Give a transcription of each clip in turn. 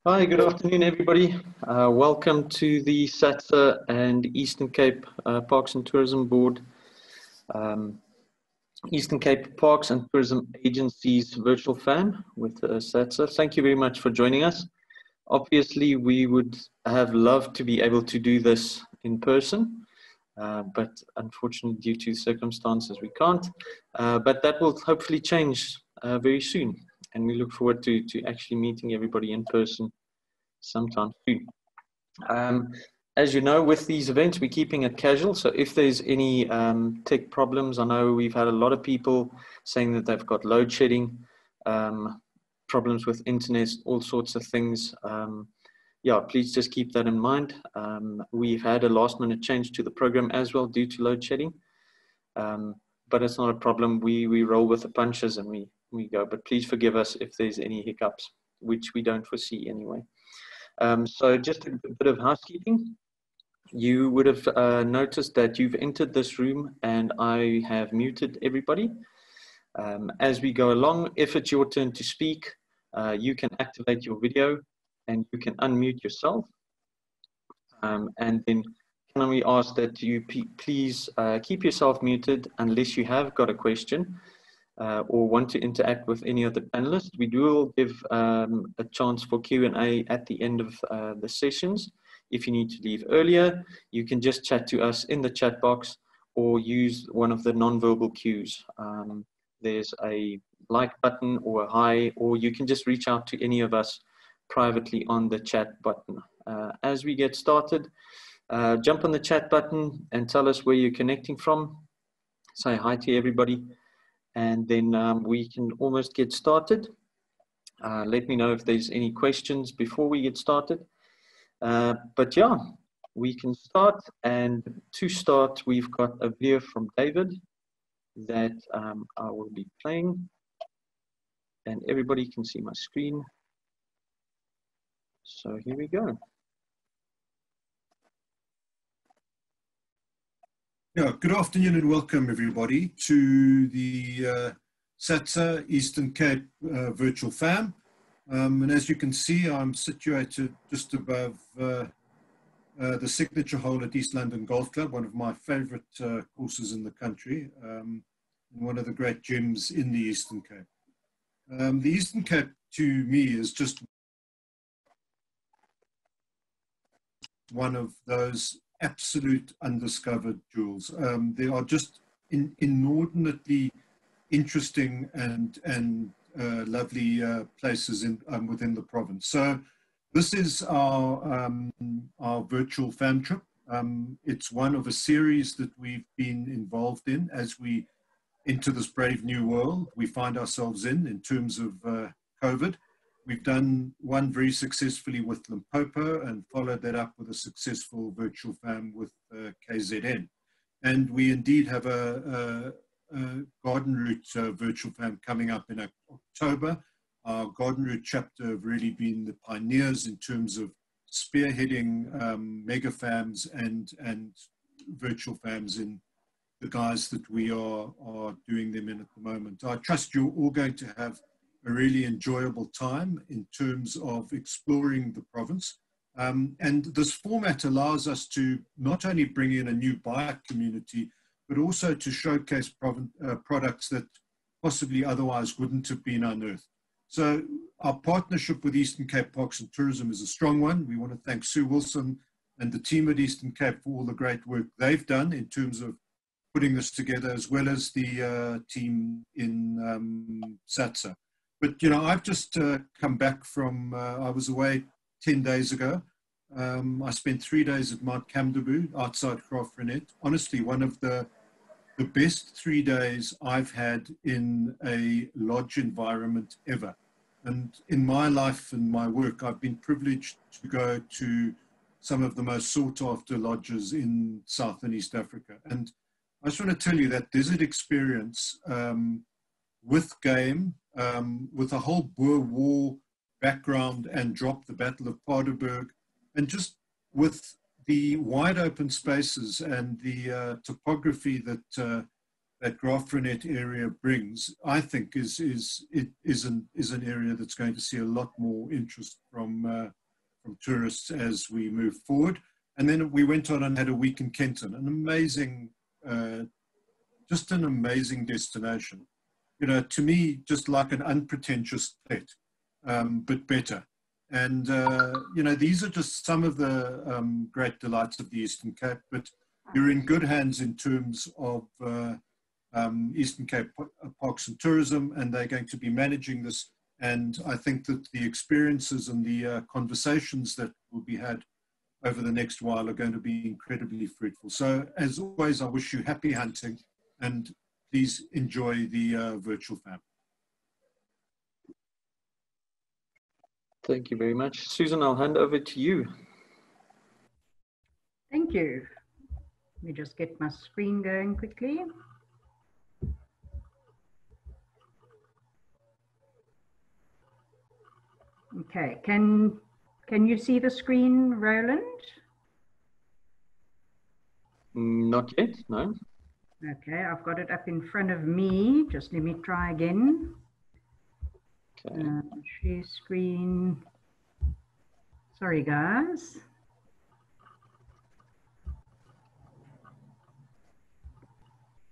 Hi, good afternoon, everybody. Welcome to the SATSA and Eastern Cape Parks and Tourism Board, Eastern Cape Parks and Tourism Agency's virtual FAM with SATSA. Thank you very much for joining us. Obviously, we would have loved to be able to do this in person, but unfortunately, due to circumstances, we can't. But that will hopefully change very soon, and we look forward to actually meeting everybody in person sometime soon. As you know, with these events, we're keeping it casual. So if there's any tech problems, I know we've had a lot of people saying that they've got load shedding, problems with internet, all sorts of things. Yeah, please just keep that in mind. We've had a last minute change to the program as well due to load shedding. But it's not a problem. We roll with the punches and we go. But please forgive us if there's any hiccups, which we don't foresee anyway. So just a bit of housekeeping. You would have noticed that you've entered this room and I have muted everybody. As we go along, if it's your turn to speak, you can activate your video and you can unmute yourself. And then can we ask that you please keep yourself muted unless you have got a question or want to interact with any of the panelists. We will give a chance for Q&A at the end of the sessions. If you need to leave earlier, you can just chat to us in the chat box or use one of the non-verbal cues. There's a like button or a hi, or you can just reach out to any of us privately on the chat button. As we get started, jump on the chat button and tell us where you're connecting from. Say hi to everybody. And then we can almost get started. Let me know if there's any questions before we get started. But yeah, we can start. And to start, we've got a video from David that I will be playing. And everybody can see my screen. So here we go. Yeah, good afternoon and welcome everybody to the SATSA Eastern Cape Virtual FAM. And as you can see, I'm situated just above the signature hole at East London Golf Club, one of my favorite courses in the country, and one of the great gyms in the Eastern Cape. The Eastern Cape to me is just one of those absolute undiscovered jewels. They are just inordinately interesting and lovely places within the province. So this is our virtual FAM trip. It's one of a series that we've been involved in as we enter this brave new world we find ourselves in terms of COVID. We've done one very successfully with Limpopo and followed that up with a successful virtual FAM with KZN. And we indeed have a Garden Route virtual FAM coming up in October. Our Garden Route chapter have really been the pioneers in terms of spearheading mega FAMs and virtual FAMs in the guise that we are doing them in at the moment. I trust you're all going to have a really enjoyable time in terms of exploring the province. And this format allows us to not only bring in a new buyer community, but also to showcase products that possibly otherwise wouldn't have been unearthed. So our partnership with Eastern Cape Parks and Tourism is a strong one. We want to thank Sue Wilson and the team at Eastern Cape for all the great work they've done in terms of putting this together, as well as the team in SATSA. But, you know, I've just come back from, I was away 10 days ago. I spent 3 days at Mount Kamdaboo outside Graafrenet. Honestly, one of the best 3 days I've had in a lodge environment ever. And in my life and my work, I've been privileged to go to some of the most sought after lodges in South and East Africa. And I just want to tell you that desert experience with game, with a whole Boer War background and drop, the Battle of Paardeberg, and just with the wide open spaces and the topography that that Graafrenet area brings, I think is an area that's going to see a lot more interest from tourists as we move forward. And then we went on and had a week in Kenton, an amazing, just an amazing destination. You know, to me, just like an unpretentious pet, but better. And, you know, these are just some of the great delights of the Eastern Cape, but you're in good hands in terms of Eastern Cape Parks and Tourism, and they're going to be managing this. And I think that the experiences and the conversations that will be had over the next while are going to be incredibly fruitful. So as always, I wish you happy hunting, and please enjoy the virtual fam. Thank you very much. Susan, I'll hand over to you. Thank you. Let me just get my screen going quickly. Okay, can you see the screen, Roland? Not yet, no. Okay, I've got it up in front of me. Just let me try again. Okay. Share screen. Sorry, guys.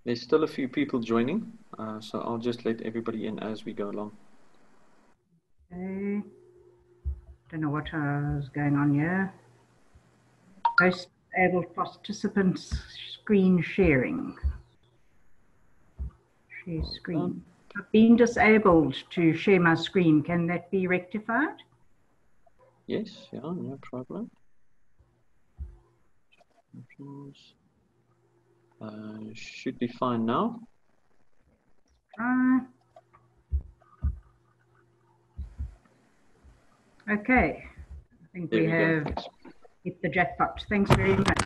There's still a few people joining, so I'll just let everybody in as we go along. Okay. Don't know what is going on here. Host able participants screen sharing. Share screen. I've been disabled to share my screen. Can that be rectified? Yes, yeah, no problem. Should be fine now. Okay, I think There we we have go. hit the jackpot. Thanks very much.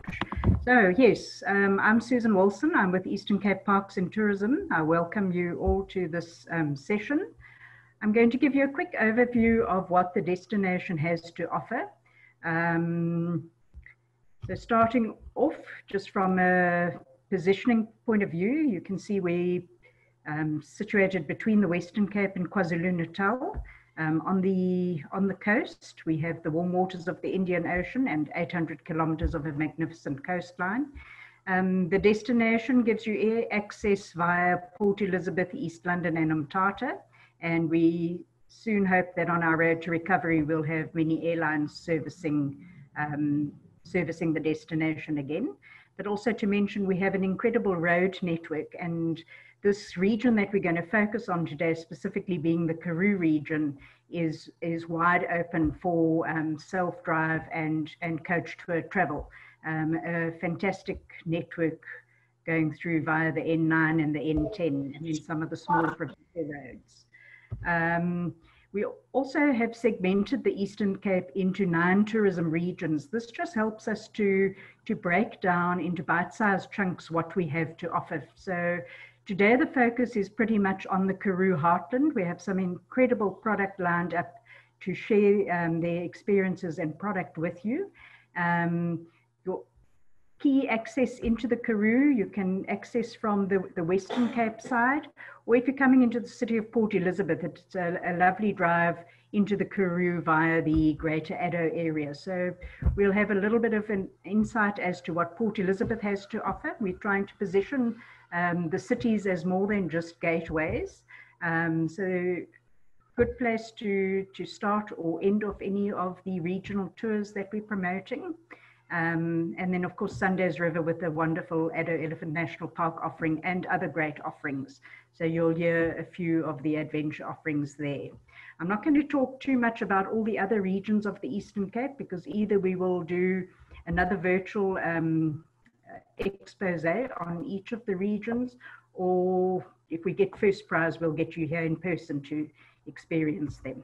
So yes, I'm Susan Wilson. I'm with Eastern Cape Parks and Tourism. I welcome you all to this session. I'm going to give you a quick overview of what the destination has to offer. So starting off, just from a positioning point of view, you can see we situated between the Western Cape and KwaZulu-Natal. On the coast, we have the warm waters of the Indian Ocean and 800 kilometers of a magnificent coastline. The destination gives you air access via Port Elizabeth, East London and Umtata, and we soon hope that on our road to recovery we'll have many airlines servicing the destination again. But also to mention, we have an incredible road network, and this region that we're going to focus on today, specifically being the Karoo region, is wide open for self-drive and coach tour travel. A fantastic network going through via the N9 and the N10 and in some of the smaller provincial roads. We also have segmented the Eastern Cape into 9 tourism regions. This just helps us to break down into bite-sized chunks what we have to offer. So today the focus is pretty much on the Karoo heartland. We have some incredible product lined up to share their experiences and product with you. Your key access into the Karoo, you can access from the Western Cape side, or if you're coming into the city of Port Elizabeth, it's a lovely drive into the Karoo via the Greater Addo area. So we'll have a little bit of an insight as to what Port Elizabeth has to offer. We're trying to position the cities as more than just gateways. So good place to start or end off any of the regional tours that we're promoting. And then of course Sunday's River with the wonderful Addo Elephant National Park offering and other great offerings. So you'll hear a few of the adventure offerings there. I'm not going to talk too much about all the other regions of the Eastern Cape, because either we will do another virtual expose on each of the regions, or if we get first prize, we'll get you here in person to experience them.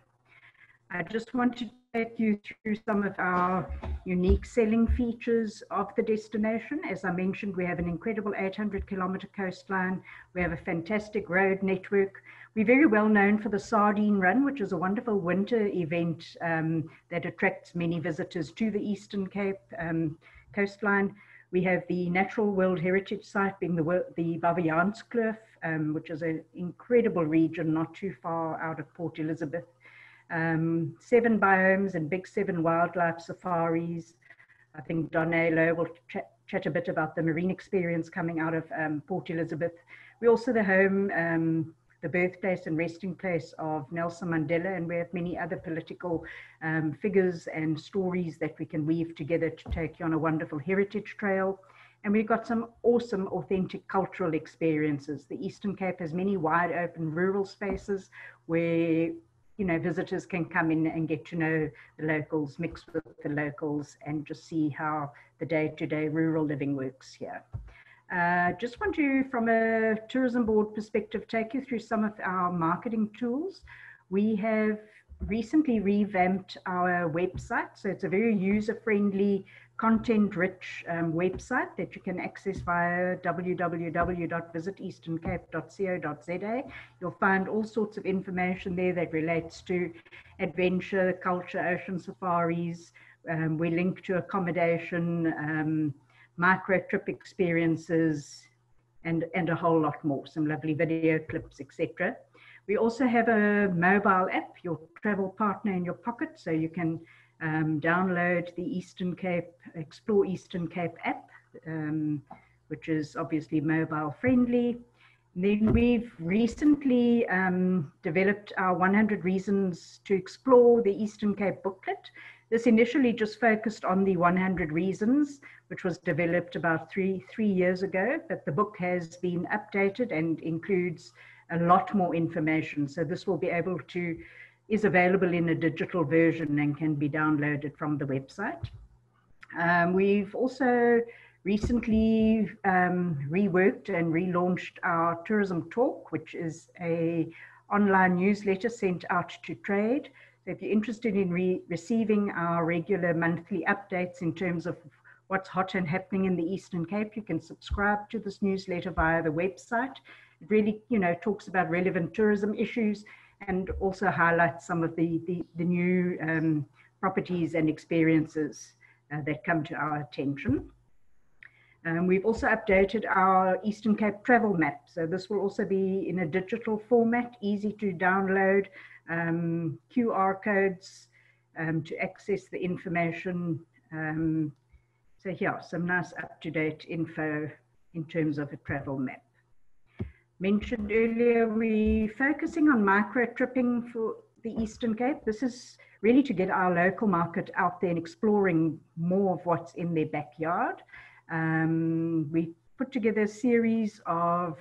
I just want to take you through some of our unique selling features of the destination. As I mentioned, we have an incredible 800-kilometer coastline. We have a fantastic road network. We're very well known for the Sardine Run, which is a wonderful winter event that attracts many visitors to the Eastern Cape coastline. We have the Natural World Heritage Site being the Baviaanskloof, which is an incredible region not too far out of Port Elizabeth. 7 biomes and big 7 wildlife safaris. I think Donalo will chat a bit about the marine experience coming out of Port Elizabeth. We're also the home, the birthplace and resting place of Nelson Mandela, and we have many other political figures and stories that we can weave together to take you on a wonderful heritage trail. And we've got some awesome, authentic cultural experiences. The Eastern Cape has many wide open rural spaces where visitors can come in and get to know the locals, mix with the locals, and just see how the day-to-day rural living works here. Just want to, from a tourism board perspective, take you through some of our marketing tools. We have recently revamped our website, so it's a very user-friendly, content-rich website that you can access via www.visiteasterncape.co.za. You'll find all sorts of information there that relates to adventure, culture, ocean safaris. We link to accommodation, micro trip experiences, and a whole lot more, some lovely video clips, etc. We also have a mobile app, your travel partner in your pocket, so you can download the Eastern Cape, Explore Eastern Cape app, which is obviously mobile friendly. And then we've recently developed our 100 Reasons to Explore the Eastern Cape booklet. This initially just focused on the 100 Reasons, which was developed about three years ago, but the book has been updated and includes a lot more information. So this will be able to, is available in a digital version and can be downloaded from the website. We've also recently reworked and relaunched our Tourism Talk, which is an online newsletter sent out to trade. So if you're interested in receiving our regular monthly updates in terms of what's hot and happening in the Eastern Cape, you can subscribe to this newsletter via the website. It really, talks about relevant tourism issues and also highlights some of the new properties and experiences that come to our attention. We've also updated our Eastern Cape travel map. So this will also be in a digital format, easy to download, QR codes to access the information. So here, some nice up-to-date info in terms of a travel map. Mentioned earlier, we're focusing on micro-tripping for the Eastern Cape. This is really to get our local market out there and exploring more of what's in their backyard. We put together a series of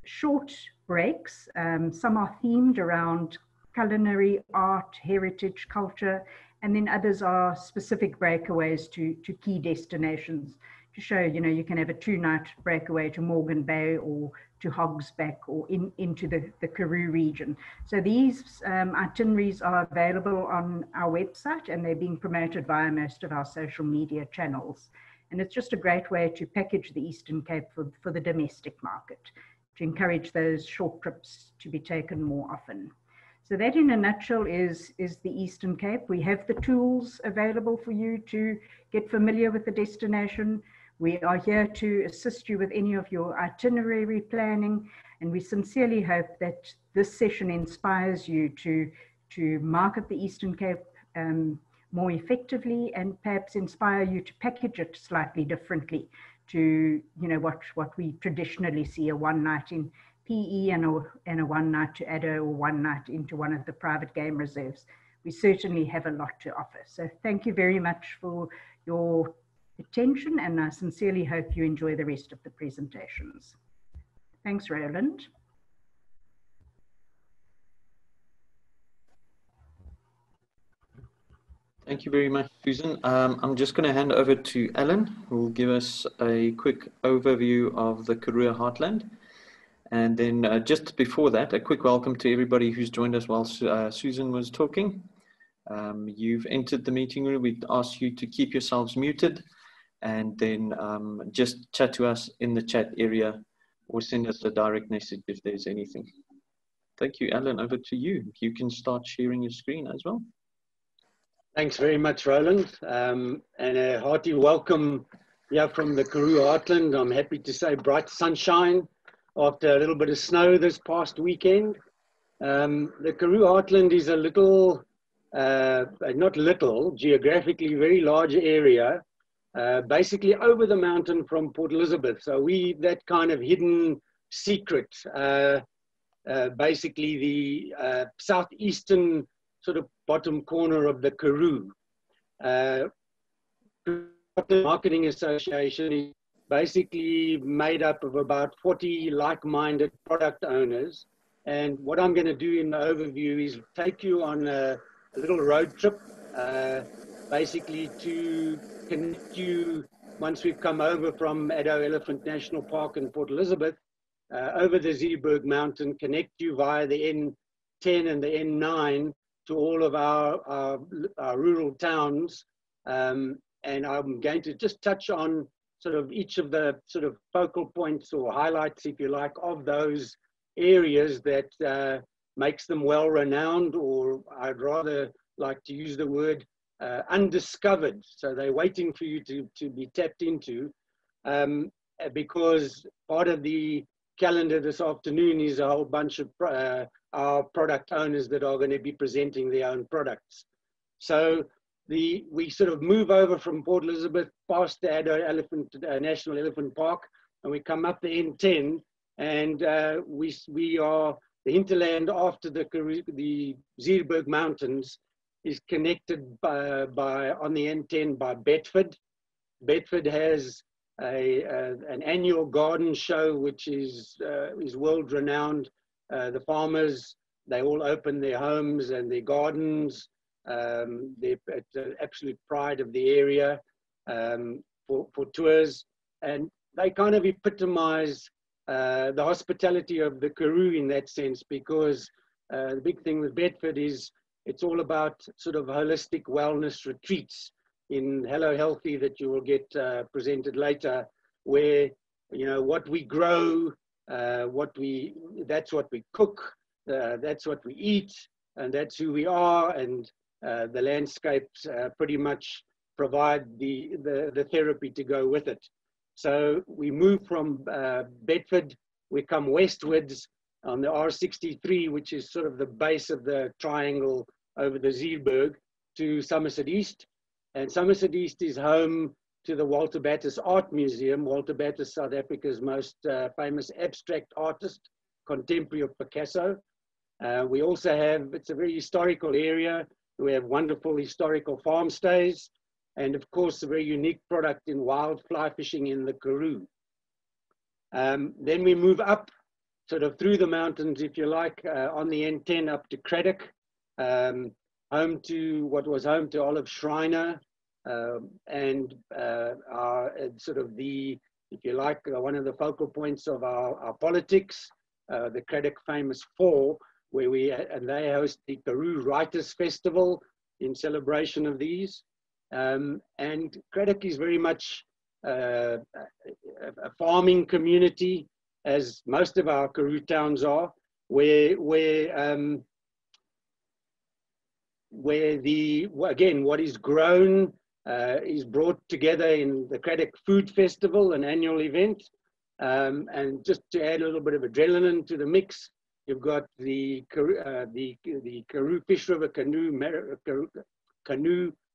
short breaks. Some are themed around culinary, art, heritage, culture, and then others are specific breakaways to key destinations to show, you can have a 2-night breakaway to Morgan Bay or to Hog's Back or into the Karoo region. So these itineraries are available on our website and they're being promoted via most of our social media channels. And it's just a great way to package the Eastern Cape for the domestic market, to encourage those short trips to be taken more often. So that in a nutshell is the Eastern Cape. We have the tools available for you to get familiar with the destination. We are here to assist you with any of your itinerary planning, and we sincerely hope that this session inspires you to market the Eastern Cape more effectively and perhaps inspire you to package it slightly differently to what we traditionally see, a 1 night in PE and a 1 night to Addo or 1 night into one of the private game reserves. We certainly have a lot to offer. So thank you very much for your attention, and I sincerely hope you enjoy the rest of the presentations. Thanks, Roland. Thank you very much, Susan. I'm just going to hand over to Alan, who will give us a quick overview of the Karoo Heartland. And then just before that, a quick welcome to everybody who's joined us while Susan was talking. You've entered the meeting room. We'd ask you to keep yourselves muted and then just chat to us in the chat area or send us a direct message if there's anything. Thank you, Alan. Over to you. You can start sharing your screen as well. Thanks very much, Roland, and a hearty welcome Yeah, from the Karoo Heartland. I'm happy to say bright sunshine after a little bit of snow this past weekend. The Karoo Heartland is a little, not little, geographically very large area, basically over the mountain from Port Elizabeth. So that kind of hidden secret, basically the southeastern sort of bottom corner of the Karoo. The Marketing Association is basically made up of about 40 like-minded product owners. And what I'm going to do in the overview is take you on a little road trip, basically to connect you, once we've come over from Addo Elephant National Park in Port Elizabeth, over the Zeeberg Mountain, connect you via the N10 and the N9 to all of our rural towns. And I'm going to just touch on sort of each of the sort of focal points or highlights, if you like, of those areas that makes them well renowned, or I'd rather like to use the word undiscovered. So they're waiting for you to be tapped into, because part of the calendar this afternoon is a whole bunch of our product owners that are going to be presenting their own products. So we sort of move over from Port Elizabeth past the Addo National Elephant Park, and we come up the N10, and we are the hinterland after the Zeeberg Mountains is connected on the N10 by Bedford. Bedford has an annual garden show which is world renowned. The farmers, they all open their homes and their gardens. It's an absolute pride of the area for tours, and they kind of epitomize the hospitality of the Karoo in that sense, because the big thing with Bedford is it's all about sort of holistic wellness retreats in Hello Healthy that you will get presented later, where, you know, what we grow, that's what we cook, that's what we eat, and that's who we are, and the landscapes pretty much provide the therapy to go with it. So we move from Bedford, we come westwards on the R63, which is sort of the base of the triangle over the Zeeberg, to Somerset East. And Somerset East is home to the Walter Battis Art Museum. Walter Battis, South Africa's most famous abstract artist, contemporary of Picasso. We also have, it's a very historical area. We have wonderful historical farm stays, and of course, a very unique product in wild fly fishing in the Karoo. Then we move up, sort of through the mountains, if you like, on the N10 up to Cradock, home to what was home to Olive Schreiner, and sort of the, if you like, one of the focal points of our politics, the Cradock Famous Four, where they host the Karoo Writers Festival in celebration of these. And Cradock is very much a farming community, as most of our Karoo towns are, where again, what is grown is brought together in the Cradock Food Festival, an annual event. And just to add a little bit of adrenaline to the mix, you've got the Karoo Fish River Canoe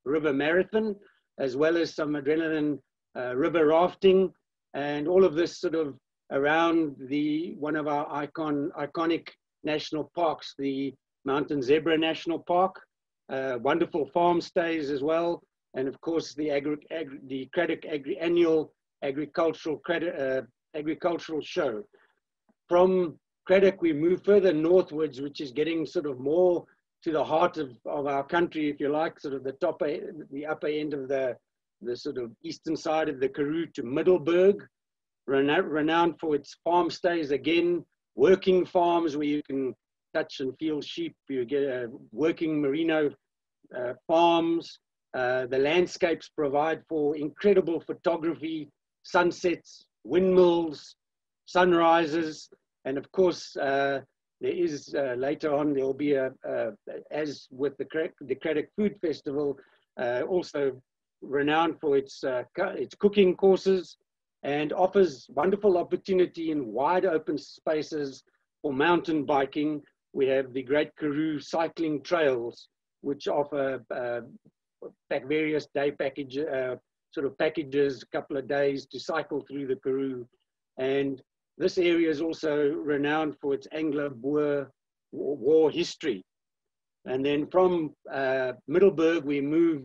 River Marathon, as well as some adrenaline river rafting, and all of this sort of around one of our iconic national parks, the Mountain Zebra National Park. Wonderful farm stays as well, and of course the Cradock annual agricultural show. From Cradock, we move further northwards, which is getting sort of more to the heart of our country, if you like, sort of the upper end of the sort of eastern side of the Karoo, to Middelburg, renowned for its farm stays, again, working farms where you can touch and feel sheep. You get working merino farms. The landscapes provide for incredible photography, sunsets, windmills, sunrises, and of course, there is later on, there will be as with the Cradock Food Festival, also renowned for its cooking courses and offers wonderful opportunity in wide open spaces for mountain biking. We have the Great Karoo cycling trails, which offer various day package, sort of packages, a couple of days to cycle through the Karoo. And this area is also renowned for its Anglo-Boer war history. And then from Middelburg, we move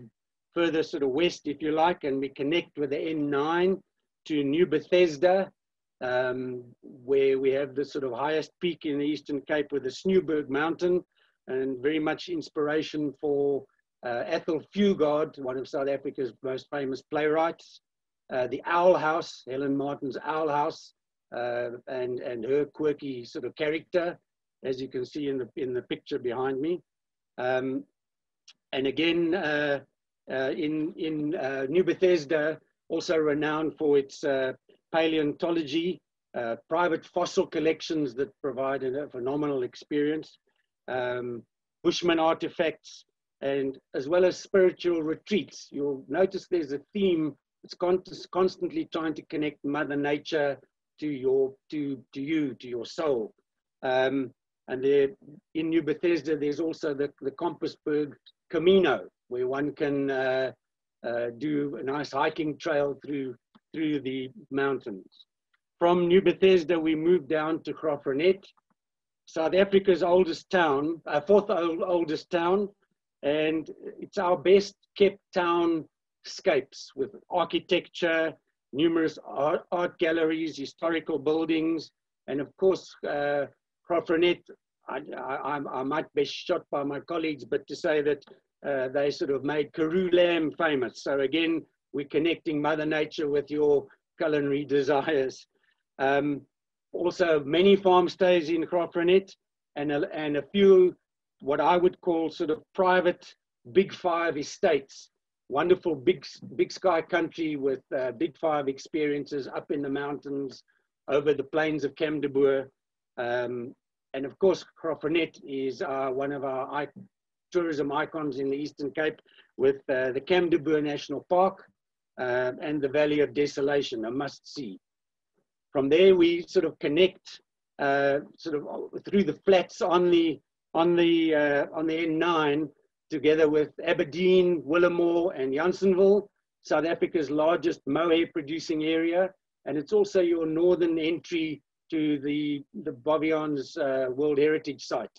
further sort of west, if you like, and we connect with the N9 to New Bethesda, where we have the sort of highest peak in the Eastern Cape with the Sneeuwberg Mountain, and very much inspiration for Ethel Fugard, one of South Africa's most famous playwrights. The Owl House, Helen Martin's Owl House, and her quirky sort of character, as you can see in the picture behind me. And again, in New Bethesda, also renowned for its paleontology, private fossil collections that provide a phenomenal experience, Bushman artifacts, and as well as spiritual retreats. You'll notice there's a theme. It's constantly trying to connect Mother Nature to your soul. And there, in New Bethesda, there's also the Compassberg Camino, where one can do a nice hiking trail through the mountains. From New Bethesda, we moved down to Graaff-Reinet, South Africa's oldest town, fourth oldest town, and it's our best kept townscapes with architecture, numerous art galleries, historical buildings, and of course, Graaff-Reinet, I might be shot by my colleagues, but to say that they sort of made Karoo lamb famous. So again, we're connecting Mother Nature with your culinary desires. Also, many farm stays in Graaff-Reinet, and a few what I would call sort of private Big Five estates. Wonderful big sky country with Big Five experiences up in the mountains, over the plains of Cam de Boer. And of course, Graaff-Reinet is one of our tourism icons in the Eastern Cape, with the Cam de Boer National Park and the Valley of Desolation, a must-see. From there, we sort of connect sort of through the flats on the N9, together with Aberdeen, Willemore, and Janssenville, South Africa's largest mohair producing area, and it's also your northern entry to the Bovians World Heritage Site.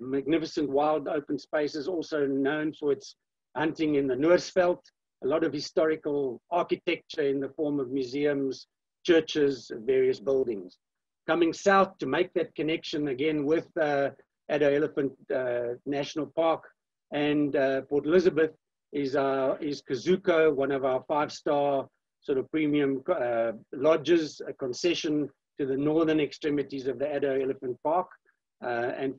Magnificent wild open spaces, also known for its hunting in the Noordsveld, a lot of historical architecture in the form of museums, churches, and various buildings. Coming south to make that connection again with Addo Elephant National Park and Port Elizabeth is Kazuko, one of our 5-star sort of premium lodges, a concession to the northern extremities of the Addo Elephant Park, and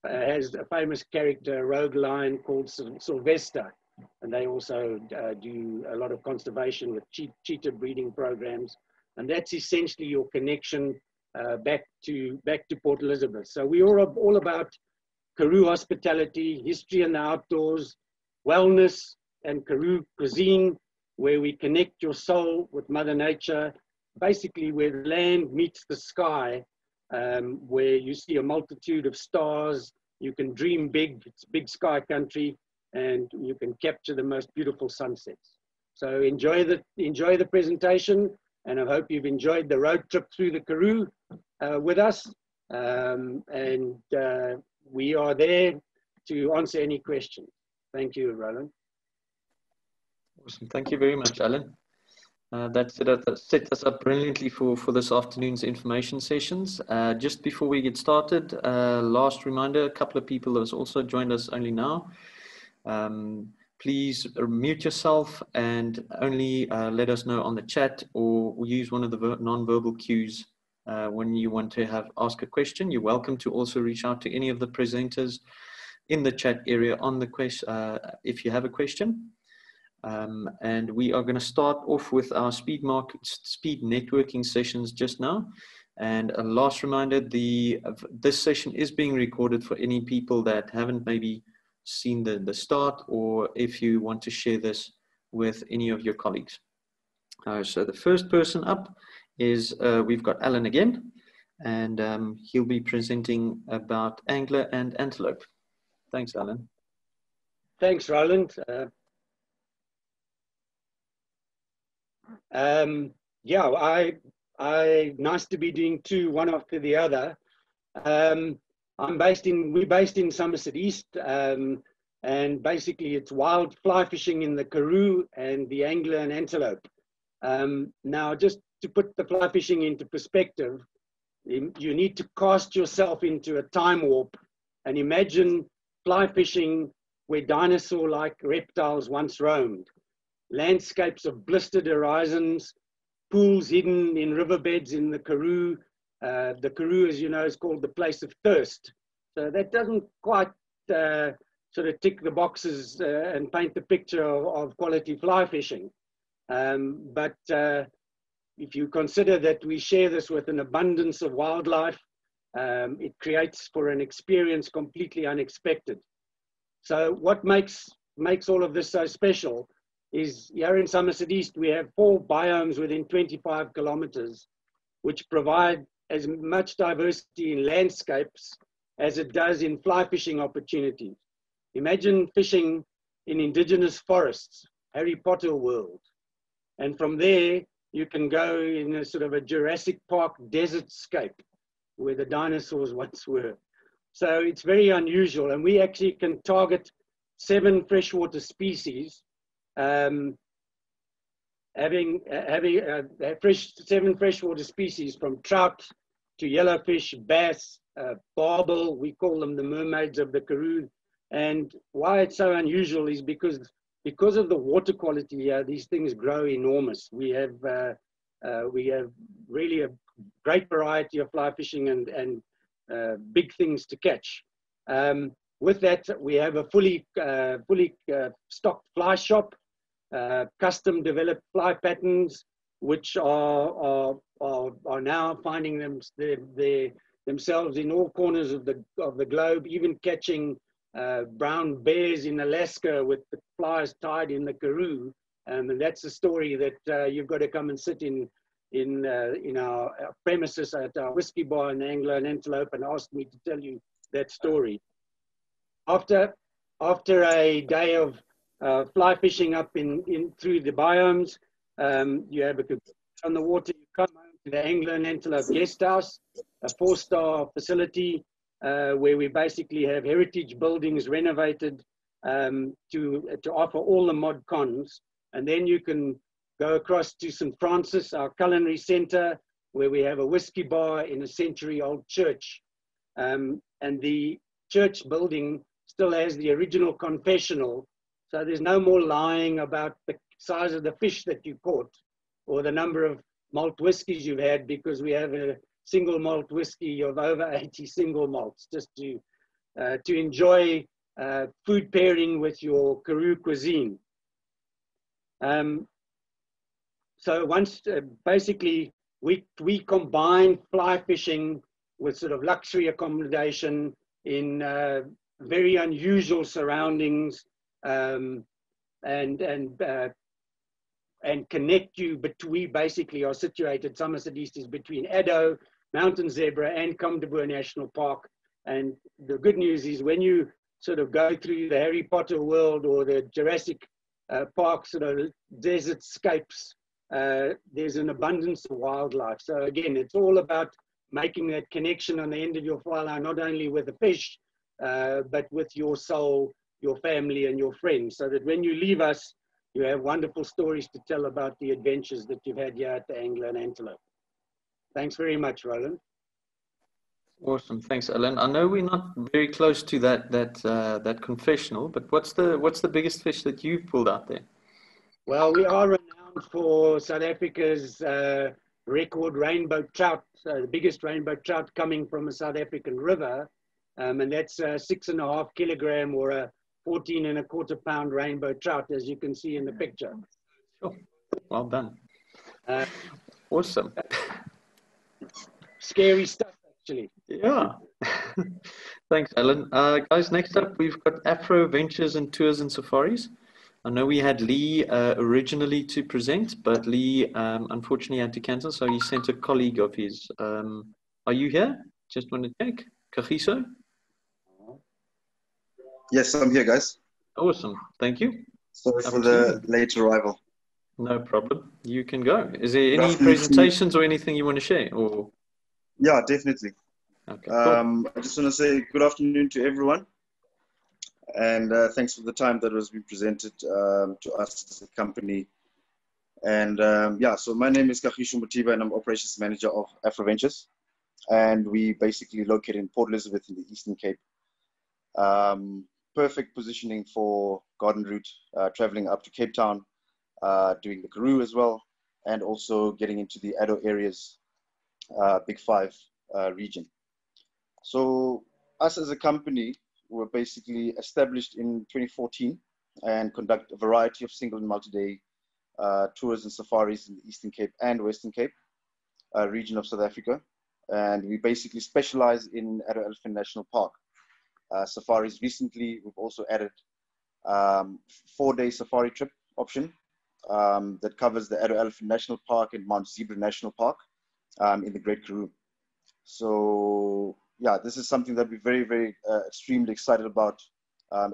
has a famous character, rogue lion called Sylvester, and they also do a lot of conservation with cheetah breeding programs, and that's essentially your connection back to Port Elizabeth. So we are all about Karoo hospitality, history and the outdoors, wellness, and Karoo cuisine, where we connect your soul with Mother Nature, basically where land meets the sky, where you see a multitude of stars, you can dream big, it's big sky country, and you can capture the most beautiful sunsets. So enjoy the presentation, and I hope you've enjoyed the road trip through the Karoo with us, and we are there to answer any questions. Thank you, Roland. Awesome. Thank you very much, Alan. That set us up brilliantly for this afternoon's information sessions. Just before we get started, last reminder, a couple of people have also joined us only now. Please mute yourself and only let us know on the chat, or use one of the non-verbal cues when you want to ask a question. You're welcome to also reach out to any of the presenters in the chat area on the if you have a question. And we are going to start off with our speed networking sessions just now. And a last reminder, this session is being recorded for any people that haven't maybe seen the start, or if you want to share this with any of your colleagues. So the first person up is, we've got Alan again, and he'll be presenting about angler and antelope. Thanks, Alan. Thanks, Roland. Yeah, nice to be doing two, one after the other. We're based in Somerset East, and basically it's wild fly fishing in the karoo and the angler and antelope. Now, just to put the fly fishing into perspective, you need to cast yourself into a time warp and imagine fly fishing where dinosaur-like reptiles once roamed. Landscapes of blistered horizons, pools hidden in riverbeds in the karoo. The karoo, as you know, is called the place of thirst. So that doesn't quite sort of tick the boxes and paint the picture of quality fly fishing. But if you consider that we share this with an abundance of wildlife, it creates for an experience completely unexpected. So what makes all of this so special is here in Somerset East, we have 4 biomes within 25 kilometers, which provide as much diversity in landscapes as it does in fly fishing opportunities. Imagine fishing in indigenous forests, Harry Potter world. And from there, you can go in a sort of a Jurassic Park desert scape where the dinosaurs once were. So it's very unusual. And we actually can target 7 freshwater species, having 7 freshwater species, from trout to yellowfish, bass, barbel. We call them the mermaids of the karoo. And why it's so unusual is because of the water quality here, these things grow enormous. We have really a great variety of fly fishing and big things to catch. With that, we have a fully stocked fly shop, custom developed fly patterns, which are now finding themselves in all corners of the globe, even catching brown bears in Alaska with the flies tied in the karoo. And that's a story that you've got to come and sit in our premises at our whiskey bar in Angler and Antelope and ask me to tell you that story. After a day of fly fishing up through the biomes, you have a on the water. You come home to the Angler and Antelope guest house, a 4-star facility where we basically have heritage buildings renovated to offer all the mod cons. And then you can go across to St. Francis, our culinary center, where we have a whiskey bar in a century-old church. And the church building still has the original confessional. So there's no more lying about the size of the fish that you caught or the number of malt whiskies you've had, because we have a single malt whiskey of over 80 single malts, just to enjoy food pairing with your Karoo cuisine. So once basically we combine fly fishing with sort of luxury accommodation in very unusual surroundings, and connect you. But we basically are situated, Somerset East is between Addo, Mountain Zebra and Comdeboer National Park. And the good news is when you sort of go through the Harry Potter world or the Jurassic Park sort of desert scapes, there's an abundance of wildlife. So again, it's all about making that connection on the end of your fly line, not only with the fish, but with your soul, your family and your friends, so that when you leave us, you have wonderful stories to tell about the adventures that you've had here at the Angler and Antelope. Thanks very much, Roland. Awesome, thanks, Alan. I know we're not very close to that confessional, but what's the biggest fish that you've pulled out there? Well, we are renowned for South Africa's record rainbow trout, the biggest rainbow trout coming from a South African river, and that's a 6.5 kilogram or a 14.25 pound rainbow trout, as you can see in the picture. Sure. Well done. Awesome. Scary stuff, actually. Yeah. Thanks, Alan. Guys, next up, we've got Afro Ventures and Tours and Safaris. I know we had Lee originally to present, but Lee unfortunately had to cancel, so he sent a colleague of his. Are you here? Just want to check. Kagiso? Yes, I'm here, guys. Awesome. Thank you. Sorry for the late arrival. No problem. You can go. Is there Good any afternoon presentations or anything you want to share? Or Yeah, definitely. okay, cool. I just want to say good afternoon to everyone, and thanks for the time that was being presented to us as a company. And yeah, so my name is Kagiso Mutiba, and I'm operations manager of AfroVentures, and we basically located in Port Elizabeth in the Eastern Cape. Perfect positioning for garden route, traveling up to Cape Town, doing the Karoo as well, and also getting into the Addo areas, Big Five region. So us as a company, we're basically established in 2014 and conduct a variety of single and multi-day tours and safaris in the Eastern Cape and Western Cape region of South Africa. And we basically specialize in Addo Elephant National Park. Safaris recently, we've also added 4-day safari trip option that covers the Addo Elephant National Park and Mount Zebra National Park in the Great Karoo. So yeah, this is something that we're very, extremely excited about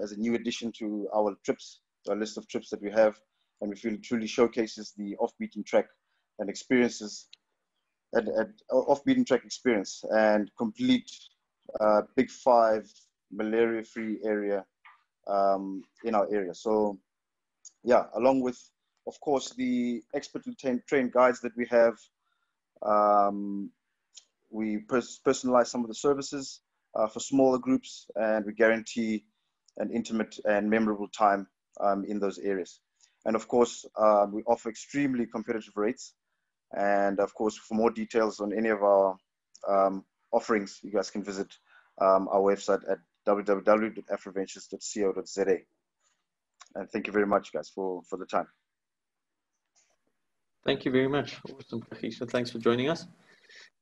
as a new addition to our trips, our list of trips that we have. And we feel it truly showcases the off-beaten track and experiences, off-beaten track experience and complete Big Five malaria-free area in our area. So yeah, along with, of course, the expertly trained guides that we have, we personalize some of the services for smaller groups, and we guarantee an intimate and memorable time in those areas. And of course, we offer extremely competitive rates. And of course, for more details on any of our offerings, you guys can visit our website at www.afroventures.co.za. And thank you very much, guys, for the time. Thank you very much. Awesome, Kagiso. Thanks for joining us.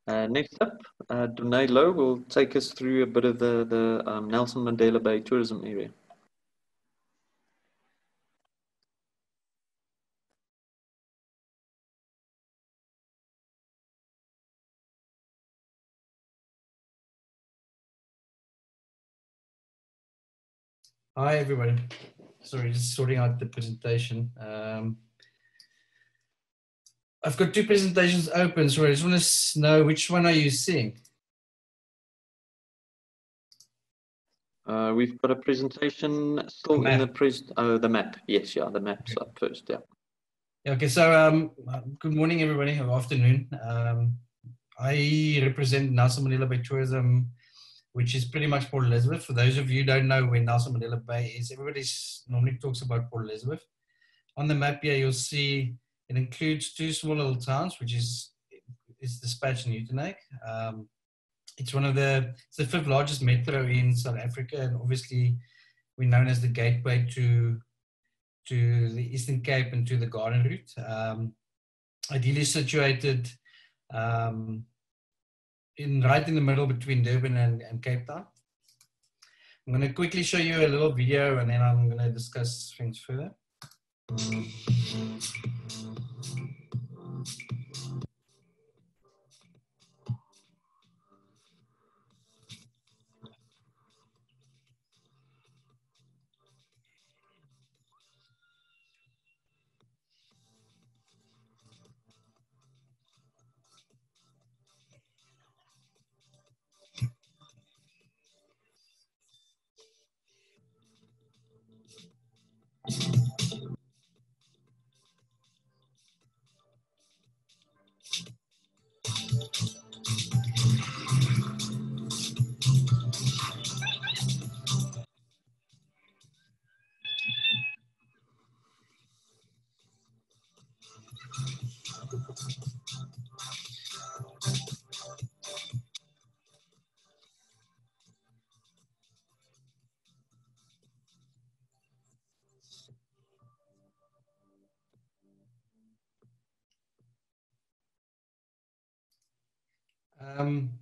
Next up, Donay Lowe will take us through a bit of the Nelson Mandela Bay tourism area. Hi, everybody. Sorry, just sorting out the presentation. I've got two presentations open, so I just want to know which one are you seeing? We've got a presentation still in the map. Yes, yeah, the map's up first, yeah. Okay, so good morning, everybody, or afternoon. I represent Nelson Mandela Bay Tourism, which is pretty much Port Elizabeth. For those of you who don't know where Nelson Mandela Bay is, everybody normally talks about Port Elizabeth. On the map here, you'll see it includes two small little towns, which is Dispatch and Uitenhage. It's the fifth largest metro in South Africa, and obviously we're known as the gateway to the Eastern Cape and to the Garden Route. Ideally situated right in the middle between Durban and Cape Town. I'm going to quickly show you a little video, and then I'm going to discuss things further.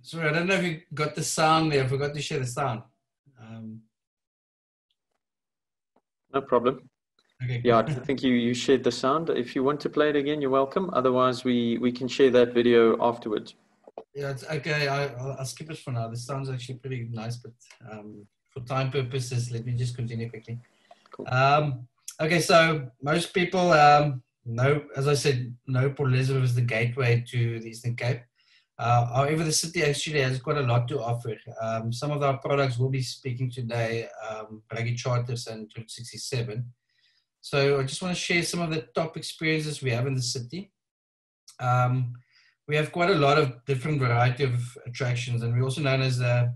Sorry, I don't know if you got the sound there. I forgot to share the sound. No problem. Okay. Yeah, I think you shared the sound. If you want to play it again, you're welcome. Otherwise, we can share that video afterwards. Yeah, it's okay. I'll skip it for now. This sounds actually pretty nice, but for time purposes, let me just continue quickly. Cool. Okay, so most people know, as I said, know Port Elizabeth is the gateway to the Eastern Cape. However, the city actually has quite a lot to offer. Some of our products we'll be speaking today, Rugby Charters and Route 67. So I just want to share some of the top experiences we have in the city. We have quite a lot of different variety of attractions, and we're also known as a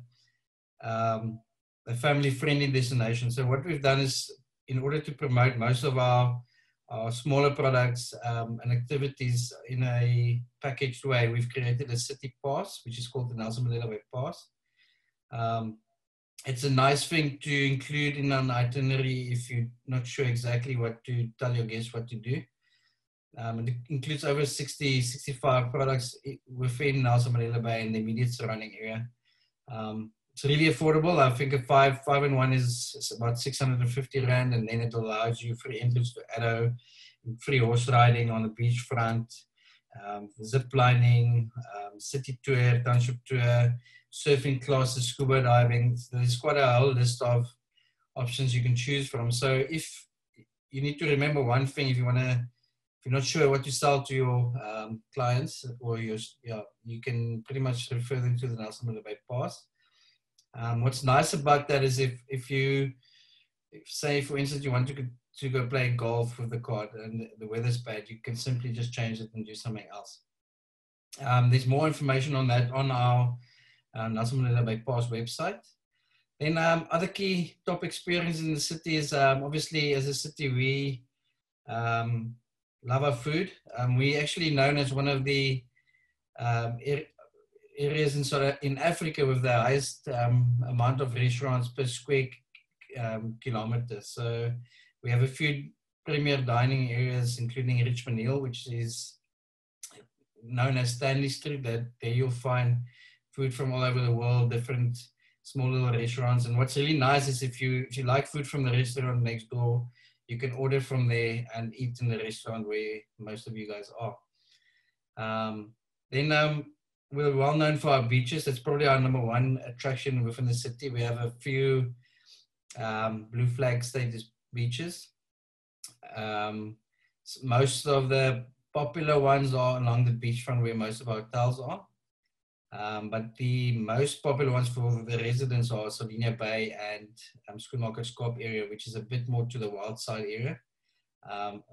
family-friendly destination. So what we've done is, in order to promote most of our smaller products and activities in a packaged way, we've created a city pass, which is called the Nelson Mandela Bay Pass. It's a nice thing to include in an itinerary if you're not sure exactly what to tell your guests what to do. It includes over 65 products within Nelson Mandela Bay and the immediate surrounding area. It's really affordable. I think a 5-in-1 is about 650 Rand, and then it allows you free entrance to Addo, free horse riding on the beachfront, zip lining, city tour, township tour, surfing classes, scuba diving. So there's quite a whole list of options you can choose from. So if you need to remember one thing, if you're not sure what to sell to your clients, or you can pretty much refer them to the Nelson Mandela Bay Pass. What's nice about that is if say, for instance, you want to go play golf with the card and the weather's bad, you can simply just change it and do something else. There's more information on that on our Nelson Mandela Bay Pass website. Then other key top experiences in the city is obviously, as a city, we love our food. We actually known as one of the areas in Africa with the highest amount of restaurants per square kilometer. So we have a few premier dining areas, including Richmond Hill, which is known as Stanley Street. There you'll find food from all over the world, different small little restaurants. And what's really nice is if you like food from the restaurant next door, you can order from there and eat in the restaurant where most of you guys are. Then we're well known for our beaches. That's probably our #1 attraction within the city. We have a few blue flag status beaches. Most of the popular ones are along the beachfront where most of our hotels are. But the most popular ones for the residents are Sardinia Bay and Schoenmakerskop area, which is a bit more to the wild side area.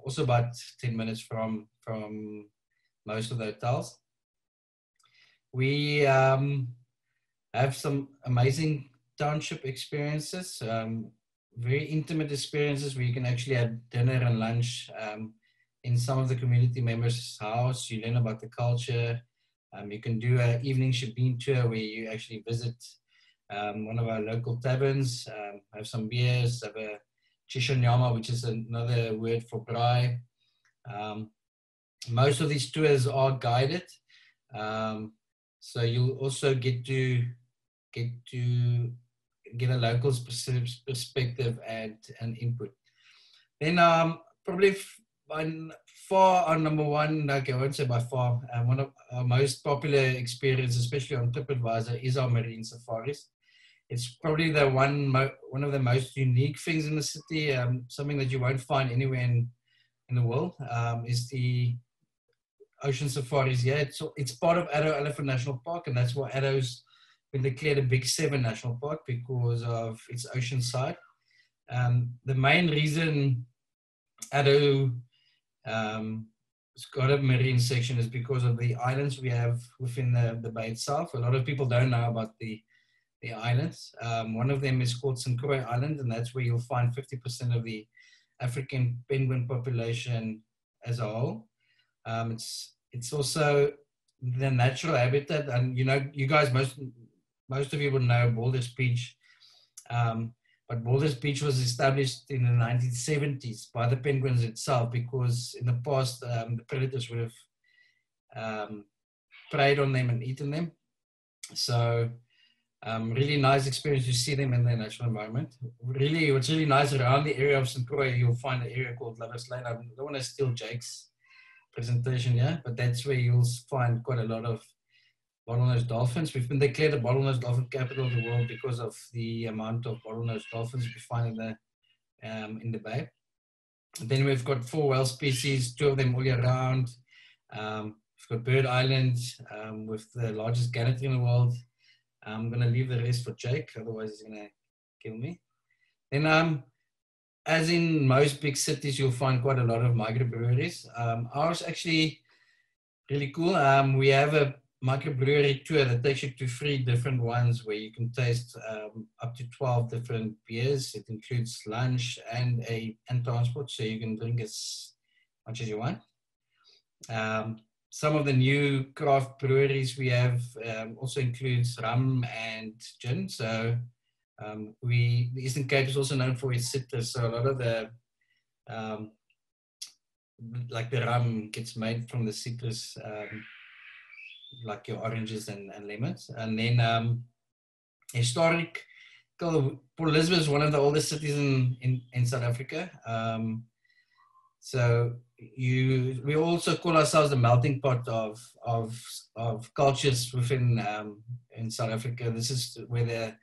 Also about 10 minutes from most of the hotels. We have some amazing township experiences, very intimate experiences where you can actually have dinner and lunch in some of the community members' house. You learn about the culture. You can do an evening shebeen tour where you actually visit one of our local taverns, have some beers, have a chishonyama, which is another word for braai. Most of these tours are guided. So you'll also get a local perspective and input. Then probably by far our #1, okay, I won't say by far, one of our most popular experiences, especially on TripAdvisor, is our marine safaris. It's probably the one of the most unique things in the city, something that you won't find anywhere in the world, is the ocean safaris. Yeah, it's part of Addo Elephant National Park, and that's why Addo's been declared a Big 7 National Park, because of its ocean side. The main reason Addo it's got a marine section is because of the islands we have within the bay itself. A lot of people don't know about the islands. One of them is called St. Croix Island, and that's where you'll find 50% of the African penguin population as a whole. It's also the natural habitat, and you guys, most of you will know Baldur's Beach. But Baldur's Beach was established in the 1970s by the penguins itself, because in the past the predators would have preyed on them and eaten them. So Really nice experience to see them in their natural environment. Really, what's really nice around the area of St. Croix, you'll find an area called Lovers Lane. I don't want to steal Jake's presentation here, but that's where you'll find quite a lot of bottlenose dolphins. We've been declared the bottlenose dolphin capital of the world because of the amount of bottlenose dolphins we find in the bay. And then we've got 4 whale species, 2 of them all year round. We've got Bird Island with the largest gannet in the world. I'm going to leave the rest for Jake, otherwise he's going to kill me. Then, as in most big cities, you'll find quite a lot of microbreweries. Ours actually really cool. We have a microbrewery tour that takes you to 3 different ones where you can taste up to 12 different beers. It includes lunch and transport, so you can drink as much as you want. Some of the new craft breweries we have also includes rum and gin. So the Eastern Cape is also known for its citrus. So a lot of the like the rum gets made from the citrus, like your oranges and lemons. And then historic, Port Elizabeth is one of the oldest cities in South Africa. So we also call ourselves the melting pot of cultures within in South Africa. This is where the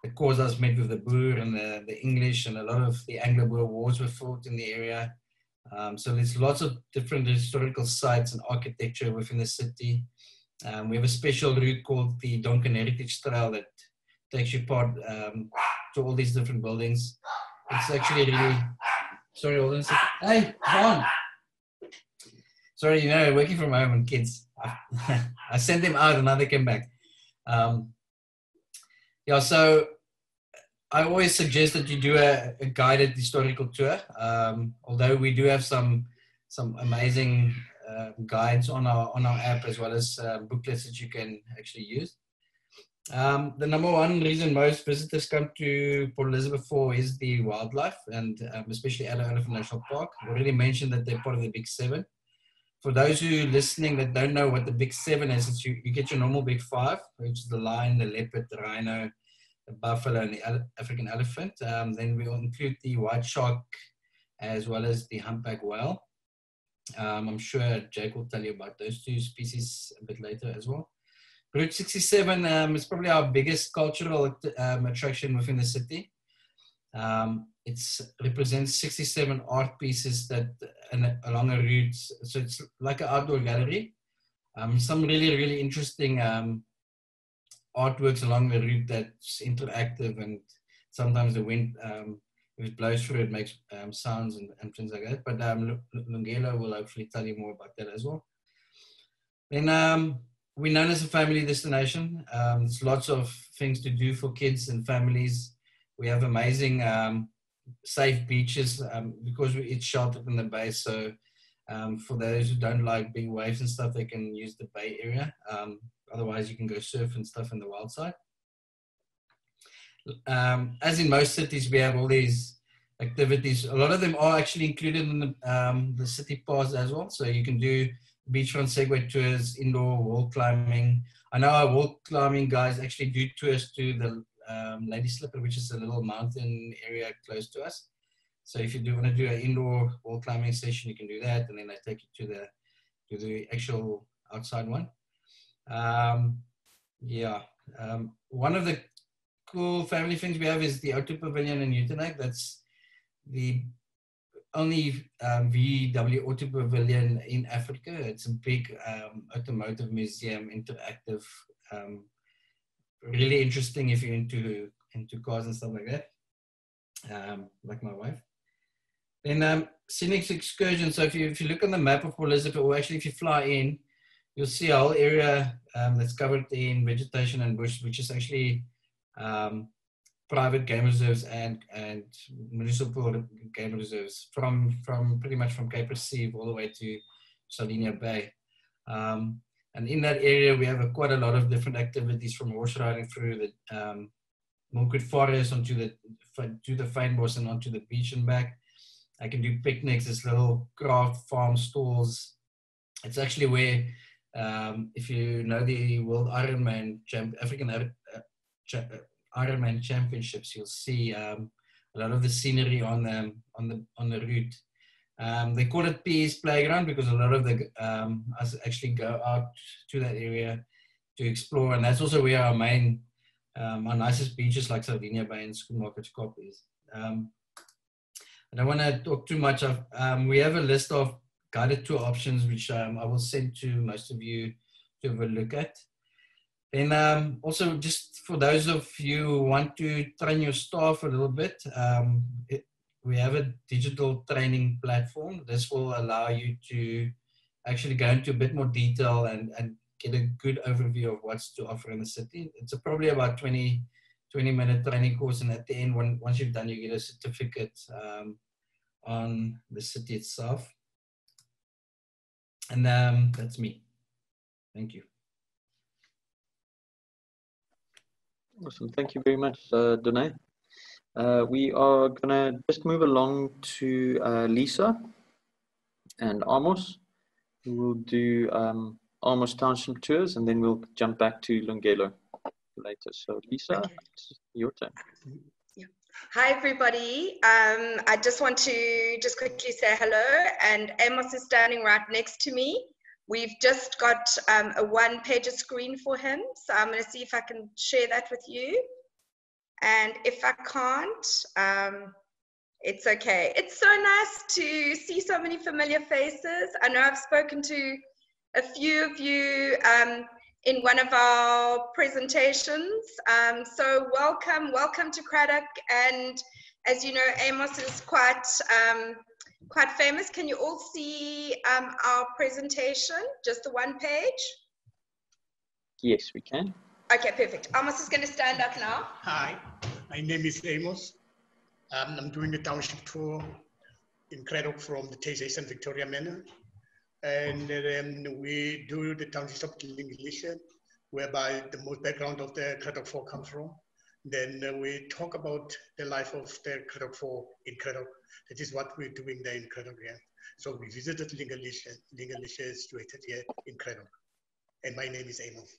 Xhosas met with the Boer and the English, and a lot of the Anglo-Boer wars were fought in the area. So there's lots of different historical sites and architecture within the city. We have a special route called the Donkin Heritage Trail that takes you part to all these different buildings. It's actually really... Sorry, hold on a second. Hey, John. Sorry, you know, working from home and kids. I sent them out and now they came back. Yeah, so I always suggest that you do a guided historical tour. Although we do have some amazing guides on our app, as well as booklets that you can actually use. The number one reason most visitors come to Port Elizabeth for is the wildlife, and especially Addo Elephant National Park. I already mentioned that they're part of the Big 7. For those who are listening that don't know what the Big 7 is, it's you get your normal Big 5, which is the lion, the leopard, the rhino, the buffalo, and the African elephant. Then we'll include the white shark as well as the humpback whale. I'm sure Jake will tell you about those 2 species a bit later as well. Route 67 is probably our biggest cultural attraction within the city. It represents 67 art pieces that along a route. So it's like an outdoor gallery. Some really, really interesting artworks along the route that's interactive, and sometimes the wind, if it blows through, it makes sounds and things like that. But Lungelo will hopefully tell you more about that as well. Then we're known as a family destination. There's lots of things to do for kids and families. We have amazing safe beaches because it's sheltered in the bay. So for those who don't like big waves and stuff, they can use the bay area. Otherwise, you can go surf and stuff in the wild side. As in most cities, we have all these activities. A lot of them are actually included in the city pass as well. So you can do beachfront Segway tours, indoor wall climbing. I know our wall climbing guys actually do tours to the Lady Slipper, which is a little mountain area close to us. So if you do want to do an indoor wall climbing session, you can do that, and then they take you to the actual outside one. One of the cool family things we have is the O2 Pavilion in Utenac. That's the only VW Auto Pavilion in Africa. It's a big automotive museum, interactive, really interesting if you're into cars and stuff like that, like my wife. Then scenic excursion. So if you look on the map of Port Elizabeth, or actually if you fly in, you'll see a whole area that's covered in vegetation and bush, which is actually private game reserves and municipal game reserves from pretty much from Cape Receive all the way to Sardinia Bay. And in that area, we have quite a lot of different activities, from horse riding through the Milkwood Forest to the Fynbos and onto the beach and back. I can do picnics, there's little craft farm stalls. It's actually where If you know the World Ironman African Ironman Championships, you'll see a lot of the scenery on the route. They call it PE's Playground because a lot of the us actually go out to that area to explore, and that's also where our main, our nicest beaches like Sardinia Bay and Schoenmakerskop is. I don't want to talk too much of. We have a list of guided tour options which I will send to most of you to have a look at. Then also, just for those of you who want to train your staff a little bit, we have a digital training platform. This will allow you to actually go into a bit more detail and get a good overview of what's to offer in the city. It's probably about 20-minute training course, and at the end, once you've done, you get a certificate on the city itself. And that's me. Thank you. Awesome. Thank you very much, Danae. We are going to just move along to Lisa and Amos, who will do Amos Township tours, and then we'll jump back to Lungelo later. So Lisa, Okay. it's your turn. Yeah. Hi, everybody. I just want to just quickly say hello, and Amos is standing right next to me. We've just got a one-pager screen for him, so I'm going to see if I can share that with you. And if I can't, it's okay. It's so nice to see so many familiar faces. I know I've spoken to a few of you in one of our presentations. So welcome to Cradock. And as you know, Amos is quite famous. Can you all see our presentation, just the one page? Yes, we can. Okay, perfect. Amos is going to stand up now. Hi, my name is Amos. I'm doing a township tour in Cradock from the Die Tuishuise Victoria Manor. And we do the township in English, whereby the most background of the Cradock 4 comes from. Then we talk about the life of the Cradock 4 in Cradock. That is what we're doing there in Cradock here. So we visited Lingelische. Lingelische is situated here in Cradock. And my name is Amos.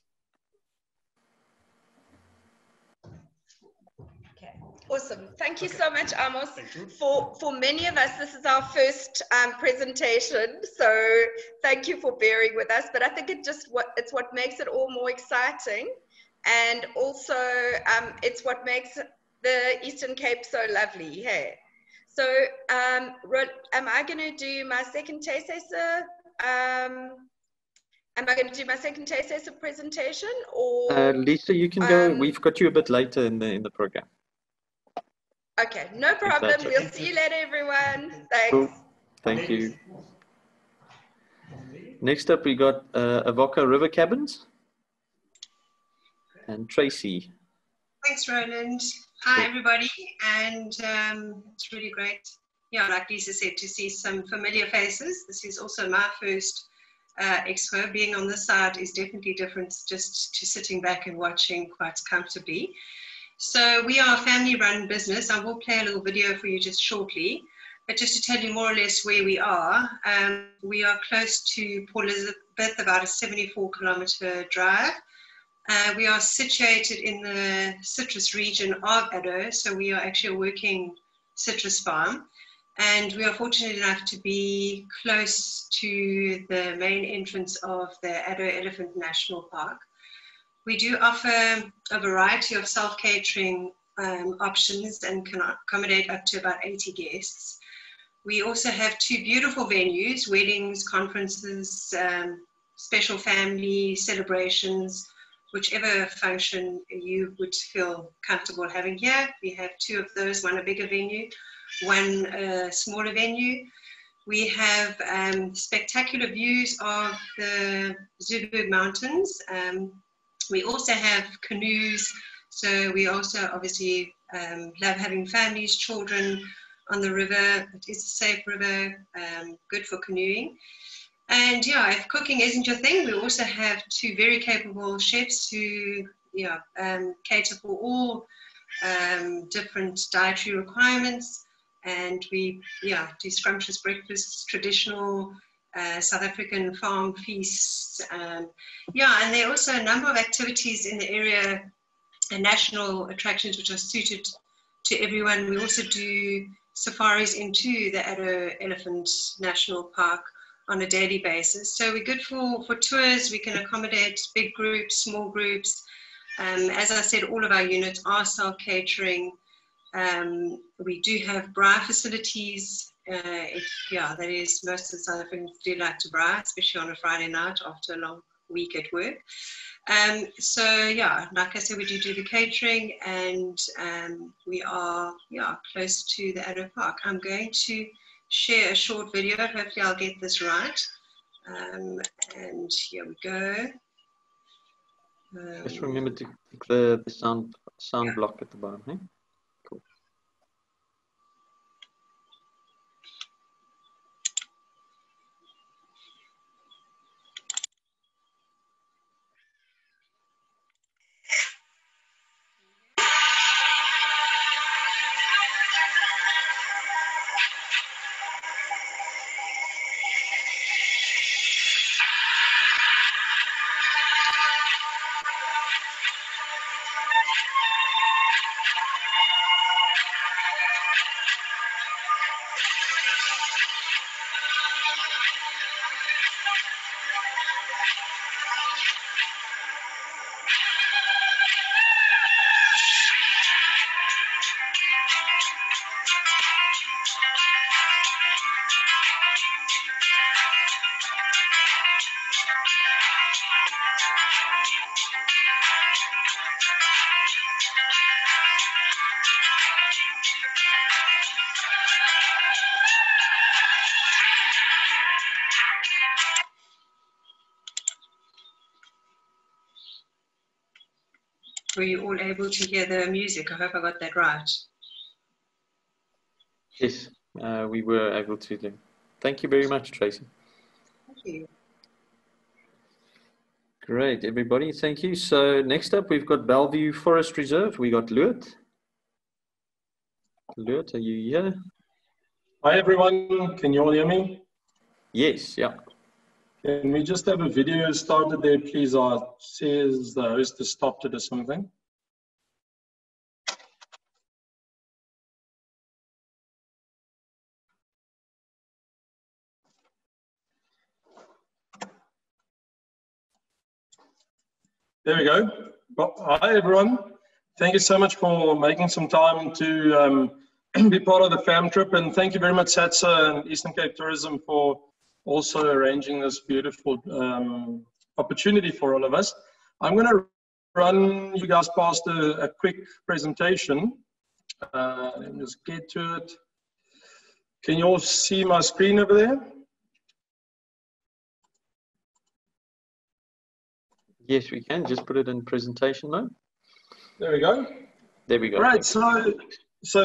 Okay, awesome. Thank you so much, Amos. Thank you. For many of us, this is our first presentation, so thank you for bearing with us. But I think it's what makes it all more exciting, and also it's what makes the Eastern Cape so lovely. Hey, so am I going to do my second Die Tuishuise? Am I going to do my second Die Tuishuise presentation, or Lisa, you can go. We've got you a bit later in the program. Okay, no problem. We'll see you later, everyone. Thanks. Cool. Thank you. Next up, we got Avoca River Cabins and Tracy. Thanks, Roland. Hi, everybody. And it's really great, yeah, like Lisa said, to see some familiar faces. This is also my first Expo. Being on this side is definitely different just to sitting back and watching quite comfortably. So we are a family-run business. I will play a little video for you just shortly, but just to tell you more or less where we are close to Port Elizabeth, about a 74-kilometer drive. We are situated in the citrus region of Addo, so we are actually a working citrus farm, and we are fortunate enough to be close to the main entrance of the Addo Elephant National Park. We do offer a variety of self-catering options and can accommodate up to about 80 guests. We also have two beautiful venues, weddings, conferences, special family celebrations, whichever function you would feel comfortable having here. We have two of those, one a bigger venue, one a smaller venue. We have spectacular views of the Zuluberg Mountains. We also have canoes, so we also obviously love having families, children on the river. It is a safe river, good for canoeing. And yeah, if cooking isn't your thing, we also have two very capable chefs who cater for all different dietary requirements. And we do scrumptious breakfasts, traditional South African farm feasts. Yeah, and there are also a number of activities in the area and national attractions which are suited to everyone. We also do safaris into the Addo Elephant National Park on a daily basis. So we're good for tours. We can accommodate big groups, small groups. As I said, all of our units are self-catering. We do have braai facilities. Yeah, that is, most of the South Africans do like to braai, especially on a Friday night after a long week at work. So yeah, like I said, we do the catering, and we are close to the Addo Park. I'm going to share a short video. Hopefully I'll get this right. And here we go. Just remember to click the sound block at the bottom. Eh? Cool. Were you all able to hear the music? I hope I got that right. Yes, we were able to do. Thank you very much, Tracy. Thank you. Great, everybody. Thank you. So next up, we've got Bellevue Forest Reserve. We got Loert. Loert, are you here? Hi, everyone. Can you all hear me? Yes, yeah. Can we just have a video started there, please? Says the host has stopped it or something. There we go. Well, hi, everyone. Thank you so much for making some time to be part of the fam trip. And thank you very much, SATSA and Eastern Cape Tourism, for also arranging this beautiful opportunity for all of us. I'm going to run you guys past a quick presentation. Let me just get to it. Can you all see my screen over there? Yes, we can. Just put it in presentation mode. There we go. There we go. Right. So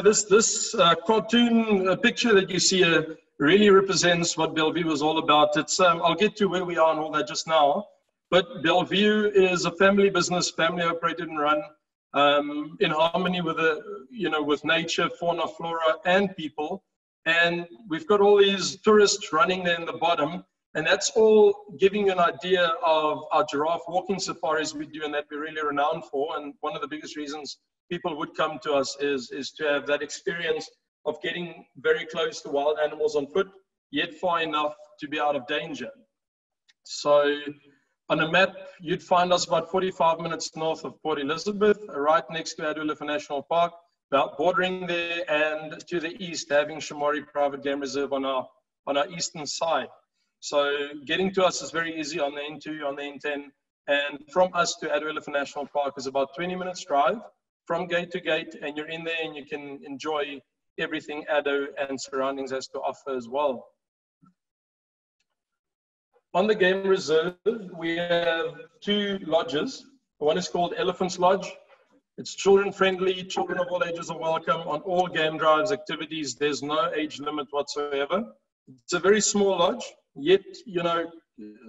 this cartoon picture that you see really represents what Bellevue is all about. It's I'll get to where we are and all that just now. But Bellevue is a family business, family operated and run, in harmony with with nature, fauna, flora, and people. And we've got all these tourists running there in the bottom. And that's all giving you an idea of our giraffe walking safaris we do and that we're really renowned for. And one of the biggest reasons people would come to us is to have that experience of getting very close to wild animals on foot, yet far enough to be out of danger. So on a map, you'd find us about 45 minutes north of Port Elizabeth, right next to Addo Elephant National Park, about bordering there, and to the east, having Shamori Private Game Reserve on our eastern side. So getting to us is very easy on the N2, on the N10, and from us to Addo Elephant National Park is about 20 minutes drive from gate to gate, and you're in there and you can enjoy everything Addo and surroundings has to offer as well. On the game reserve, we have two lodges. One is called Elephant's Lodge. It's children friendly, children of all ages are welcome on all game drives, activities. There's no age limit whatsoever. It's a very small lodge, yet,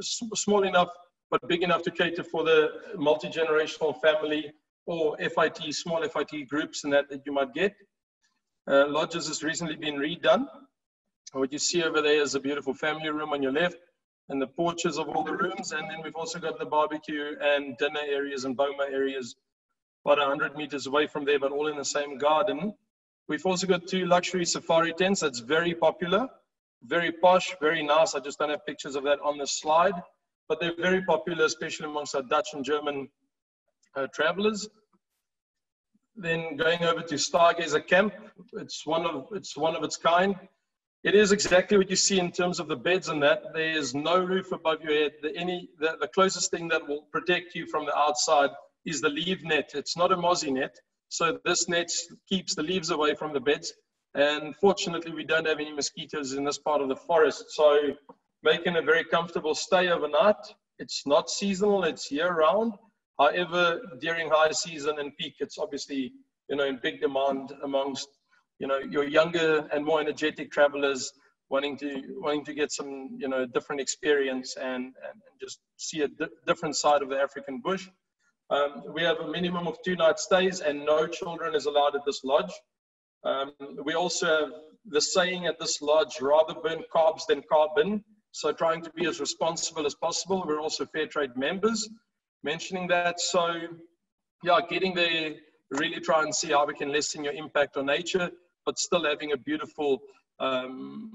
small enough, but big enough to cater for the multi-generational family or FIT, small FIT groups and that you might get. Lodges has recently been redone. What you see over there is a beautiful family room on your left. and the porches of all the rooms. And then we've also got the barbecue and dinner areas and boma areas about 100 meters away from there, but all in the same garden. We've also got 2 luxury safari tents. That's very popular, very posh, very nice. I just don't have pictures of that on the slide, but they're very popular, especially amongst our Dutch and German travelers. Then going over to Stargazer Camp, it's one of its kind. It is exactly what you see in terms of the beds and that. There's no roof above your head. The closest thing that will protect you from the outside is the leaf net. It's not a mozzie net. So this net keeps the leaves away from the beds. And fortunately, we don't have any mosquitoes in this part of the forest. So making a very comfortable stay overnight. It's not seasonal, it's year round. However, during high season and peak, it's obviously, in big demand amongst, your younger and more energetic travelers wanting to get some, different experience and just see a different side of the African bush. We have a minimum of 2-night stays and no children is allowed at this lodge. We also have the saying at this lodge, rather burn carbs than carbon. So trying to be as responsible as possible. We're also fair trade members, mentioning that. So yeah, getting there, really try and see how we can lessen your impact on nature, but still having a beautiful, time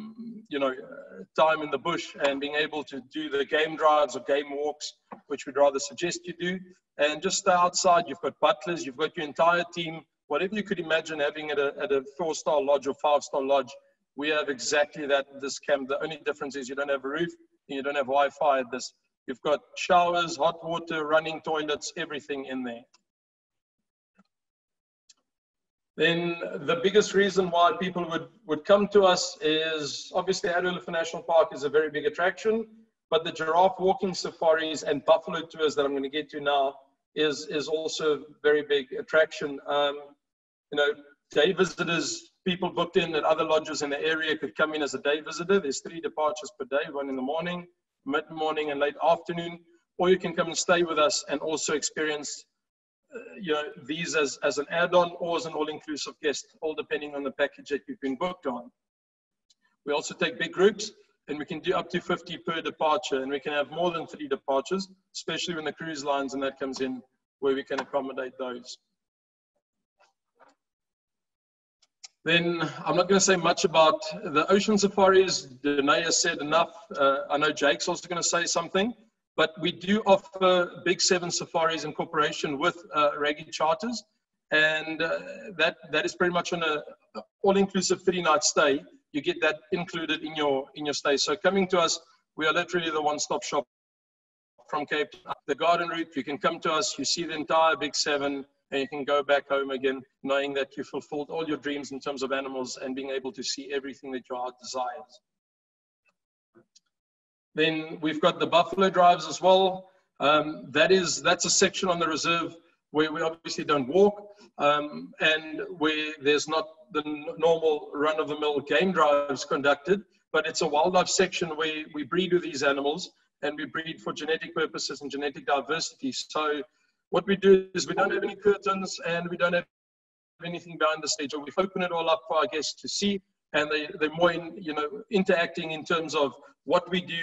in the bush and being able to do the game drives or game walks, which we'd rather suggest you do. And just stay outside. You've got butlers, you've got your entire team, whatever you could imagine having at a 4-star lodge or 5-star lodge. We have exactly that at this camp. The only difference is you don't have a roof and you don't have Wi-Fi at this. You've got showers, hot water, running toilets, everything in there. Then the biggest reason why people would come to us is obviously Addo National Park is a very big attraction, but the giraffe walking safaris and buffalo tours that I'm going to get to now is also a very big attraction. Day visitors, people booked in at other lodges in the area could come in as a day visitor. There's 3 departures per day, 1 in the morning, mid-morning and late afternoon, or you can come and stay with us and also experience these as an add-on or as an all-inclusive guest, all depending on the package that you've been booked on. We also take big groups and we can do up to 50 per departure, and we can have more than 3 departures, especially when the cruise lines and that comes in where we can accommodate those. Then I'm not going to say much about the ocean safaris. Danae has said enough. I know Jake's also going to say something, but we do offer Big 7 safaris in cooperation with Raggy Charters, and that is pretty much on an all-inclusive 3-night stay. You get that included in your stay. So coming to us, we are literally the one-stop shop from Cape Town. The garden route, you can come to us, you see the entire Big 7, and you can go back home again, knowing that you fulfilled all your dreams in terms of animals and being able to see everything that your heart desires. Then we've got the buffalo drives as well. That's a section on the reserve where we obviously don't walk, and where there's not the normal run-of-the-mill game drives conducted, but it's a wildlife section where we breed with these animals, and we breed for genetic purposes and genetic diversity. So what we do is we don't have any curtains and we don't have anything behind the stage. We've opened it all up for our guests to see, and they're more interacting in terms of what we do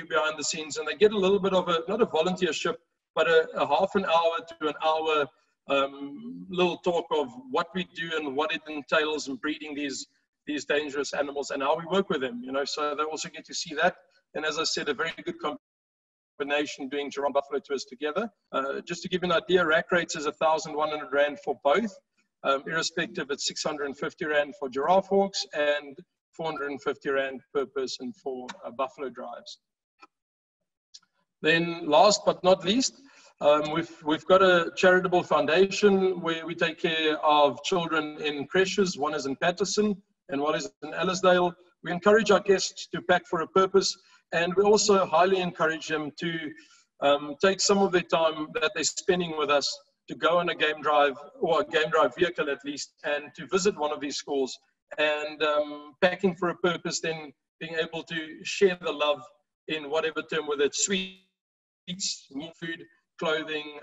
behind the scenes, and they get a little bit of not a volunteership, but a half an hour to an hour little talk of what we do and what it entails in breeding these dangerous animals and how we work with them. So they also get to see that, and as I said, a very good combination doing giraffe buffalo tours together. Just to give you an idea, rack rates is 1,100 Rand for both. Irrespective, it's 650 Rand for giraffe walks and 450 Rand per person for buffalo drives. Then last but not least, we've got a charitable foundation where we take care of children in creches. One is in Patterson and one is in Ellisdale. We encourage our guests to pack for a purpose, and we also highly encourage them to take some of their time that they're spending with us to go on a game drive, or a game drive vehicle at least, and to visit one of these schools, and packing for a purpose, then being able to share the love in whatever term, whether it's sweets, meat, food, clothing,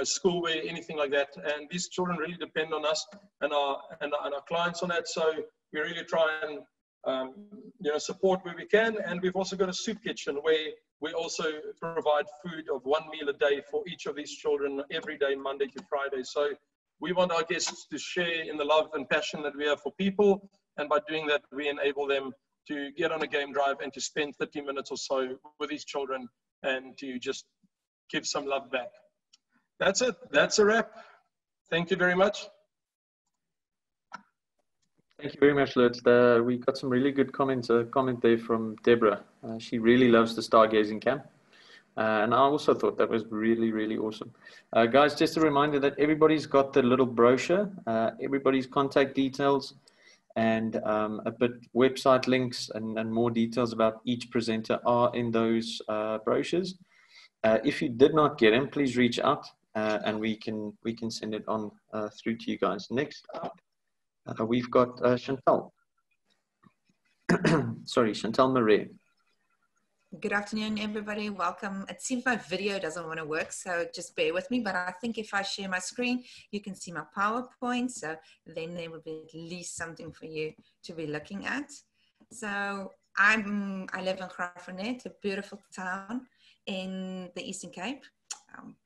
schoolwear, anything like that. And these children really depend on us and our clients on that. So we really try and support where we can. And we've also got a soup kitchen where we also provide food of 1 meal a day for each of these children every day, Monday to Friday. So we want our guests to share in the love and passion that we have for people. And by doing that, we enable them to get on a game drive and to spend 30 minutes or so with these children and to just give some love back. That's it. That's a wrap. Thank you very much. Thank you very much, Lutz. We got some really good comments. A comment there from Deborah. She really loves the stargazing camp. And I also thought that was really, really awesome. Guys, just a reminder that everybody's got the little brochure, everybody's contact details, and a bit website links and more details about each presenter are in those brochures. If you did not get them, please reach out and we can send it on through to you guys. Next up, we've got Chantal. Sorry, Chantal Marais. Good afternoon, everybody. Welcome. It seems my video doesn't want to work, so just bear with me. But I think if I share my screen, you can see my PowerPoint. So then there will be at least something for you to be looking at. So I live in Graaff-Reinet, a beautiful town in the Eastern Cape.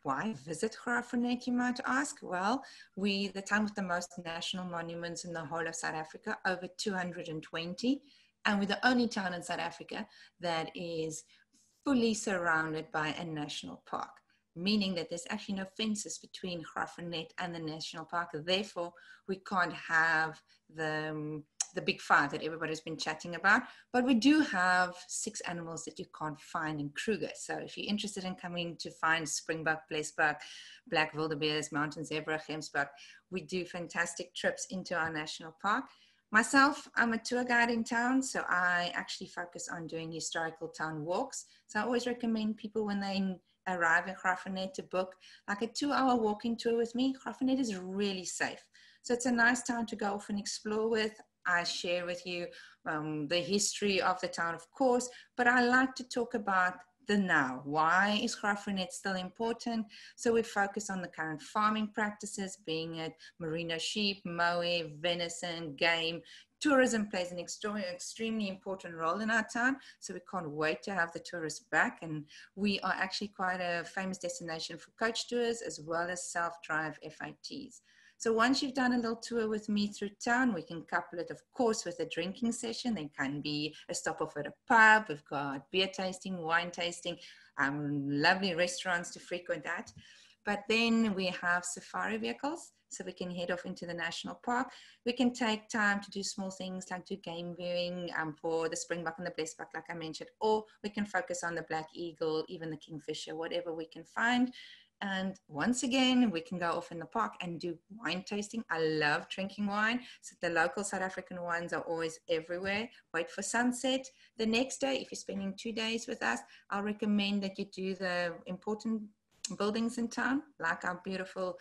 Why visit Graaff-Reinet, you might ask? Well, we're the town with the most national monuments in the whole of South Africa, over 220. And we're the only town in South Africa that is fully surrounded by a national park, meaning that there's actually no fences between Graaff-Reinet and the national park. Therefore, we can't have the big five that everybody's been chatting about. But we do have 6 animals that you can't find in Kruger. So if you're interested in coming to find springbuck, blesbuck, black wildebeest, mountain zebra, gemsbuck, we do fantastic trips into our national park. Myself, I'm a tour guide in town, so I actually focus on doing historical town walks. So I always recommend people when they arrive in Graaff-Reinet to book like a 2-hour walking tour with me. Graaff-Reinet is really safe. So it's a nice town to go off and explore with. I share with you the history of the town, of course, but I like to talk about the now. Why is Graaff-Reinet still important? So we focus on the current farming practices, being it merino sheep, moe, venison, game. Tourism plays an extremely important role in our town, so we can't wait to have the tourists back. And we are actually quite a famous destination for coach tours as well as self-drive FITs. So once you've done a little tour with me through town, we can couple it, of course, with a drinking session. There can be a stop off at a pub. We've got beer tasting, wine tasting, lovely restaurants to frequent at. But then we have safari vehicles, so we can head off into the national park. We can take time to do small things like do game viewing for the springbuck and the blesbuck, like I mentioned, or we can focus on the black eagle, even the kingfisher, whatever we can find. And once again, we can go off in the park and do wine tasting. I love drinking wine. So the local South African wines are always everywhere. Wait for sunset. The next day, if you're spending 2 days with us, I'll recommend that you do the important buildings in town, like our beautiful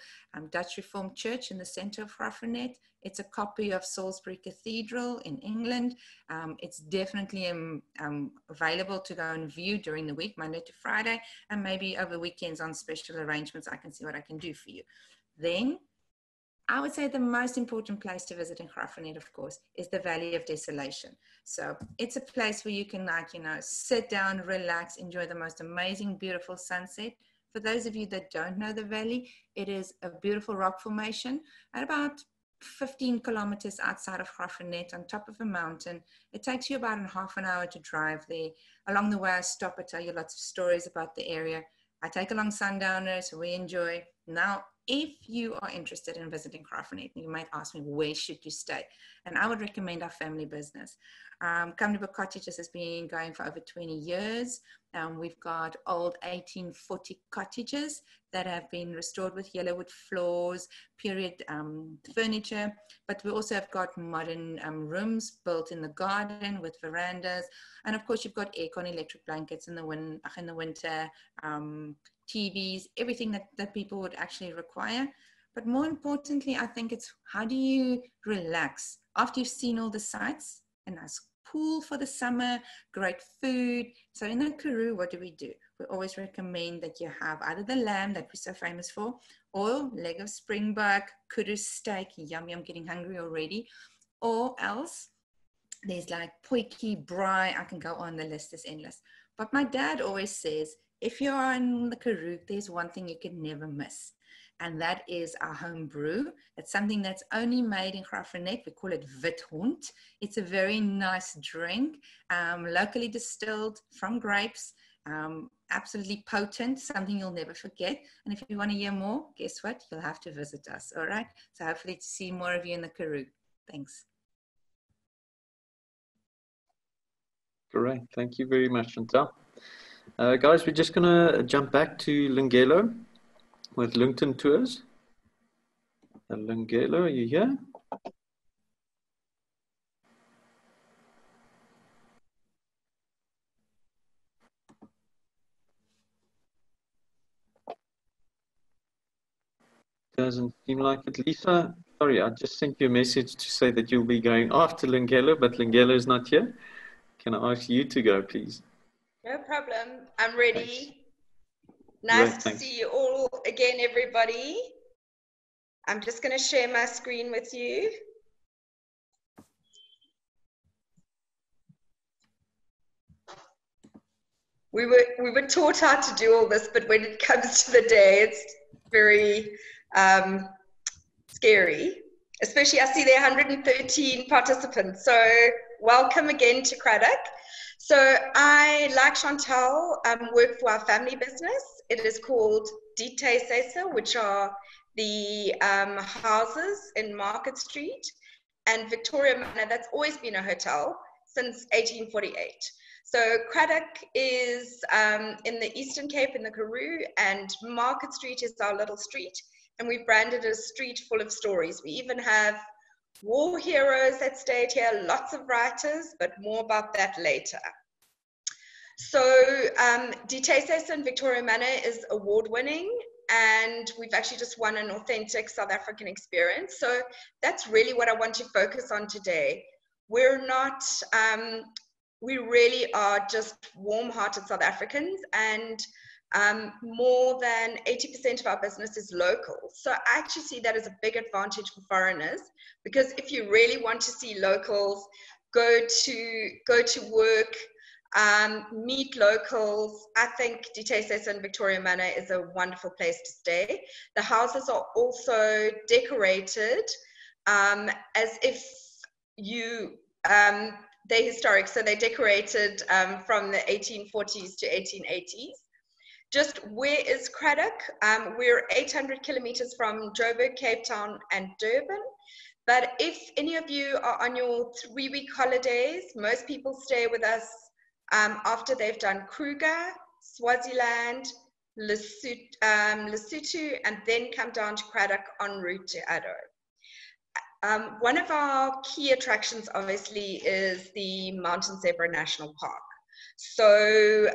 Dutch Reformed Church in the center of Graaff-Reinet. It's a copy of Salisbury Cathedral in England. It's definitely available to go and view during the week, Monday to Friday, and maybe over weekends on special arrangements. I can see what I can do for you. Then I would say the most important place to visit in Graaff-Reinet, of course, is the Valley of Desolation. So it's a place where you can, like, sit down, relax, enjoy the most amazing, beautiful sunset. For those of you that don't know the valley, it is a beautiful rock formation at about 15 kilometers outside of Graaff-Reinet on top of a mountain. It takes you about half an hour to drive there. Along the way, I stop and tell you lots of stories about the area. I take along sundowners, so we enjoy. Now, if you are interested in visiting Graaff-Reinet, you might ask me, where should you stay? And I would recommend our family business. Kamniba Cottages has been going for over 20 years. We've got old 1840 cottages that have been restored with yellowwood floors, period furniture, but we also have got modern rooms built in the garden with verandas. And of course, you've got aircon, electric blankets in the winter, TVs, everything that people would actually require. But more importantly, I think it's how do you relax after you've seen all the sights? A nice pool for the summer, great food. So in the Karoo, what do? We always recommend that you have either the lamb that we're so famous for, or leg of springbuck, kudu steak, yum, yum, getting hungry already, or else There's like potjie, braai, I can go on, the list is endless. But my dad always says, if you're in the Karoo, there's one thing you can never miss. And that is our home brew. It's something that's only made in Graaff-Reinet. We call it Withond. It's a very nice drink, locally distilled from grapes, absolutely potent, something you'll never forget. And if you want to hear more, guess what? You'll have to visit us, all right? So hopefully to see more of you in the Karoo. Thanks. Great, thank you very much, Chantal. Guys, we're just going to jump back to Lungelo with LinkedIn Tours. Lungelo, are you here? Doesn't seem like it. Lisa, sorry, I just sent you a message to say that you'll be going after Lungelo, but Lungelo is not here. Can I ask you to go, please? No problem. I'm ready. Thanks. Nice Great, to thanks. see you all again, everybody. I'm just going to share my screen with you. We were taught how to do all this, but when it comes to the day, it's very scary. Especially, I see there are 113 participants. So welcome again to Cradock. So I, like Chantal, work for our family business. It is called Die Tuishuise, which are the houses in Market Street, and Victoria Manor, that's always been a hotel since 1848. So Cradock is in the Eastern Cape in the Karoo, and Market Street is our little street, and we've branded a street full of stories. We even have war heroes that stayed here, lots of writers, but more about that later. So Die Tuishuise in Victoria Manor is award-winning, and we've actually just won an authentic South African experience. So that's really what I want to focus on today. We're not, we really are just warm-hearted South Africans, and more than 80% of our business is local. So I actually see that as a big advantage for foreigners, because if you really want to see locals, go to work, meet locals, I think Die Tuishuise in Victoria Manor is a wonderful place to stay. The houses are also decorated as if you, they're historic, so they're decorated from the 1840s to 1880s. Just where is Cradock? We're 800 kilometers from Joburg, Cape Town, and Durban. But if any of you are on your 3-week holidays, most people stay with us after they've done Kruger, Swaziland, Lesotho, and then come down to Cradock en route to Addo. One of our key attractions, obviously, is the Mountain Zebra National Park. So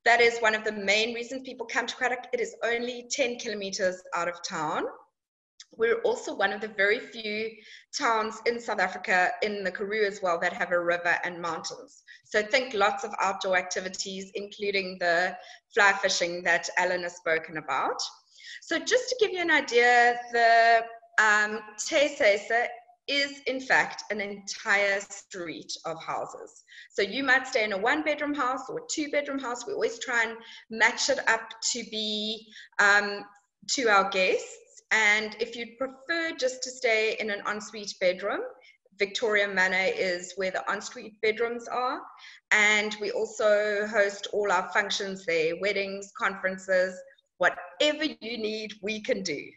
that is one of the main reasons people come to Cradock. It is only 10 kilometers out of town. We're also one of the very few towns in South Africa, in the Karoo as well, that have a river and mountains. So think lots of outdoor activities, including the fly fishing that Alan has spoken about. So just to give you an idea, the Tuishuise is in fact an entire street of houses. So you might stay in a 1-bedroom house or a 2-bedroom house. We always try and match it up to be to our guests. And if you'd prefer just to stay in an ensuite bedroom, Victoria Manor is where the ensuite bedrooms are. And we also host all our functions there, weddings, conferences, whatever you need, we can do.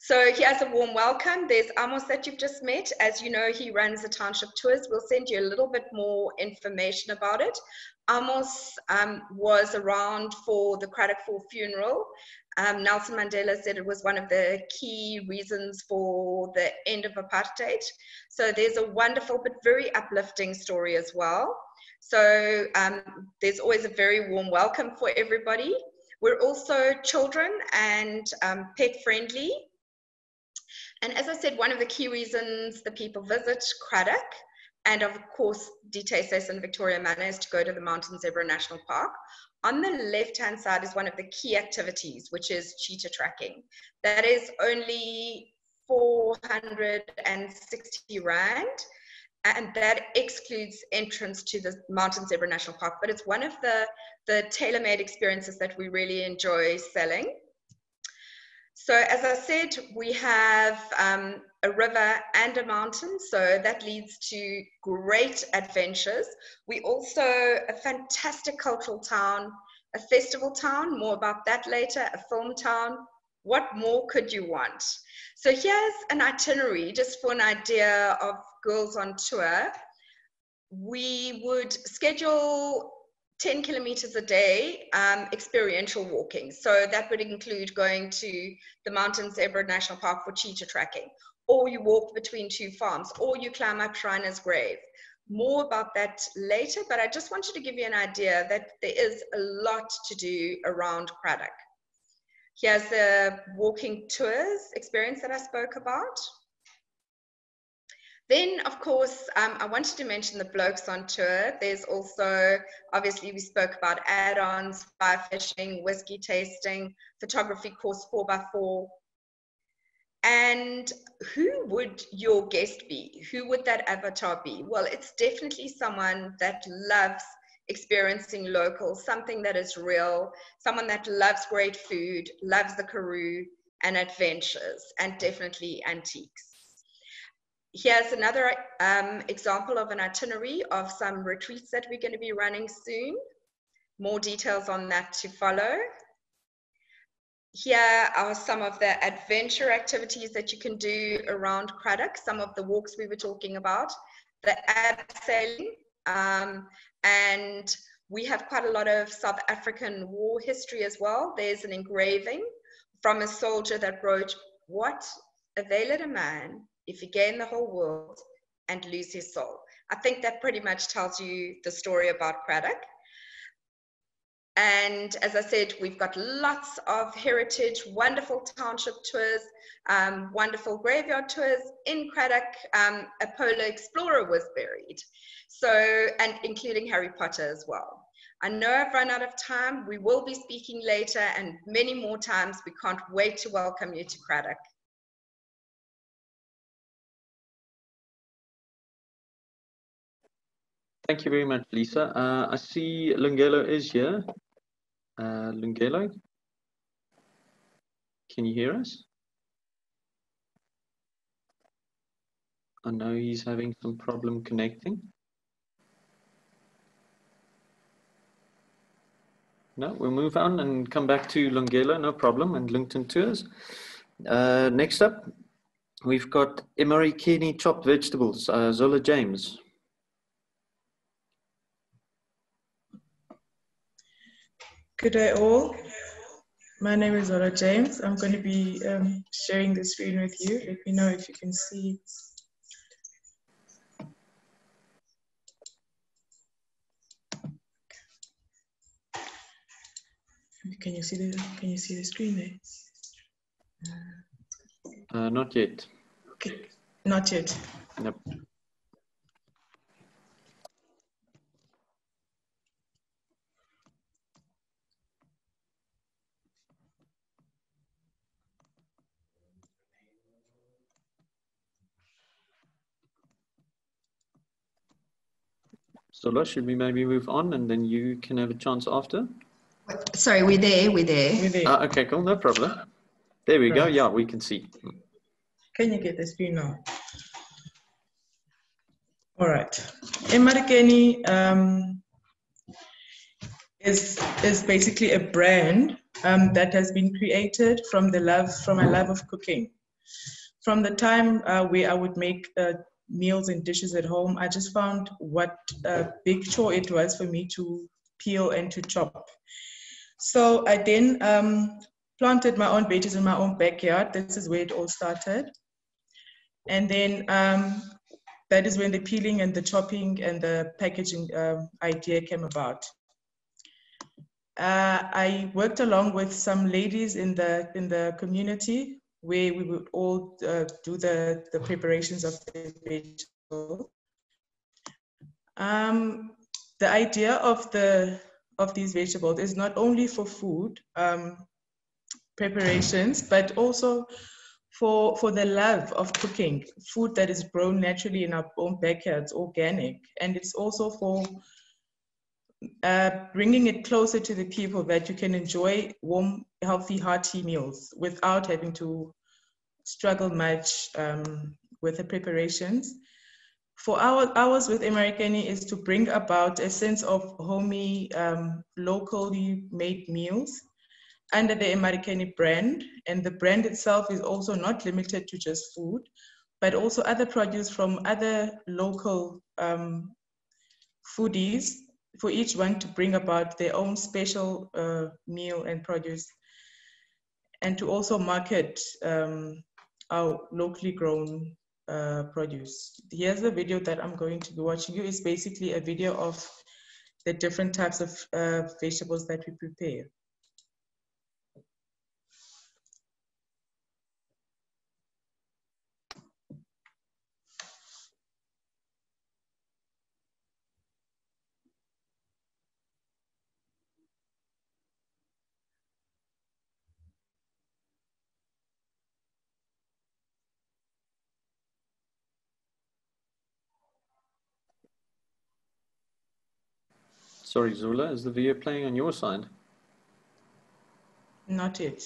So here's a warm welcome. There's Amos that you've just met. As you know, he runs the township tours. We'll send you a little bit more information about it. Amos was around for the Cradock 4 funeral. Nelson Mandela said it was one of the key reasons for the end of apartheid. So there's a wonderful but very uplifting story as well. So there's always a very warm welcome for everybody. We're also children and pet friendly. And as I said, one of the key reasons the people visit Cradock, and of course Die Tuishuise in Victoria Manor, is to go to the Mountain Zebra National Park. On the left-hand side is one of the key activities, which is cheetah tracking. That is only 460 Rand. and that excludes entrance to the Mountain Zebra National Park, but it's one of the tailor-made experiences that we really enjoy selling. So as I said, we have a river and a mountain, so that leads to great adventures. We also, a fantastic cultural town, a festival town, more about that later, a film town. What more could you want? So here's an itinerary, just for an idea of girls on tour. We would schedule 10 kilometers a day, experiential walking. So that would include going to the Mountain Zebra National Park for cheetah tracking, or you walk between two farms, or you climb up Shriner's Grave. More about that later, but I just wanted to give you an idea that there is a lot to do around Cradock. Here's the walking tours experience that I spoke about. Then, of course, I wanted to mention the blokes on tour. There's also, obviously, we spoke about add-ons, fire fishing, whiskey tasting, photography course 4x4. And who would your guest be? Who would that avatar be? Well, it's definitely someone that loves experiencing local, something that is real, someone that loves great food, loves the Karoo and adventures, and definitely antiques. Here's another example of an itinerary of some retreats that we're going to be running soon. More details on that to follow. Here are some of the adventure activities that you can do around Cradock, some of the walks we were talking about, the abseiling, and we have quite a lot of South African war history as well. There's an engraving from a soldier that wrote, "What availeth a man if he gain the whole world and lose his soul?" I think that pretty much tells you the story about Cradock. And as I said, we've got lots of heritage, wonderful township tours, wonderful graveyard tours. In Cradock, a polar explorer was buried, so, and including Harry Potter as well. I know I've run out of time. We will be speaking later and many more times. We can't wait to welcome you to Cradock. Thank you very much, Lisa. I see Lungelo is here. Lungelo, can you hear us? I know he's having some problem connecting. No, we'll move on and come back to Lungelo, no problem, and LinkedIn Tours. Next up, we've got Emery Kenny chopped vegetables, Zola James. Good day all. My name is Zola James. I'm going to be sharing the screen with you. Let me know if you can see. Can you see the screen there? Not yet. Okay, not yet. Nope. Zola, should we maybe move on and then you can have a chance after? Sorry, we're there. Okay, cool, no problem. There we go. Yeah, we can see. Can you get the screen now? All right. Emery Kenny is basically a brand that has been created from a love of cooking. From the time where I would make meals and dishes at home, I just found what a big chore it was for me to peel and to chop. So I then planted my own veggies in my own backyard. This is where it all started. And then that is when the peeling and the chopping and the packaging idea came about. I worked along with some ladies in the community where we would all do the preparations of the vegetables. The idea of these vegetables is not only for food preparations, but also for the love of cooking, food that is grown naturally in our own backyards, organic. And it's also for bringing it closer to the people, that you can enjoy warm, healthy, hearty meals without having to struggle much with the preparations. For ours with Americani is to bring about a sense of homey, locally made meals under the Americani brand. And the brand itself is also not limited to just food, but also other produce from other local foodies, for each one to bring about their own special meal and produce, and to also market our locally grown produce. Here's the video that I'm going to be watching you. It's basically a video of the different types of vegetables that we prepare. Sorry, Zula, is the video playing on your side? Not yet.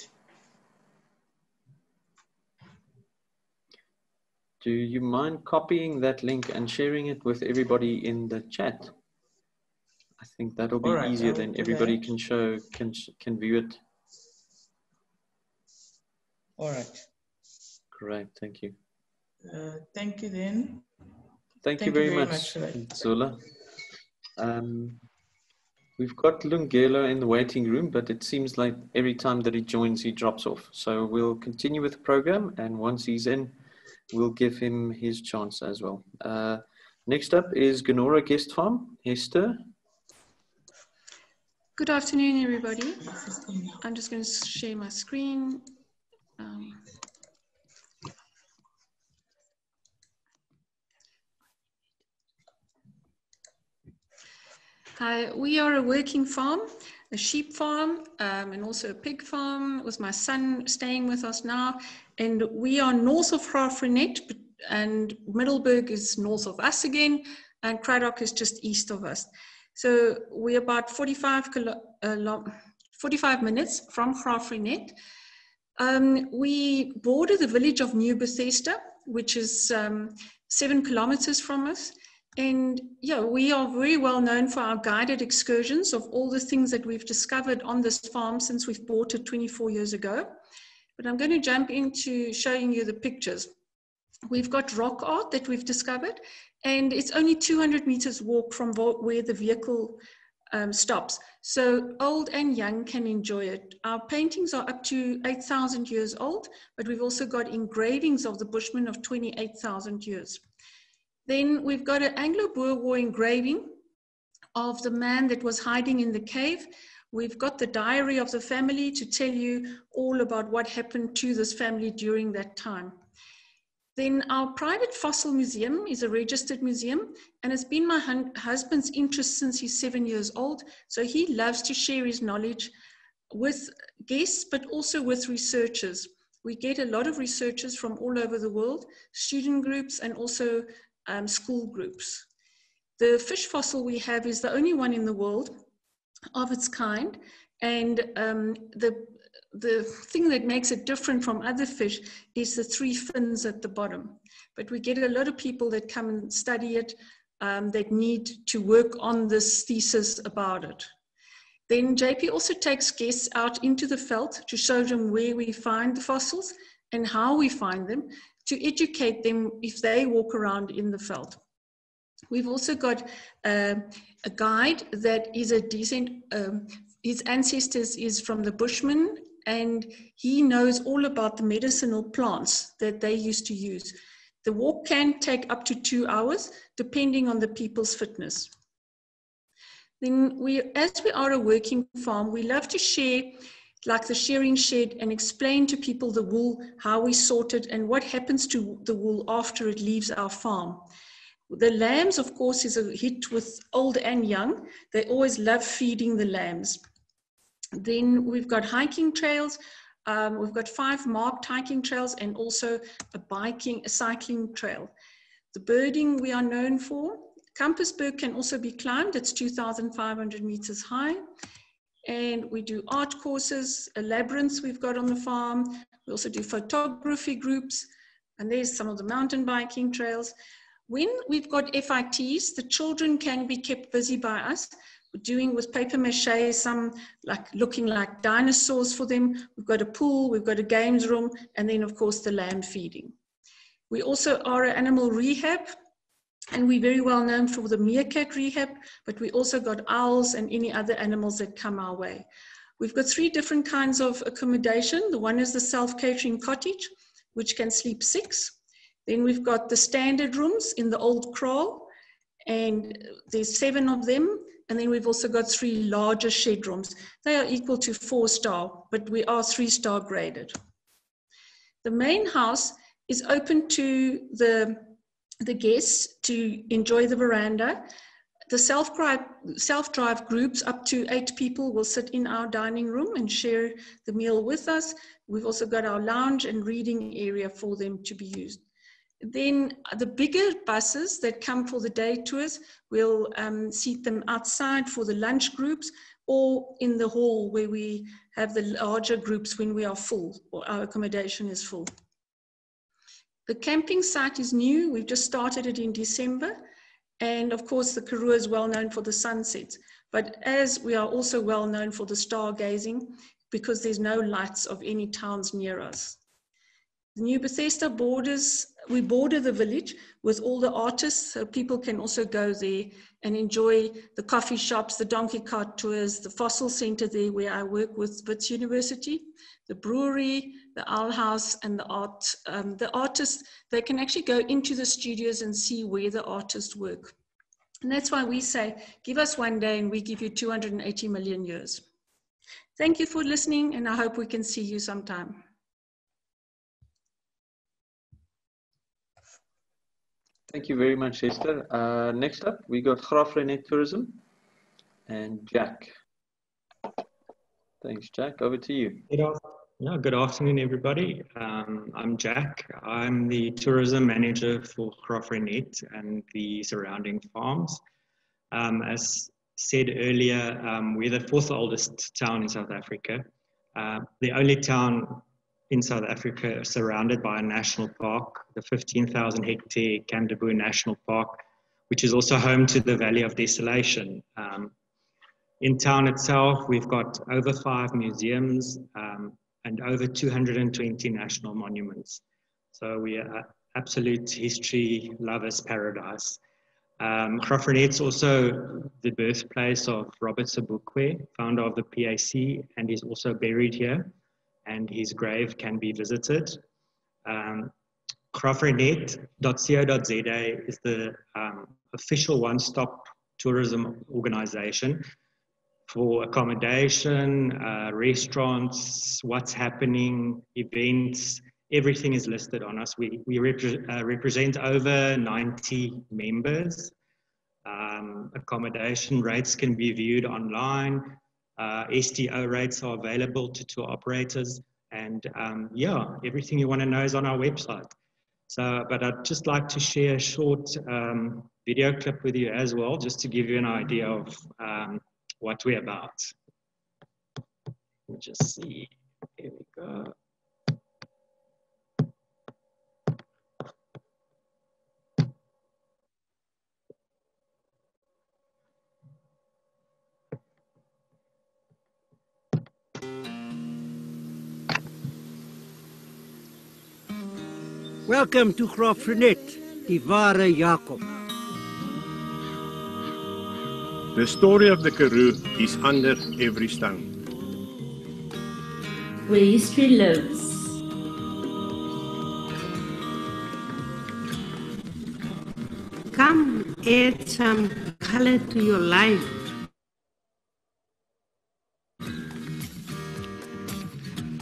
Do you mind copying that link and sharing it with everybody in the chat? I think that'll be easier, then everybody can view it. All right. Great, thank you. Thank you then. Thank you very much Zula. We've got Lungelo in the waiting room, but it seems like every time that he joins, he drops off. So we'll continue with the program, and once he's in, we'll give him his chance as well. Next up is Ganora Guest Farm. Hester. Good afternoon, everybody. I'm just going to share my screen. Hi, we are a working farm, a sheep farm, and also a pig farm, with my son staying with us now. And we are north of Graafrenet, and Middelburg is north of us again, and Cradock is just east of us. So we're about 45 minutes from Graafrenet. We border the village of New Bethesda, which is 7 kilometers from us. And yeah, we are very well known for our guided excursions of all the things that we've discovered on this farm since we've bought it 24 years ago. But I'm going to jump into showing you the pictures. We've got rock art that we've discovered, and it's only 200 meters walk from where the vehicle stops. So old and young can enjoy it. Our paintings are up to 8,000 years old, but we've also got engravings of the Bushmen of 28,000 years. Then we've got an Anglo-Boer War engraving of the man that was hiding in the cave. We've got the diary of the family to tell you all about what happened to this family during that time. Then our private fossil museum is a registered museum, and it's been my husband's interest since he's 7 years old. So he loves to share his knowledge with guests, but also with researchers. We get a lot of researchers from all over the world, student groups, and also school groups. The fish fossil we have is the only one in the world of its kind, and the thing that makes it different from other fish is the 3 fins at the bottom. But we get a lot of people that come and study it, that need to work on this thesis about it. Then JP also takes guests out into the veld to show them where we find the fossils and how we find them, to educate them if they walk around in the veld. We've also got a guide that is a decent, his ancestors is from the Bushmen, and he knows all about the medicinal plants that they used to use. The walk can take up to 2 hours, depending on the people's fitness. Then as we are a working farm, we love to share, like the shearing shed, and explain to people the wool, how we sort it, and what happens to the wool after it leaves our farm. The lambs, of course, is a hit with old and young. They always love feeding the lambs. Then we've got hiking trails. We've got 5 marked hiking trails and also a cycling trail. The birding we are known for. Campusberg can also be climbed. It's 2,500 meters high. And we do art courses, a labyrinth we've got on the farm. We also do photography groups. And there's some of the mountain biking trails. When we've got FITs, the children can be kept busy by us. We're doing with paper mache, some looking like dinosaurs for them. We've got a pool, we've got a games room, and then of course the lamb feeding. We also are an animal rehab, and we're very well known for the meerkat rehab, but we also got owls and any other animals that come our way. We've got 3 different kinds of accommodation. The one is the self-catering cottage, which can sleep 6. Then we've got the standard rooms in the old kraal, and there's 7 of them. And then we've also got 3 larger shed rooms. They are equal to 4-star, but we are 3-star graded. The main house is open to the guests to enjoy the veranda. The self-drive groups, up to 8 people, will sit in our dining room and share the meal with us. We've also got our lounge and reading area for them to be used. Then the bigger buses that come for the day tours, we'll seat them outside for the lunch groups or in the hall where we have the larger groups when we are full or our accommodation is full. The camping site is new. We've just started it in December. And of course, the Karoo is well known for the sunsets. But as we are also well known for the stargazing, because there's no lights of any towns near us. The New Bethesda we border the village with all the artists, so people can also go there and enjoy the coffee shops, the donkey cart tours, the fossil center there where I work with Wits University, the brewery, the owl house, and the artists. They can actually go into the studios and see where the artists work. And that's why we say, give us 1 day and we give you 280 million years. Thank you for listening, and I hope we can see you sometime. Thank you very much, Esther. Next up, we got Graaff-Reinet Tourism and Jack. Thanks, Jack. Over to you. Good afternoon, everybody. I'm Jack. I'm the tourism manager for Graaff-Reinet and the surrounding farms. As said earlier, we're the 4th oldest town in South Africa. The only town in South Africa surrounded by a national park, the 15,000 hectare Kamdaboo National Park, which is also home to the Valley of Desolation. In town itself, we've got over 5 museums and over 220 national monuments. So we are absolute history lovers paradise. Graaff-Reinet's also the birthplace of Robert Sobukwe, founder of the PAC, and he's also buried here, and his grave can be visited. Graaff-Reinet.co.za is the official one-stop tourism organization for accommodation, restaurants, what's happening, events, everything is listed on us. We represent over 90 members. Accommodation rates can be viewed online. STO rates are available to tour operators, and everything you want to know is on our website. So, but I'd just like to share a short video clip with you as well, just to give you an idea of what we're about. Let me just see, here we go. Welcome to Graaff-Reinet, die ware Jakob. The story of the Karoo is under every stone. Where history lives. Come add some color to your life.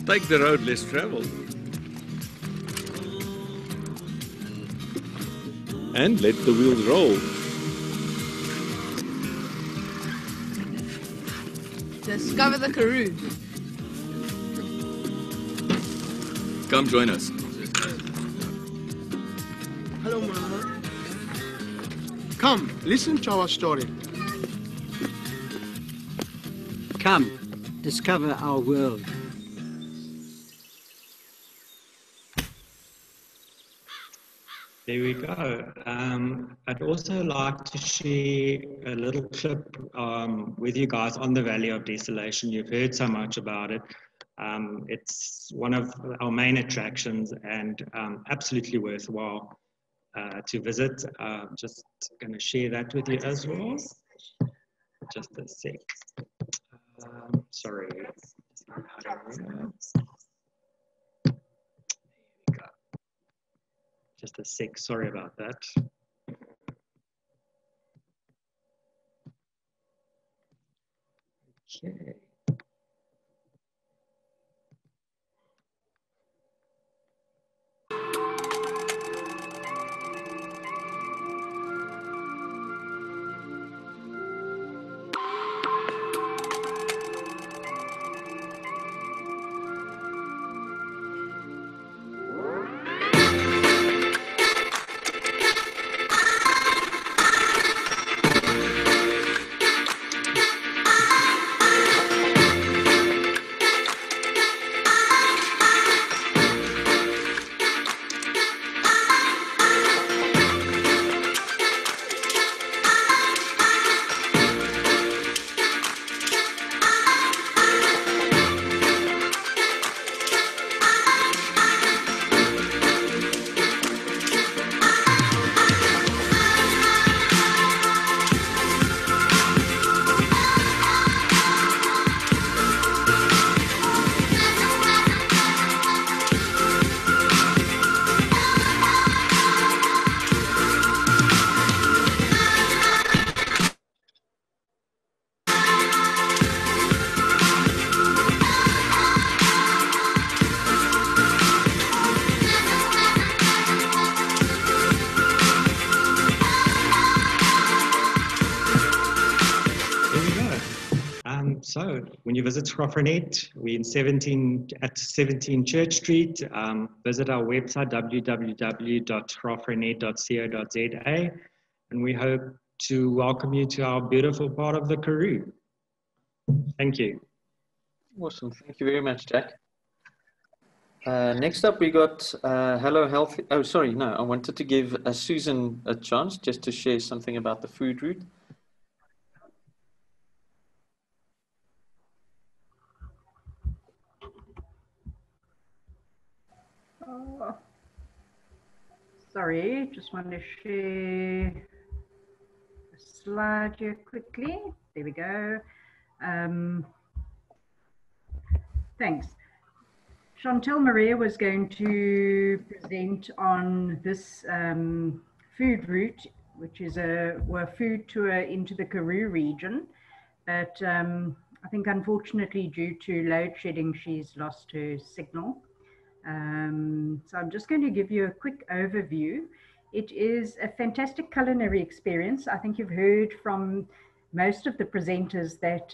Take the road less traveled. And let the wheels roll. Discover the Karoo. Come join us. Hello, Mama. Come, listen to our story. Come, discover our world. There we go. I'd also like to share a little clip with you guys on the Valley of Desolation. You've heard so much about it. It's one of our main attractions and absolutely worthwhile to visit. Just going to share that with you as well. Just a sec. Sorry. Just a sec, sorry about that. Okay. So when you visit Crawfordnet, we're in 17 Church Street. Visit our website, www.crawfordnet.co.za, and we hope to welcome you to our beautiful part of the Karoo. Thank you. Awesome. Thank you very much, Jack. Next up, we got Hello Healthy. Oh, sorry, no, I wanted to give Susan a chance just to share something about the food route. Sorry, just want to share a slide here quickly. There we go. Thanks. Chantel Maria was going to present on this food route, which is a food tour into the Karoo region. But I think unfortunately due to load shedding, she's lost her signal. So I'm just going to give you a quick overview. It is a fantastic culinary experience. I think you've heard from most of the presenters that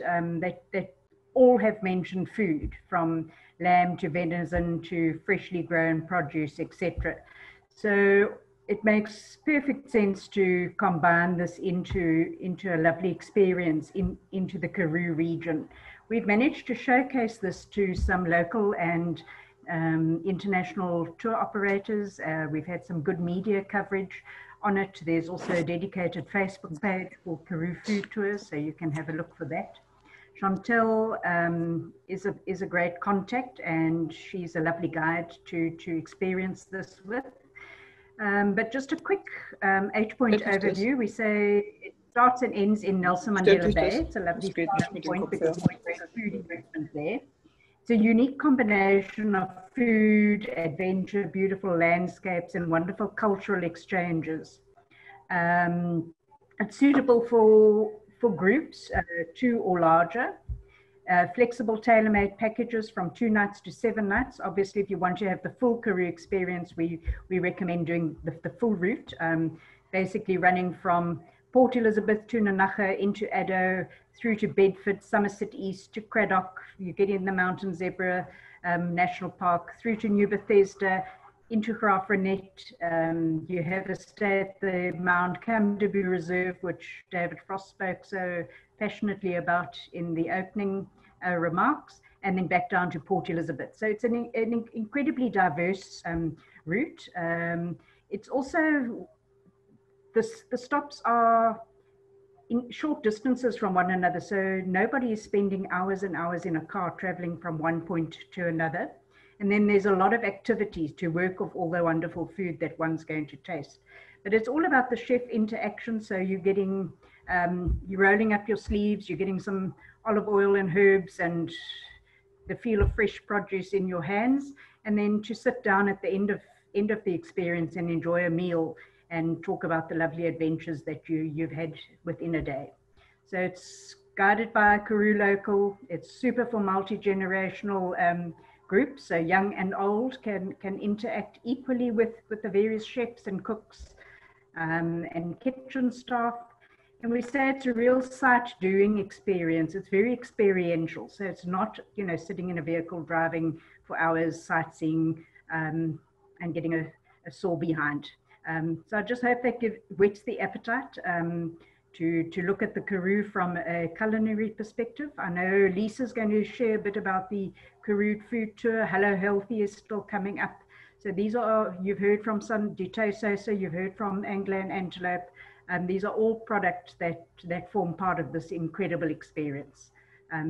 that all have mentioned food, from lamb to venison to freshly grown produce, etc. So it makes perfect sense to combine this into a lovely experience into the Karoo region. We've managed to showcase this to some local and international tour operators. We've had some good media coverage on it. There's also a dedicated Facebook page for Karoo food tours, so you can have a look for that. Chantel is a great contact, and she's a lovely guide to experience this with. But just a quick H-point overview. We say it starts and ends in Nelson Mandela Bay. It's a lovely starting point because there's a food investment there. It's a unique combination of food, adventure, beautiful landscapes, and wonderful cultural exchanges. It's suitable for groups, 2 or larger. Flexible tailor-made packages from 2 nights to 7 nights. Obviously, if you want to have the full Karoo experience, we recommend doing the full route, basically running from Port Elizabeth to Nanaga, into Addo, through to Bedford, Somerset East to Cradock. You get in the Mountain Zebra National Park, through to New Bethesda, into Graafrenet. You have a stay at the Mount Camderby Reserve, which David Frost spoke so passionately about in the opening remarks, and then back down to Port Elizabeth. So it's an incredibly diverse route. It's also, the stops are in short distances from one another, so nobody is spending hours and hours in a car traveling from one point to another. And then there's a lot of activities to work off all the wonderful food that one's going to taste. But it's all about the chef interaction. So you're getting, you're rolling up your sleeves, you're getting some olive oil and herbs and the feel of fresh produce in your hands. And then to sit down at the end of the experience and enjoy a meal and talk about the lovely adventures that you've had within a day. So it's guided by a Karoo local. It's super for multi-generational groups, so young and old can interact equally with the various chefs and cooks and kitchen staff. And we say it's a real sight-doing experience. It's very experiential, so it's not, you know, sitting in a vehicle driving for hours, sightseeing and getting a sore behind. So I just hope that whets the appetite to look at the Karoo from a culinary perspective. I know Lisa's going to share a bit about the Karoo food tour. Hello Healthy is still coming up. So these are, you've heard from some Die Tuishuise, you've heard from Anglo and Antelope. These are all products that form part of this incredible experience.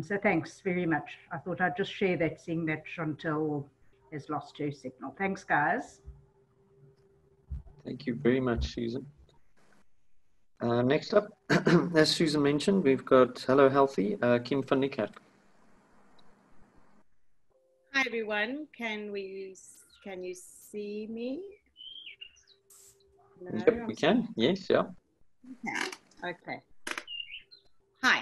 So thanks very much. I thought I'd just share that, seeing that Chantel has lost her signal. Thanks, guys. Thank you very much, Susan. Next up, as Susan mentioned, we've got Hello Healthy, Kim van Niekerk. Hi everyone, can you see me? No, Yep, we can. Yes, yeah. Okay. Hi,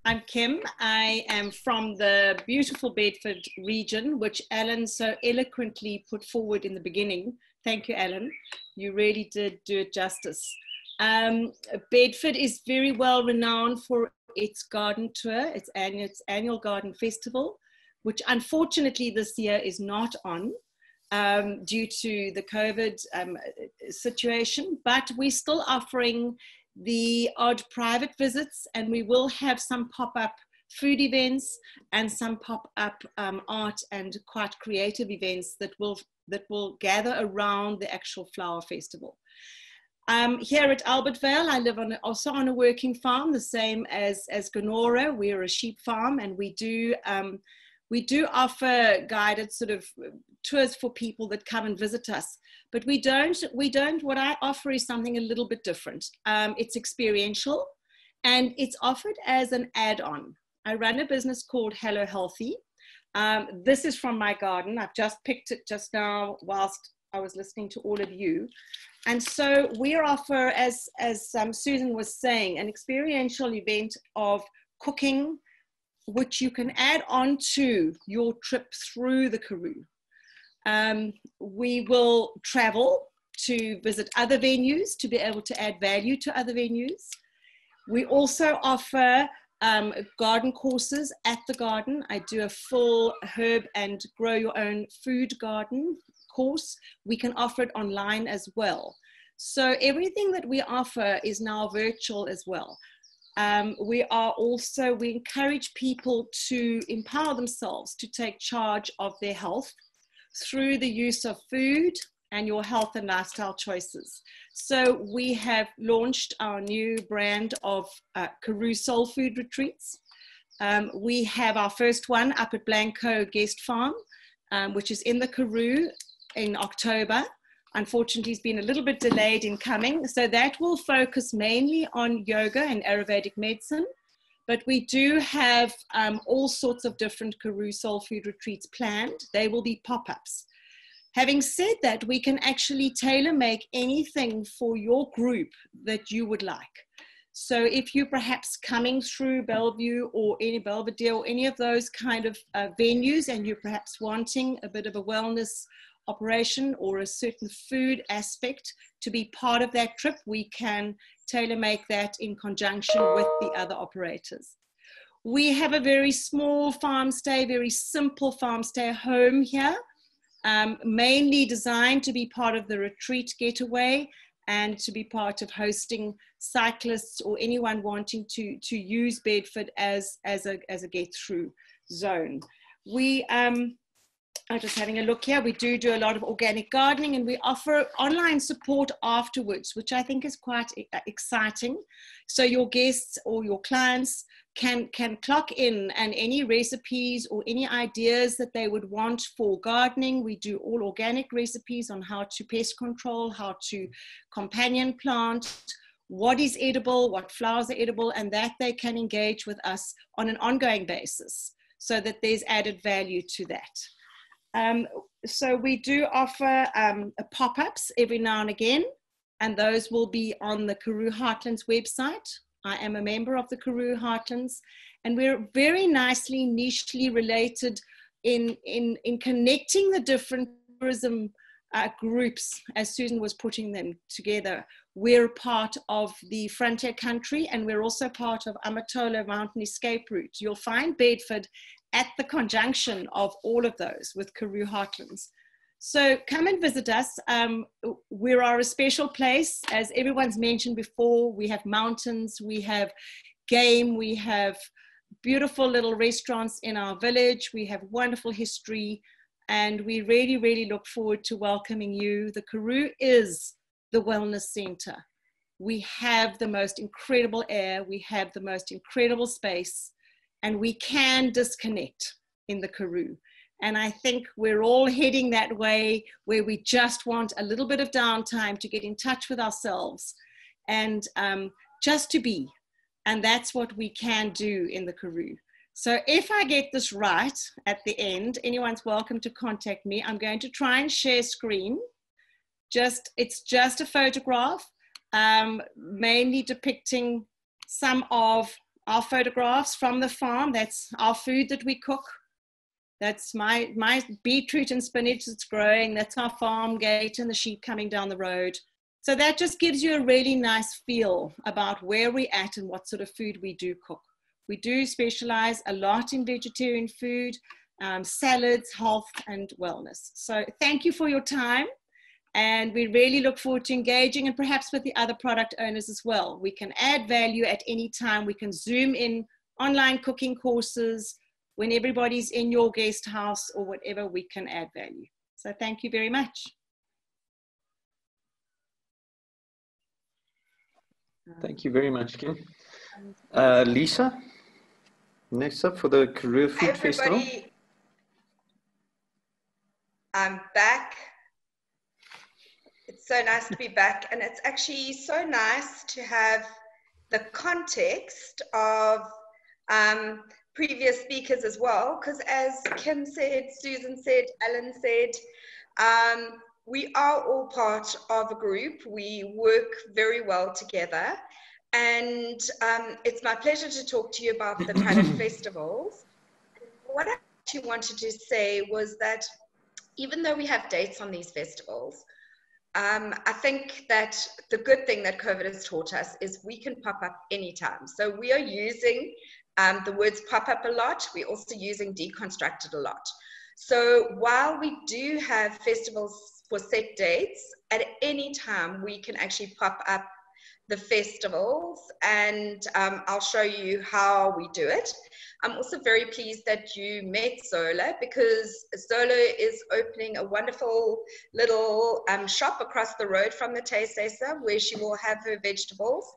I'm Kim. I am from the beautiful Bedford region, which Alan so eloquently put forward in the beginning. Thank you, Alan. You really did do it justice. Bedford is very well renowned for its garden tour, its annual garden festival, which unfortunately this year is not on due to the COVID situation, but we're still offering the odd private visits, and we will have some pop-up food events and some pop-up art and quite creative events that will gather around the actual flower festival. Here at Albert Vale, I live also on a working farm, the same as Gonora. We're a sheep farm, and we do offer guided sort of tours for people that come and visit us. But we don't, what I offer is something a little bit different. It's experiential, and it's offered as an add-on. I run a business called Hello Healthy. This is from my garden. I've just picked it just now whilst I was listening to all of you. And so we offer, as Susan was saying, an experiential event of cooking, which you can add on to your trip through the Karoo. We will travel to visit other venues to be able to add value to other venues. We also offer garden courses at the garden. I do a full herb and grow your own food garden course. We can offer it online as well. So everything that we offer is now virtual as well. We encourage people to empower themselves to take charge of their health through the use of food and your health and lifestyle choices. So we have launched our new brand of Karoo Soul Food Retreats. We have our first one up at Blanco Guest Farm, which is in the Karoo in October. Unfortunately, it's been a little bit delayed in coming. So that will focus mainly on yoga and Ayurvedic medicine. But we do have all sorts of different Karoo Soul Food Retreats planned. They will be pop-ups. Having said that, we can actually tailor-make anything for your group that you would like. So if you're perhaps coming through Bellevue or any Belvedere or any of those kind of venues, and you're perhaps wanting a bit of a wellness operation or a certain food aspect to be part of that trip, we can tailor make that in conjunction with the other operators. We have a very small farm stay, very simple farm stay home here, mainly designed to be part of the retreat getaway and to be part of hosting cyclists or anyone wanting to use Bedford as a get-through zone. We, I'm just having a look here, we do a lot of organic gardening, and we offer online support afterwards, which I think is quite exciting. So your guests or your clients can clock in, and any recipes or any ideas that they would want for gardening, we do all organic recipes on how to pest control, how to companion plant, what is edible, what flowers are edible, and that they can engage with us on an ongoing basis so that there's added value to that. So we do offer pop-ups every now and again, and those will be on the Karoo Heartlands website. I am a member of the Karoo Heartlands, and we're very nicely nichely related in connecting the different tourism groups as Susan was putting them together. We're part of the Frontier Country, and we're also part of Amatola Mountain Escape Route. You'll find Bedford at the conjunction of all of those with Karoo Heartlands. So come and visit us. We are a special place, as everyone's mentioned before. We have mountains, we have game, we have beautiful little restaurants in our village, we have wonderful history, and we really, really look forward to welcoming you. The Karoo is the wellness center. We have the most incredible air, we have the most incredible space, and we can disconnect in the Karoo. And I think we're all heading that way, where we just want a little bit of downtime to get in touch with ourselves and just to be. And that's what we can do in the Karoo. So if I get this right at the end, anyone's welcome to contact me. I'm going to try and share screen. It's just a photograph, mainly depicting some of our photographs from the farm. That's our food that we cook. That's my beetroot and spinach that's growing. That's our farm gate and the sheep coming down the road. So that just gives you a really nice feel about where we're at and what sort of food we do cook. We do specialize a lot in vegetarian food, salads, health, and wellness. So thank you for your time. And we really look forward to engaging, and perhaps with the other product owners as well. We can add value at any time. We can Zoom in online cooking courses, when everybody's in your guest house or whatever, we can add value. So thank you very much. Thank you very much, Kim. Lisa, next up for the Karoo Food Festival. Hi everybody, I'm back. It's so nice to be back, and it's actually so nice to have the context of previous speakers as well, because as Kim said, Susan said, Alan said, we are all part of a group. We work very well together, and it's my pleasure to talk to you about the Cradock festivals. What I actually wanted to say was that even though we have dates on these festivals, I think that the good thing that COVID has taught us is we can pop up anytime. So we are using the words pop up a lot. We're also using deconstructed a lot. So while we do have festivals for set dates, at any time we can actually pop up the festivals, and I'll show you how we do it. I'm also very pleased that you met Zola, because Zola is opening a wonderful little shop across the road from the Tuishuise where she will have her vegetables.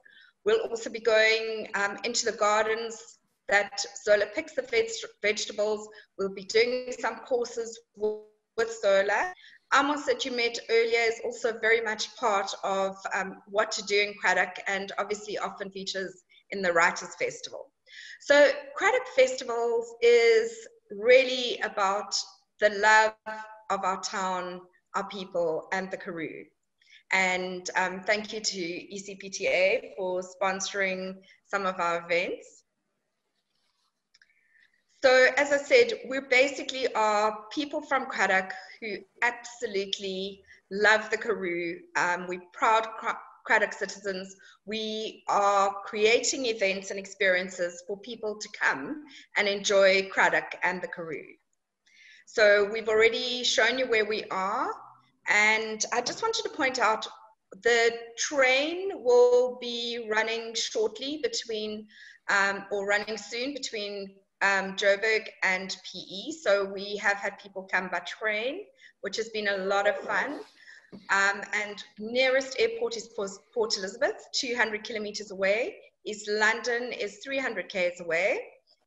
We'll also be going into the gardens that Zola picks the vegetables. We'll be doing some courses with Zola. Amos, that you met earlier, is also very much part of what to do in Cradock, and obviously often features in the Writers' Festival. So Cradock Festivals is really about the love of our town, our people, and the Karoo. And thank you to ECPTA for sponsoring some of our events. So as I said, we basically are people from Cradock who absolutely love the Karoo. We're proud Cradock citizens. We are creating events and experiences for people to come and enjoy Cradock and the Karoo. So we've already shown you where we are, and I just wanted to point out the train will be running shortly between, or running soon between Joburg and PE. So we have had people come by train, which has been a lot of fun. And nearest airport is Port Elizabeth, 200 kilometers away. East London is 300 k's away,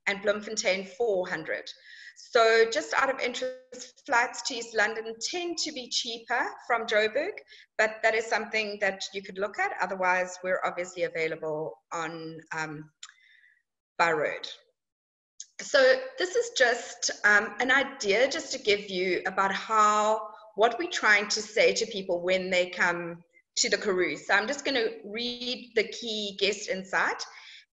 and Bloemfontein 400. So just out of interest, flights to East London tend to be cheaper from Joburg, but that is something that you could look at. Otherwise, we're obviously available on by road. So this is just an idea just to give you about what we're trying to say to people when they come to the Karoo. So I'm just going to read the key guest insight.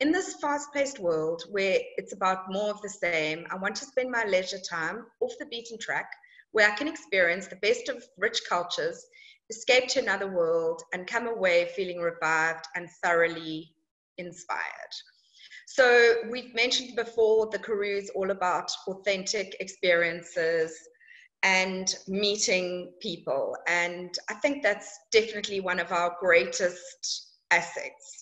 In this fast-paced world where it's about more of the same, I want to spend my leisure time off the beaten track where I can experience the best of rich cultures, escape to another world, and come away feeling revived and thoroughly inspired. So we've mentioned before, the Karoo is all about authentic experiences and meeting people. And I think that's definitely one of our greatest assets.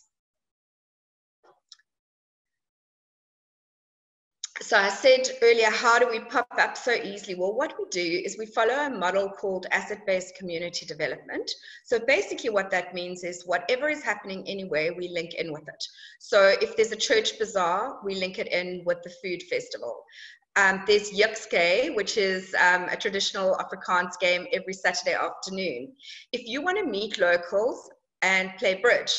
So I said earlier, how do we pop up so easily? Well, what we do is we follow a model called asset-based community development. So basically what that means is whatever is happening anywhere, we link in with it. So if there's a church bazaar, we link it in with the food festival. There's Yukske, which is a traditional Afrikaans game every Saturday afternoon. If you want to meet locals and play bridge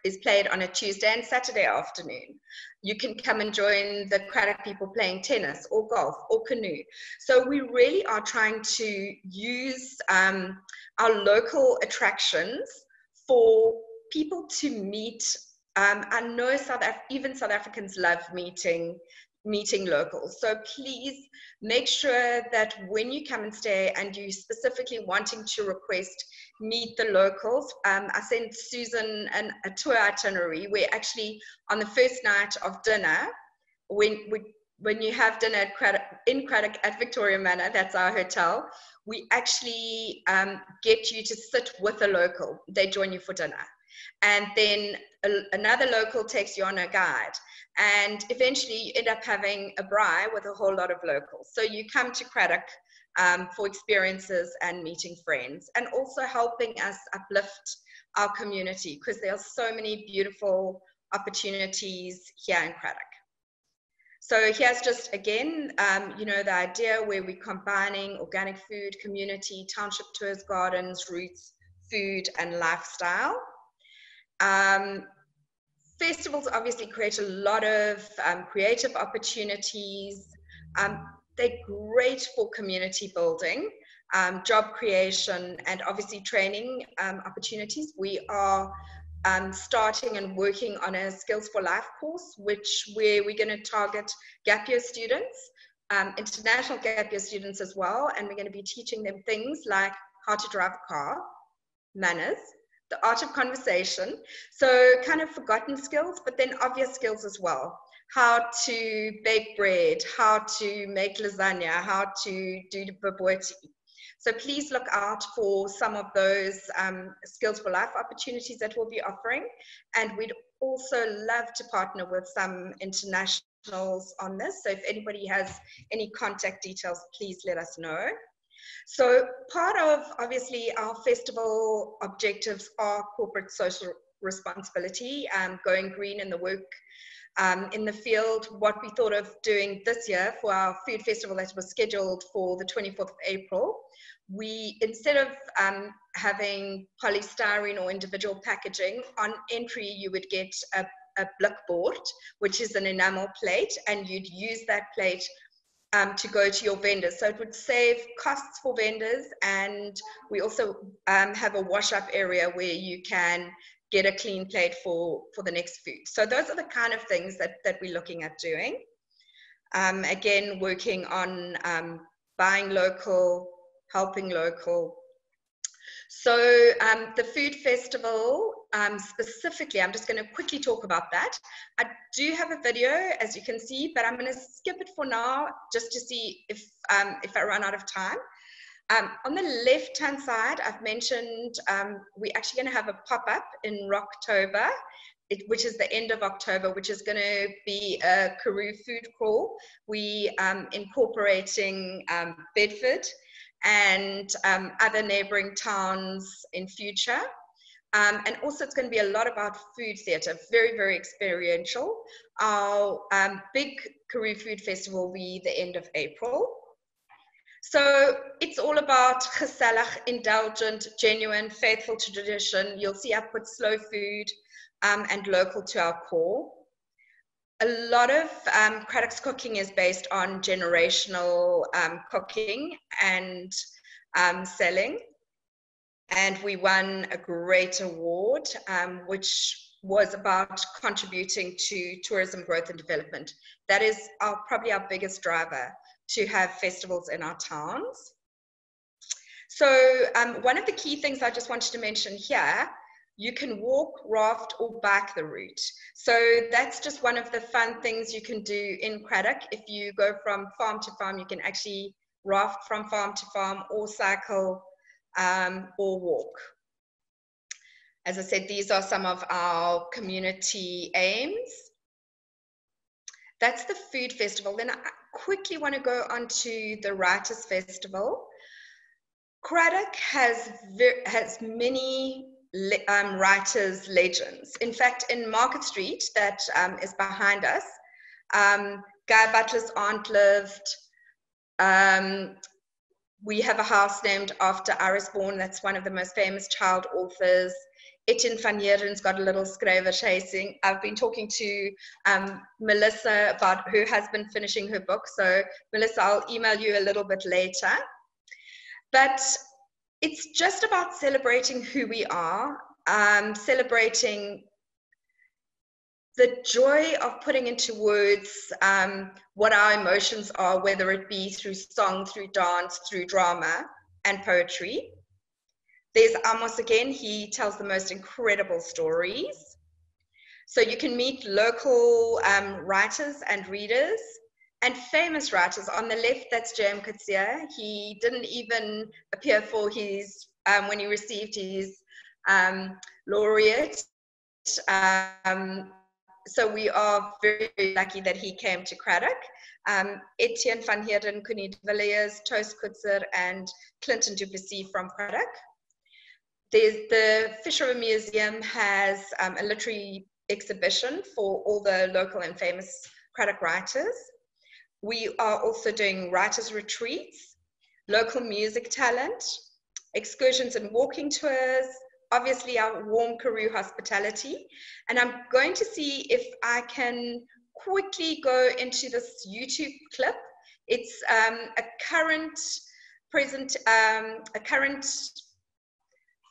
is played on a Tuesday and Saturday afternoon. You can come and join the Cradock people playing tennis or golf or canoe. So we really are trying to use our local attractions for people to meet. I know even South Africans love meeting locals. So please make sure that when you come and stay and you specifically wanting to request meet the locals, I sent Susan a tour itinerary where actually on the first night of dinner, when you have dinner in Cradock at Victoria Manor, that's our hotel, we actually get you to sit with a local. They join you for dinner. And then another local takes you on a guide. And eventually you end up having a braai with a whole lot of locals. So you come to Cradock for experiences and meeting friends, and also helping us uplift our community, because there are so many beautiful opportunities here in Cradock. So here's just again, the idea where we're combining organic food, community, township tours, gardens, roots, food, and lifestyle. Festivals obviously create a lot of creative opportunities. They're great for community building, job creation, and obviously training opportunities. We are starting and working on a Skills for Life course, where we're going to target gap year students, international gap year students as well, and we're going to be teaching them things like how to drive a car, manners, the art of conversation, so kind of forgotten skills, but then obvious skills as well. How to bake bread, how to make lasagna, how to do the bobotie. So please look out for some of those Skills for Life opportunities that we'll be offering. And we'd also love to partner with some internationals on this. So if anybody has any contact details, please let us know. So part of, obviously, our festival objectives are corporate social responsibility, going green in the work in the field. What we thought of doing this year for our food festival that was scheduled for the 24th of April, we, instead of having polystyrene or individual packaging, on entry you would get a blikbord, which is an enamel plate, and you'd use that plate to go to your vendors. So it would save costs for vendors, and we also have a wash-up area where you can get a clean plate for the next food. So those are the kind of things that we're looking at doing. Again, working on buying local, helping local. So the food festival, specifically, I'm just going to quickly talk about that. I do have a video, as you can see, but I'm going to skip it for now, just to see if I run out of time. On the left-hand side, I've mentioned we're actually going to have a pop-up in Rocktober, which is the end of October, which is going to be a Karoo food crawl. We incorporating Bedford and other neighboring towns in future. And also it's going to be a lot about food theatre, very, very experiential. Our big Karoo Food Festival will be the end of April. So it's all about gezellig, indulgent, genuine, faithful to tradition. You'll see I put slow food and local to our core. A lot of Cradock's cooking is based on generational cooking and selling. And we won a great award, which was about contributing to tourism growth and development. That is probably our biggest driver, to have festivals in our towns. So one of the key things I just wanted to mention here, you can walk, raft, or bike the route. So that's just one of the fun things you can do in Cradock. If you go from farm to farm, you can actually raft from farm to farm, or cycle, or walk. As I said, these are some of our community aims. That's the food festival. Then I quickly want to go on to the Writers' Festival. Cradock has many writers' legends. In fact, in Market Street, that is behind us, Guy Butler's aunt lived. We have a house named after Iris Bourne. That's one of the most famous child authors. Etienne van Heerden's got a little skrywer chasing. I've been talking to Melissa about her husband finishing her book. So Melissa, I'll email you a little bit later. But it's just about celebrating who we are, celebrating the joy of putting into words what our emotions are, whether it be through song, through dance, through drama and poetry. There's Amos again. He tells the most incredible stories. So you can meet local writers and readers and famous writers. On the left, that's J.M. Coetzee. He didn't even appear for his, when he received his laureate. So we are very, very lucky that he came to Cradock. Etienne van Heerden, Connie de Villiers, Toos Coetzee, and Clinton du Plessis from Cradock. The Fish River Museum has a literary exhibition for all the local and famous Cradock writers. We are also doing writers' retreats, local music talent, excursions and walking tours, obviously our warm Karoo hospitality. And I'm going to see if I can quickly go into this YouTube clip. It's a current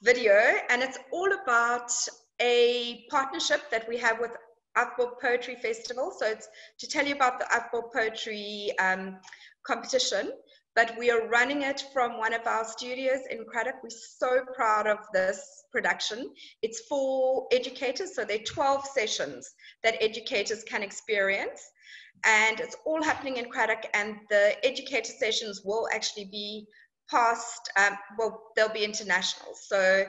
video, and it's all about a partnership that we have with Afbo Poetry Festival. So it's to tell you about the Afbo Poetry competition, but we are running it from one of our studios in Cradock. We're so proud of this production. It's for educators, so there are 12 sessions that educators can experience, and it's all happening in Cradock, and the educator sessions will actually be past, well, they'll be international. So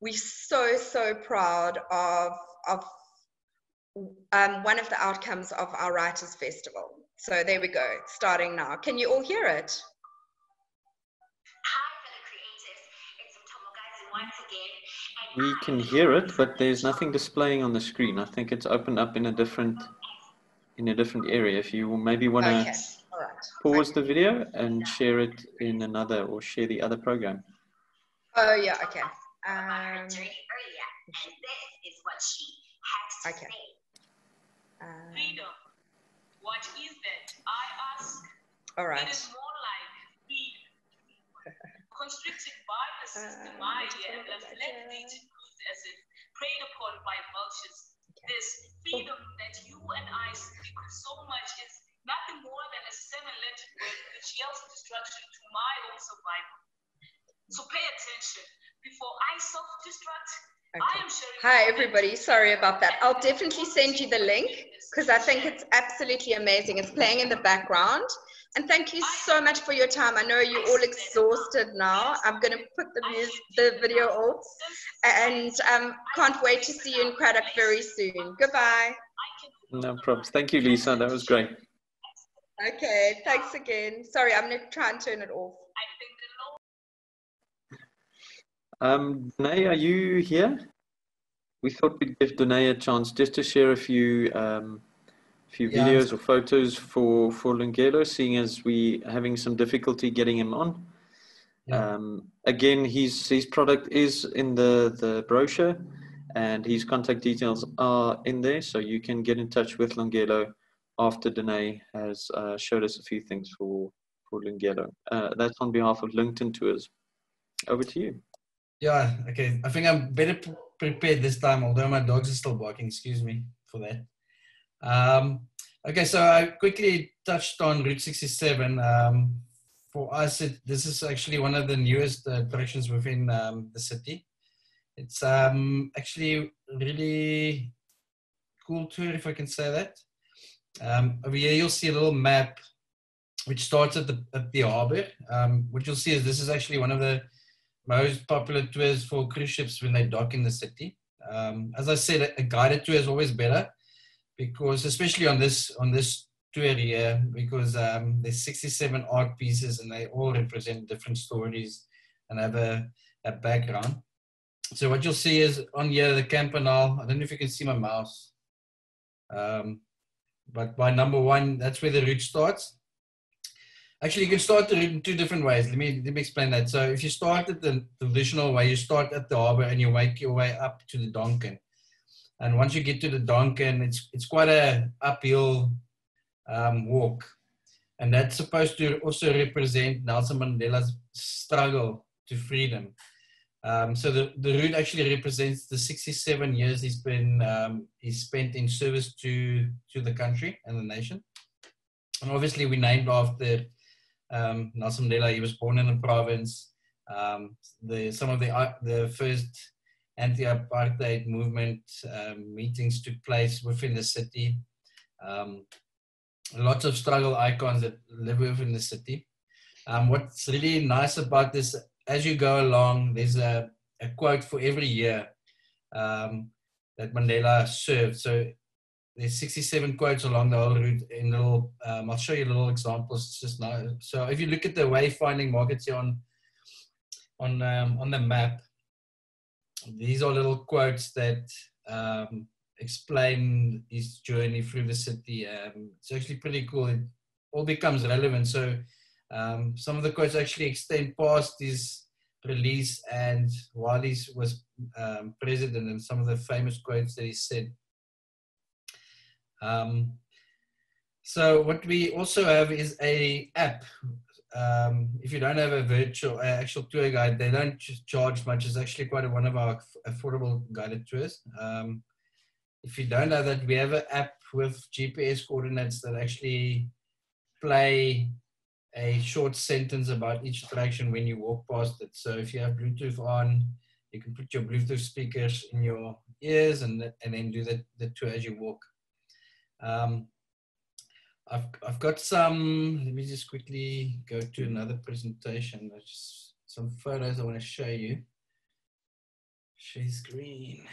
we're so proud of one of the outcomes of our Writers' Festival. So there we go, starting now. Can you all hear it? We can hear it, but there's nothing displaying on the screen. I think it's opened up in a different area. If you maybe want to pause the video and share it in another, or share the other program. Oh yeah, okay. Okay. Freedom. What is that? I ask. All right. It is more like freedom. Constricted by the system, I and left to lose as if preyed upon by vultures. this freedom that you and I speak so much is nothing more than a seven-letter word which yells destruction to my own survival. So pay attention. Before I self-destruct, I am sharing. Hi, everybody. Sorry about that. I'll definitely send you the link because I think it's absolutely amazing. It's playing in the background. And thank you so much for your time. I know you're all exhausted now. I'm going to put the video off and can't wait to see you in Cradock very soon. Goodbye. No problems. Thank you, Lisa. That was great. Okay, thanks again. Sorry, I'm going to try and turn it off. Danae, are you here? We thought we'd give Danae a chance just to share a few videos or photos for Lungelo, seeing as we having some difficulty getting him on. Yeah. Again, his product is in the brochure, and his contact details are in there, so you can get in touch with Lungelo after Danae has showed us a few things for Lungelo. That's on behalf of LinkedIn Tours. Over to you. Yeah, okay. I think I'm better prepared this time, although my dogs are still barking. Excuse me for that. Okay, so I quickly touched on Route 67. For us, this is actually one of the newest attractions within the city. It's actually really cool tour, if I can say that. Over here, you'll see a little map which starts at the harbour. What you'll see is this is actually one of the most popular tours for cruise ships when they dock in the city. As I said, a guided tour is always better, because especially on this tour here, because there's 67 art pieces and they all represent different stories and have a background. So what you'll see is on here the Campanile. I don't know if you can see my mouse, but by number 1, that's where the route starts. Actually, you can start the route in 2 different ways. Let me explain that. So if you start at the traditional way, you start at the harbour and you make your way up to the Donkin. And once you get to the Donkin, it's quite a uphill walk. And that's supposed to also represent Nelson Mandela's struggle to freedom. So the route actually represents the 67 years he's spent in service to the country and the nation. And obviously we named after Nelson Mandela. He was born in the province. Some of the first anti-apartheid movement meetings took place within the city. Lots of struggle icons that live within the city. What's really nice about this, as you go along, there's a quote for every year that Mandela served. So there's 67 quotes along the whole route. I'll show you little examples. It's just nice. So if you look at the wayfinding markets here on the map, these are little quotes that explain his journey through the city. It's actually pretty cool. It all becomes relevant. So some of the quotes actually extend past his release and while he was president, and some of the famous quotes that he said. So what we also have is a app. If you don't have a actual tour guide, they don't charge much. It's actually quite one of our affordable guided tours. If you don't have that, we have an app with GPS coordinates that actually play a short sentence about each attraction when you walk past it. So if you have Bluetooth on, you can put your Bluetooth speakers in your ears and then do the tour as you walk. I've got some, let me just quickly go to another presentation. There's just some photos I want to show you. Share screen.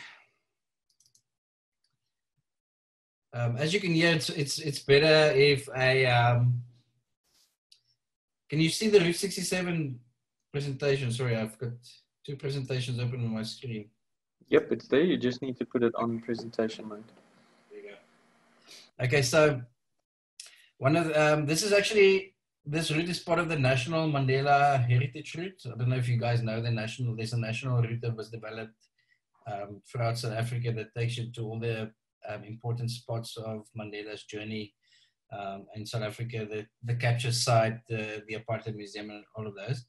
As you can hear, it's better if I, can you see the Route 67 presentation? Sorry, I've got 2 presentations open on my screen. Yep, it's there. You just need to put it on presentation mode. There you go. Okay, so one of the, this route is part of the National Mandela Heritage Route. I don't know if you guys know there's a national route that was developed throughout South Africa that takes you to all the important spots of Mandela's journey in South Africa, the capture site, the apartheid museum, and all of those.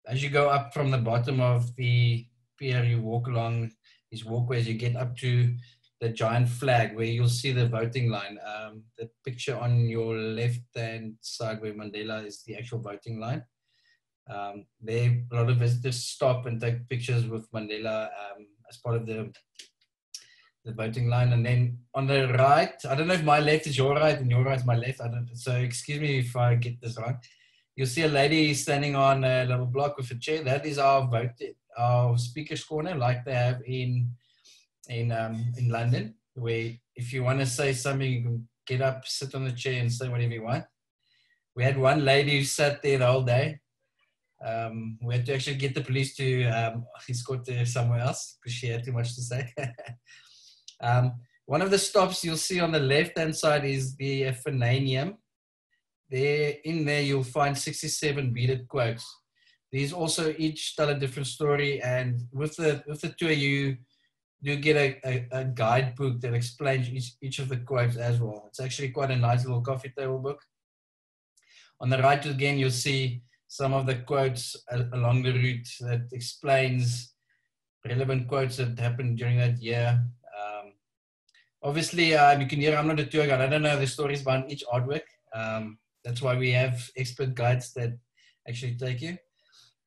As you go up from the bottom of the pier, you walk along these walkways, you get up to the giant flag where you'll see the voting line. The picture on your left-hand side where Mandela is the actual voting line. There, a lot of visitors stop and take pictures with Mandela as part of the voting line. And then on the right, I don't know if my left is your right and your right is my left. So excuse me if I get this wrong. You'll see a lady standing on a little block with a chair. That is our speaker's corner, like they have in London, where if you want to say something, you can get up, sit on the chair and say whatever you want. We had one lady who sat there the whole day. We had to actually get the police to escort her somewhere else because she had too much to say. One of the stops you'll see on the left-hand side is the Phananium. In there you'll find 67 beaded quotes. These also each tell a different story, and with the tour you do get a guidebook that explains each of the quotes as well. It's actually quite a nice little coffee table book. On the right again you'll see some of the quotes along the route that explains relevant quotes that happened during that year. Obviously, you can hear I'm not a tour guide. I don't know the stories behind each artwork. That's why we have expert guides that actually take you.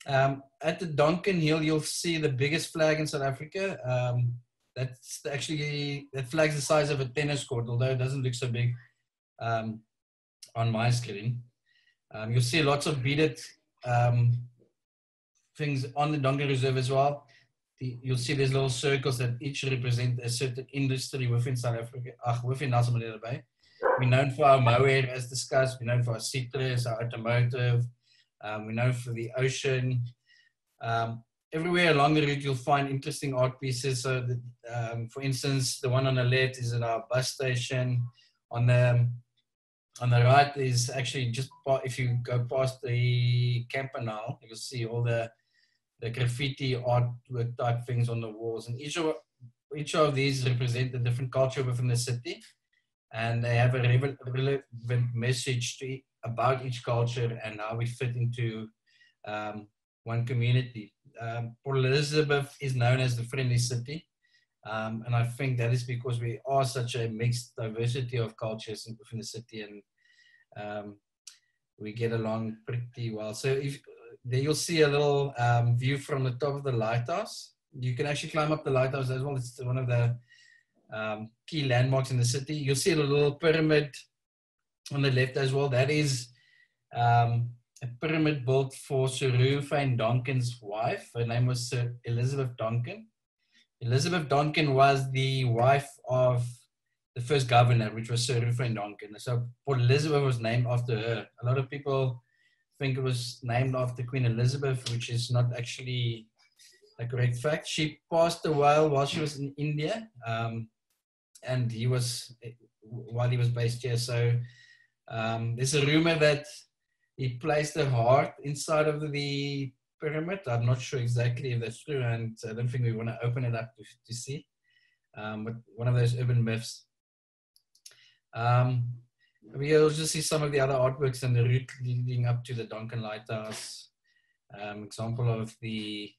At the Donkin Hill, you'll see the biggest flag in South Africa. That flag's the size of a tennis court, although it doesn't look so big on my screen. You'll see lots of beaded things on the Donkin Reserve as well. You'll see these little circles that each represent a certain industry within South Africa, within Nelson Mandela Bay. We're known for our mohair, as discussed. We're known for our citrus, our automotive. We're known for the ocean. Everywhere along the route, you'll find interesting art pieces. So, for instance, the one on the left is at our bus station. On the right is actually just if you go past the Campanile, you'll see all the graffiti artwork type things on the walls. And each of these represent a different culture within the city. And they have a relevant message about each culture and how we fit into one community. Port Elizabeth is known as the friendly city. And I think that is because we are such a mixed diversity of cultures within the city, and we get along pretty well. So there you'll see a little view from the top of the lighthouse. You can actually climb up the lighthouse as well. It's one of the key landmarks in the city. You'll see a little pyramid on the left as well. That is a pyramid built for Sir Ruthven Donkin's wife. Her name was Sir Elizabeth Donkin. Elizabeth Donkin was the wife of the first governor, which was Sir Ruthven Donkin. So Port Elizabeth was named after her. A lot of people think it was named after Queen Elizabeth, which is not actually a correct fact. She passed away while she was in India, and while he was based here. So there's a rumor that he placed her heart inside of the pyramid. I'm not sure exactly if that's true, and I don't think we want to open it up to see. But one of those urban myths. We'll just see some of the other artworks and the route leading up to the Donkin Lighthouse. Example of the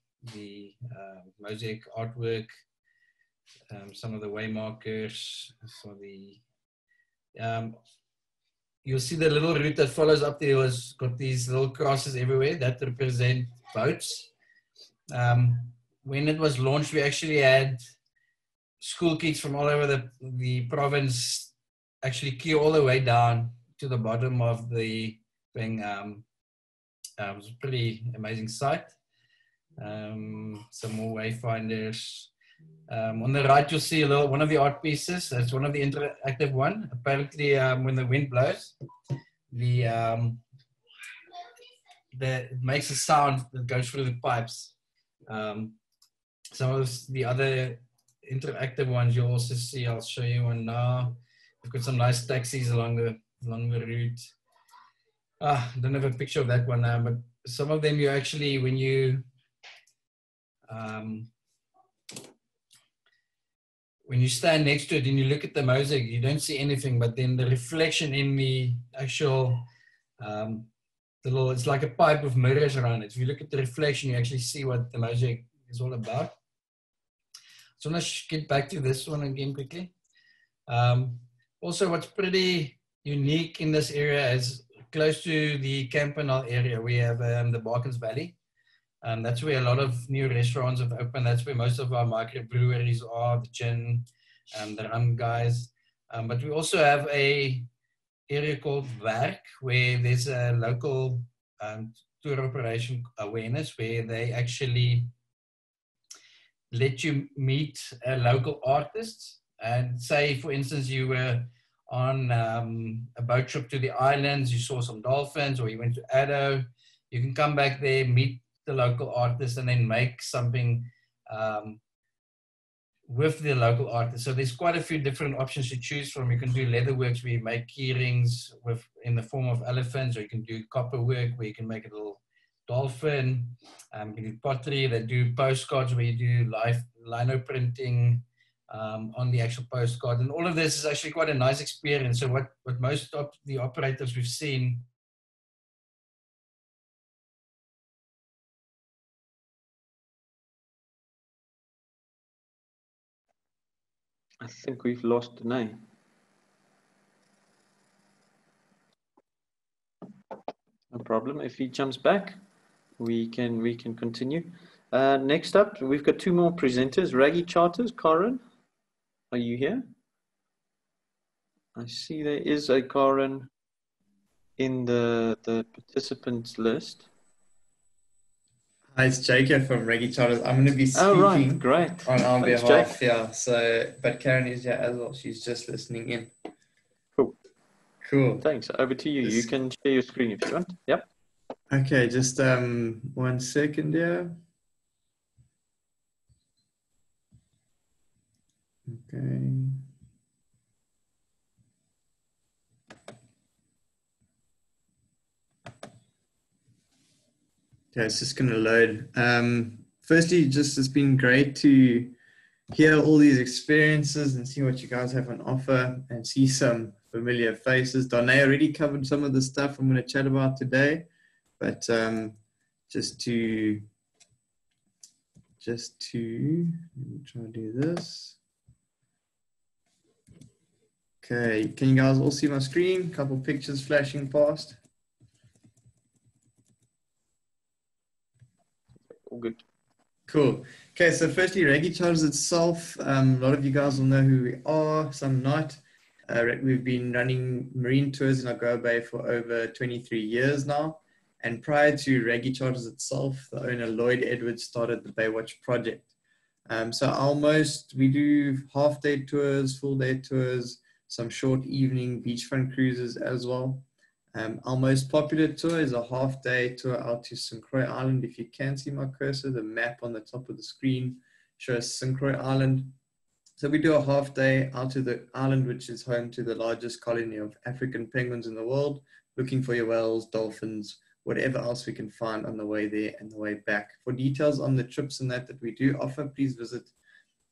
mosaic artwork, some of the waymarkers. So you'll see the little route that follows up there was got these little crosses everywhere that represent boats. When it was launched, we actually had school kids from all over the province actually queue all the way down to the bottom of the thing. It was a pretty amazing sight. Some more wayfinders. On the right, you'll see one of the art pieces. That's one of the interactive one. Apparently, when the wind blows, it makes a sound that goes through the pipes. Some of the other interactive ones you'll also see. I'll show you one now. We've got some nice taxis along the route. I don't have a picture of that one now, but some of them you actually, when you stand next to it and you look at the mosaic, you don't see anything, but then the reflection in the actual it's like a pipe with mirrors around it. If you look at the reflection, you actually see what the mosaic is all about. So I'm going to get back to this one again quickly. Also, what's pretty unique in this area is close to the Campanile area, we have the Barkens Valley. That's where a lot of new restaurants have opened. That's where most of our microbreweries are, the gin, the rum guys. But we also have a area called Werk, where there's a local tour operation awareness, where they actually let you meet local artists. And say, for instance, you were on a boat trip to the islands, you saw some dolphins, or you went to Addo, you can come back there, meet the local artist, and then make something with the local artist. So there's quite a few different options to choose from. You can do leather works where you make key rings in the form of elephants, or you can do copper work where you can make a little dolphin. You can do pottery. They do postcards where you do lino printing on the actual postcard. And all of this is actually quite a nice experience. So what most of the operators we've seen I think we've lost Danae. No problem. If he jumps back, we can continue. Next up, we've got two more presenters. Raggy Charters, Karen, are you here? I see there is a Karen in the participants list. Hi, it's Jake here from Reggae Charters. I'm going to be speaking great. on our Thanks, behalf. Jake. Yeah. So, but Karen is here as well. She's just listening in. Cool. Cool. Thanks. Over to you. You can share your screen if you want. Yep. Okay, just 1 second here. Okay. Okay, it's just going to load. Firstly, it's been great to hear all these experiences and see what you guys have on offer and see some familiar faces. Danae already covered some of the stuff I'm going to chat about today, but just to let me try to do this. Okay, can you guys all see my screen? A couple pictures flashing past. All good. Cool. Okay, so firstly, Reggae Charters itself, a lot of you guys will know who we are, some not. We've been running marine tours in Algoa Bay for over 23 years now. And prior to Reggae Charters itself, the owner Lloyd Edwards started the Baywatch project. We do half-day tours, full-day tours, some short evening beachfront cruises as well. Our most popular tour is a half-day tour out to St. Croix Island. If you can see my cursor, the map on the top of the screen shows St. Croix Island. So we do a half-day out to the island, which is home to the largest colony of African penguins in the world, looking for your whales, dolphins, whatever else we can find on the way there and the way back. For details on the trips and that we do offer, please visit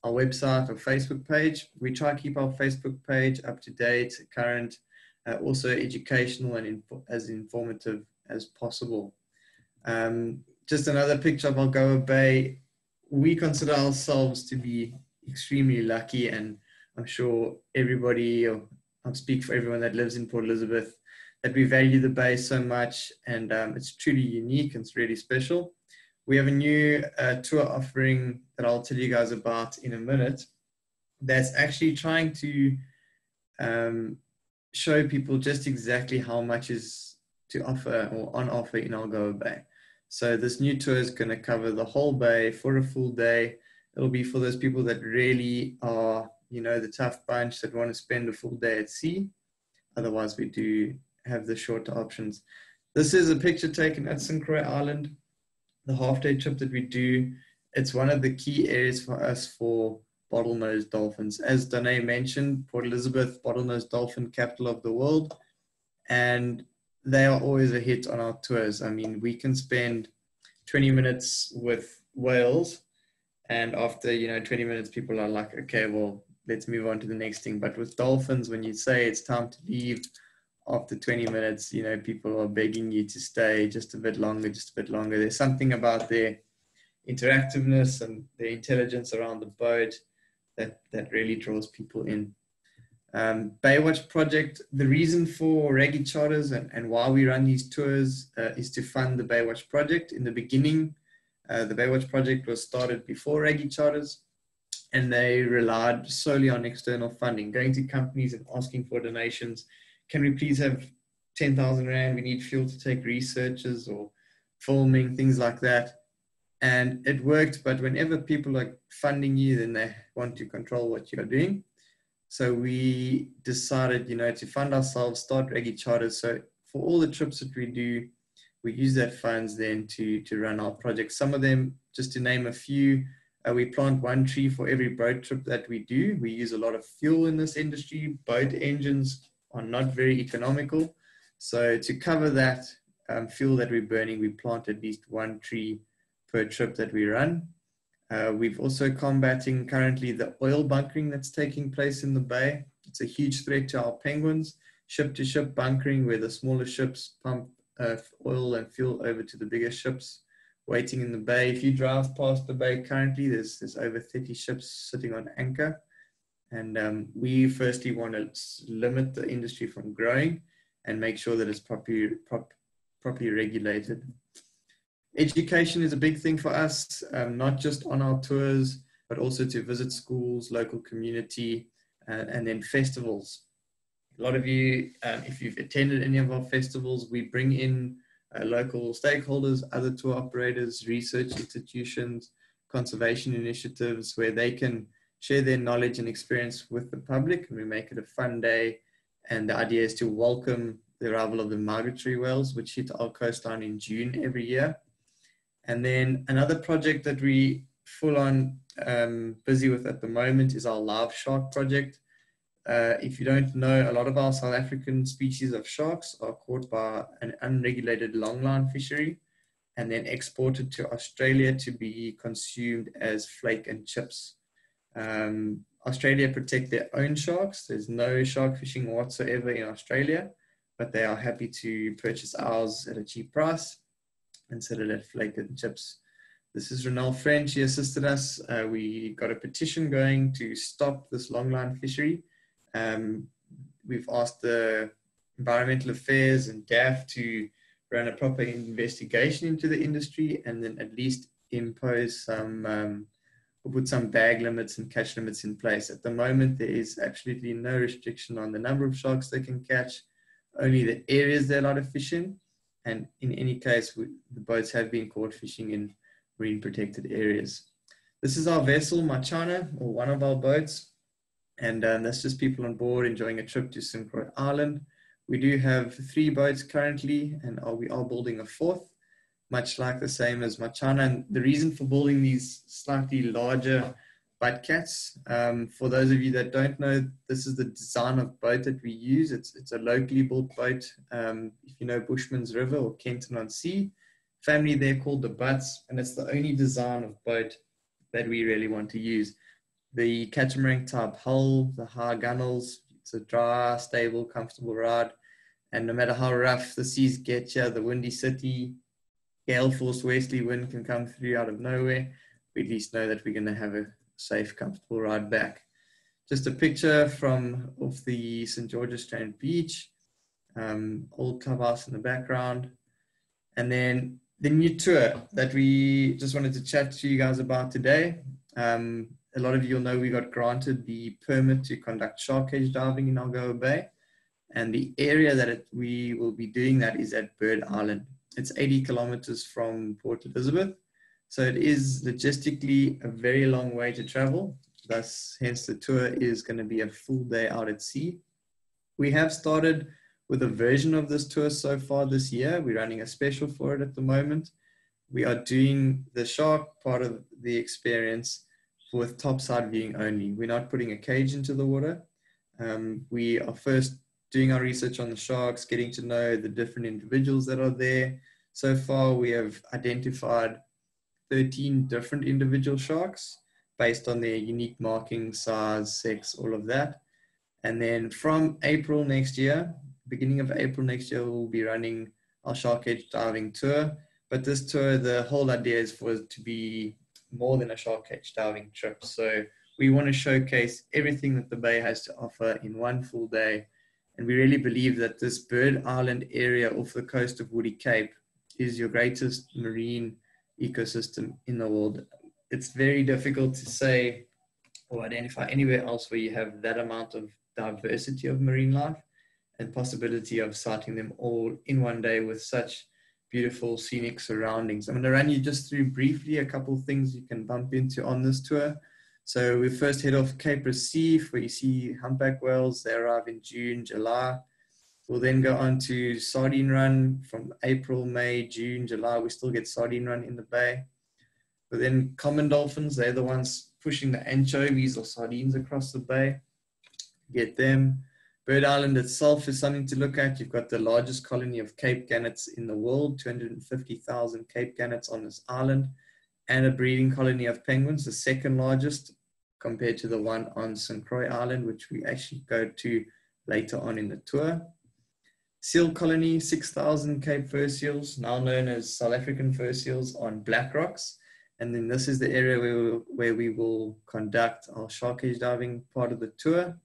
our website or Facebook page. We try to keep our Facebook page up to date, current, also educational and as informative as possible. Just another picture of Algoa Bay. We consider ourselves to be extremely lucky, and I'm sure everybody, or I speak for everyone that lives in Port Elizabeth, that we value the bay so much, and it's truly unique and it's really special. We have a new tour offering that I'll tell you guys about in a minute that's actually trying to show people just exactly how much is to offer or on offer in Algoa Bay. So this new tour is going to cover the whole bay for a full day. It'll be for those people that really are, the tough bunch that want to spend a full day at sea. Otherwise, we do have the shorter options. This is a picture taken at St. Croix Island, the half-day trip that we do. It's one of the key areas for us for bottlenose dolphins. As Danae mentioned, Port Elizabeth, bottlenose dolphin capital of the world, and they are always a hit on our tours. I mean, we can spend 20 minutes with whales, and after 20 minutes, people are like, okay, well, let's move on to the next thing. But with dolphins, when you say it's time to leave, after 20 minutes, people are begging you to stay just a bit longer, There's something about their interactiveness and their intelligence around the boat that really draws people in. Baywatch project, the reason for Raggy Charters and why we run these tours is to fund the Baywatch project. In the beginning, the Baywatch project was started before Raggy Charters, and they relied solely on external funding, going to companies and asking for donations. Can we please have 10,000 Rand? We need fuel to take researchers or filming, things like that. And it worked, but whenever people are funding you, then they want to control what you're doing. So we decided, to fund ourselves, start Raggy Charters. So for all the trips that we do, we use that funds then to run our projects. Some of them, just to name a few, we plant one tree for every boat trip that we do. We use a lot of fuel in this industry. Boat engines are not very economical. So to cover that fuel that we're burning, we plant at least one tree per trip that we run. We've also combating currently the oil bunkering that's taking place in the bay. It's a huge threat to our penguins. Ship-to-ship bunkering, where the smaller ships pump oil and fuel over to the bigger ships waiting in the bay. If you drive past the bay currently, there's over 30 ships sitting on anchor. And we firstly want to limit the industry from growing and make sure that it's properly regulated. Education is a big thing for us, not just on our tours, but also to visit schools, local community, and then festivals. A lot of you, if you've attended any of our festivals, we bring in local stakeholders, other tour operators, research institutions, conservation initiatives, where they can share their knowledge and experience with the public, and we make it a fun day. And the idea is to welcome the arrival of the migratory whales, which hit our coastline in June every year. And then another project that we full on busy with at the moment is our live shark project. If you don't know, a lot of our South African species of sharks are caught by an unregulated longline fishery and then exported to Australia to be consumed as flake and chips. Australia protect their own sharks. There's no shark fishing whatsoever in Australia, but they are happy to purchase ours at a cheap price and sell it at flake and chips. This is Renelle French. She assisted us. We got a petition going to stop this longline fishery. We've asked the Environmental Affairs and DAF to run a proper investigation into the industry and then at least impose some, put some bag limits and catch limits in place. At the moment, there is absolutely no restriction on the number of sharks they can catch, only the areas they're allowed to fish in. And in any case, the boats have been caught fishing in marine protected areas. This is our vessel, Machana, or one of our boats. And that's just people on board enjoying a trip to St. Croix Island. We do have 3 boats currently, and we are building a 4th, much like the same as Machana. And the reason for building these slightly larger butt cats, for those of you that don't know, this is the design of boat that we use. It's a locally built boat. If you know Bushman's River or Kenton-on-Sea, family there called the Butts, and it's the only design of boat that we really want to use. The catamaran type hull, the high gunnels, it's a dry, stable, comfortable ride. And no matter how rough the seas get you, the windy city, gale force westerly wind can come through out of nowhere, we at least know that we're going to have a safe, comfortable ride back. Just a picture from off the St. George's Strand Beach, old clubhouse in the background. And then the new tour that we just wanted to chat to you guys about today. A lot of you will know we got granted the permit to conduct shark cage diving in Algoa Bay. And the area that we will be doing that is at Bird Island. It's 80 kilometers from Port Elizabeth. So it is logistically a very long way to travel. Thus, hence the tour is going to be a full day out at sea. We have started with a version of this tour so far this year. We're running a special for it at the moment. We are doing the shark part of the experience with topside viewing only. We're not putting a cage into the water. We are first doing our research on the sharks, getting to know the different individuals that are there. So far, we have identified 13 different individual sharks based on their unique markings, size, sex, all of that. And then from April next year, beginning of April next year, we'll be running our shark cage diving tour. But this tour, the whole idea is for it to be more than a shark cage diving trip. So we want to showcase everything that the Bay has to offer in one full day. And we really believe that this bird island area off the coast of Woody Cape is your greatest marine ecosystem in the world. It's very difficult to say or identify anywhere else where you have that amount of diversity of marine life and possibility of sighting them all in one day with such beautiful scenic surroundings. I'm going to run you just through briefly a couple of things you can bump into on this tour. So we first head off Cape Recife, where you see humpback whales. They arrive in June, July. We'll then go on to Sardine Run from April, May, June, July. We still get Sardine Run in the Bay. But then common dolphins, they're the ones pushing the anchovies or sardines across the Bay. Get them. Bird Island itself is something to look at. You've got the largest colony of Cape gannets in the world, 250,000 Cape gannets on this island, and a breeding colony of penguins, the second largest compared to the one on St. Croix Island, which we actually go to later on in the tour. Seal colony, 6,000 Cape fur seals, now known as South African fur seals, on Black Rocks. And then this is the area where we will conduct our shark cage diving part of the tour.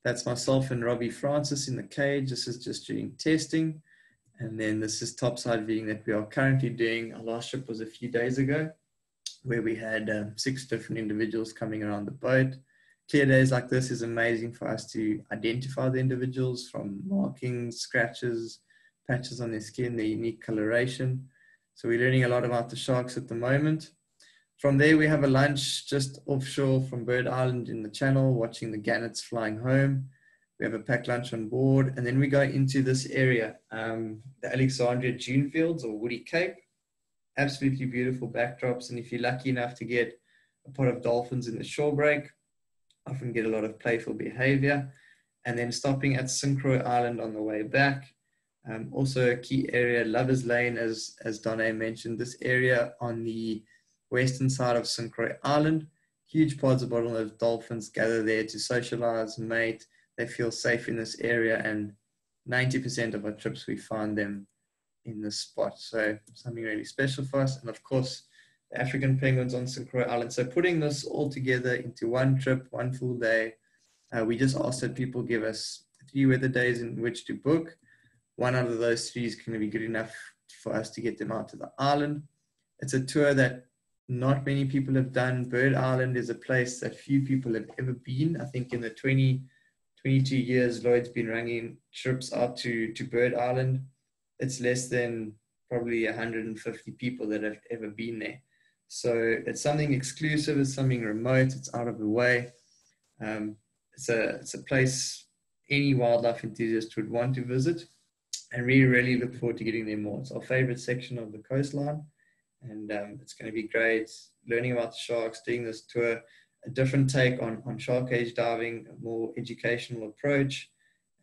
That's myself and Robbie Francis in the cage. This is just during testing. And then this is topside viewing that we are currently doing. Our last trip was a few days ago, where we had 6 different individuals coming around the boat. Clear days like this is amazing for us to identify the individuals from markings, scratches, patches on their skin, their unique coloration. So we're learning a lot about the sharks at the moment. From there, we have a lunch just offshore from Bird Island in the channel, watching the gannets flying home. We have a packed lunch on board, and then we go into this area, the Alexandria Dune Fields or Woody Cape. Absolutely beautiful backdrops, and if you're lucky enough to get a pot of dolphins in the shore break, often get a lot of playful behavior. And then stopping at St. Croix Island on the way back. Also a key area, Lover's Lane, as Donna mentioned, this area on the western side of St. Croix Island. Huge pods of bottlenose dolphins gather there to socialize, mate. They feel safe in this area, and 90% of our trips we find them in this spot. So something really special for us. And of course, the African penguins on St. Croix Island. So putting this all together into one trip, one full day, we just asked that people give us 3 weather days in which to book. 1 out of those 3 is going to be good enough for us to get them out to the island. It's a tour that not many people have done. Bird Island is a place that few people have ever been. I think in the 22 years Lloyd's been running trips out to Bird Island, it's less than probably 150 people that have ever been there. So it's something exclusive, it's something remote, it's out of the way. It's a place any wildlife enthusiast would want to visit, and we really look forward to getting there more. It's our favorite section of the coastline, and it's going to be great learning about the sharks, doing this tour, a different take on shark cage diving, a more educational approach,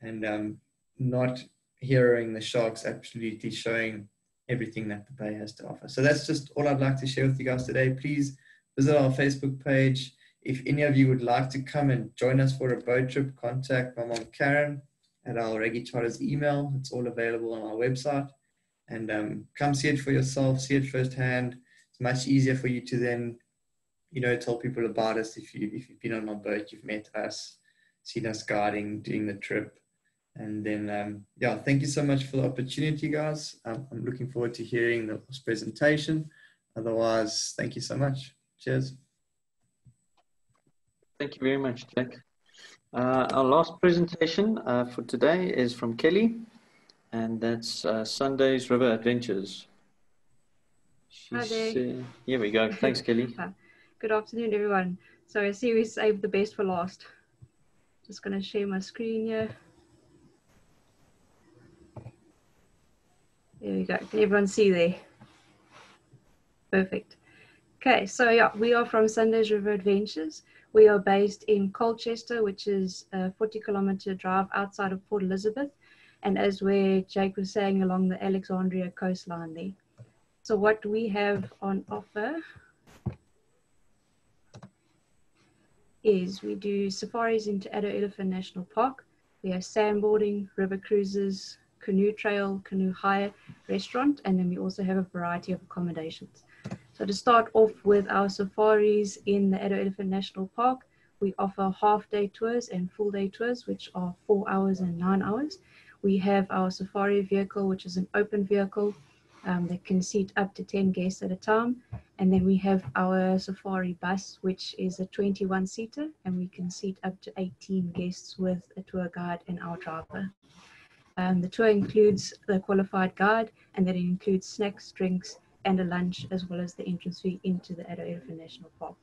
and not hearing the sharks, absolutely showing everything that the Bay has to offer. So that's just all I'd like to share with you guys today. Please visit our Facebook page. If any of you would like to come and join us for a boat trip, contact my mom Karen at our Reggae Charters email. It's all available on our website. And come see it for yourself, see it firsthand. It's much easier for you to then, tell people about us. If you've been on our boat, you've met us, seen us guiding, doing the trip. And then, thank you so much for the opportunity, guys. I'm looking forward to hearing the presentation. Otherwise, thank you so much. Cheers. Thank you very much, Jack. Our last presentation for today is from Kelly, and that's Sunday's River Adventures. Hi there. Here we go. Thanks, Kelly. Good afternoon, everyone. So I see we saved the best for last. Just going to share my screen here. There we go. Can everyone see there? Perfect. Okay, so we are from Sunday's River Adventures. We are based in Colchester, which is a 40-kilometer drive outside of Port Elizabeth, and as where Jake was saying, along the Alexandria coastline there. So what we have on offer is we do safaris into Addo Elephant National Park. We have sandboarding, river cruises, canoe trail, canoe hire, restaurant, and then we also have a variety of accommodations. So to start off with our safaris in the Addo Elephant National Park, We offer half-day tours and full-day tours, which are 4 hours and 9 hours. We have our safari vehicle, which is an open vehicle that can seat up to 10 guests at a time. And then we have our safari bus, which is a 21-seater, and we can seat up to 18 guests with a tour guide and our driver. The tour includes the qualified guide, and that includes snacks, drinks, and a lunch, as well as the entrance fee into the Cradock Elephant National Park.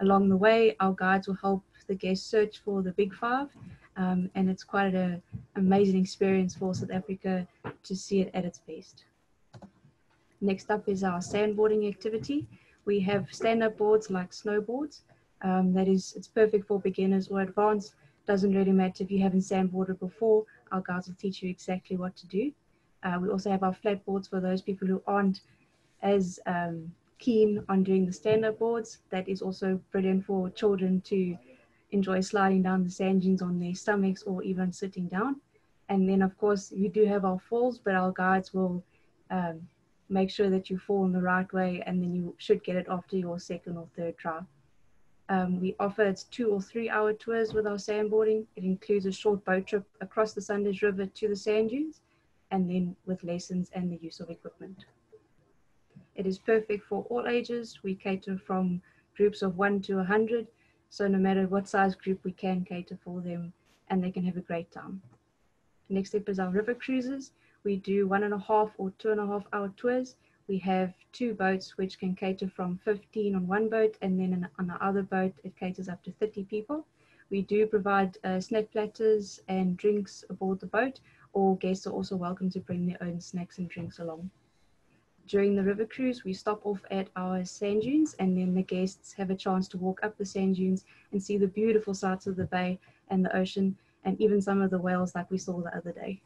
Along the way, our guides will help the guests search for the Big Five, and it's quite an amazing experience for South Africa to see it at its best. Next up is our sandboarding activity. We have stand-up boards like snowboards. It's perfect for beginners or advanced. Doesn't really matter if you haven't sandboarded before. Our guides will teach you exactly what to do. We also have our flat boards for those people who aren't as keen on doing the stand-up boards. That is also brilliant for children to enjoy sliding down the sand dunes on their stomachs or even sitting down. And then of course we do have our falls, but our guides will make sure that you fall in the right way, and then you should get it after your second or third try. We offer 2 or 3 hour tours with our sandboarding. It includes a short boat trip across the Sundays River to the sand dunes, and then with lessons and the use of equipment. It is perfect for all ages. We cater from groups of 1 to 100, so no matter what size group, we can cater for them and they can have a great time. Next up is our river cruises. We do 1.5 or 2.5 hour tours. We have 2 boats which can cater from 15 on one boat, and then on the other boat it caters up to 30 people. We do provide snack platters and drinks aboard the boat, or guests are also welcome to bring their own snacks and drinks along. During the river cruise, we stop off at our sand dunes, and then the guests have a chance to walk up the sand dunes and see the beautiful sights of the bay and the ocean, and even some of the whales like we saw the other day.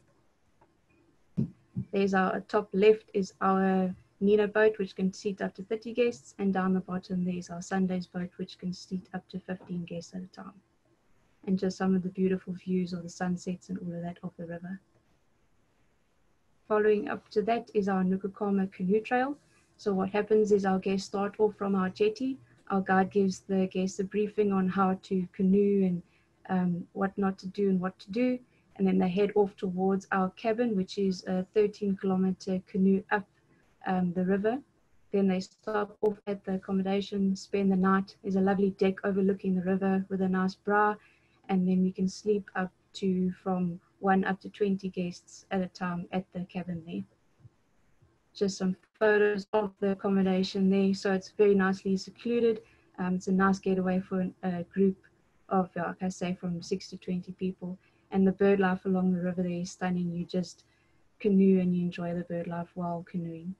There's our top left is our Nina boat, which can seat up to 30 guests, and down the bottom there's our Sundays boat, which can seat up to 15 guests at a time. And just some of the beautiful views of the sunsets and all of that of the river. Following up to that is our Nukukama canoe trail. So what happens is our guests start off from our jetty. Our guide gives the guests a briefing on how to canoe and what not to do and what to do. And then they head off towards our cabin, which is a 13-kilometer canoe up the river. Then they stop off at the accommodation, spend the night. There's a lovely deck overlooking the river with a nice bra, and then we can sleep up to from 1 up to 20 guests at a time at the cabin there. Just some photos of the accommodation there. So it's very nicely secluded. It's a nice getaway for a group of, like I say, from 6 to 20 people. And the bird life along the river there is stunning. You just canoe and you enjoy the bird life while canoeing.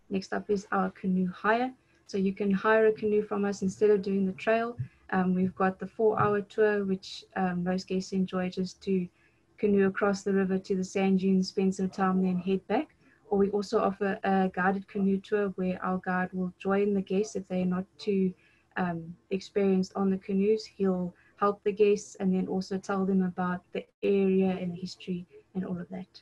Next up is our canoe hire. So you can hire a canoe from us instead of doing the trail. We've got the 4-hour tour, which most guests enjoy, just to canoe across the river to the sand dunes, spend some time, then head back. Or we also offer a guided canoe tour where our guide will join the guests if they're not too experienced on the canoes. He'll help the guests and then also tell them about the area and the history and all of that.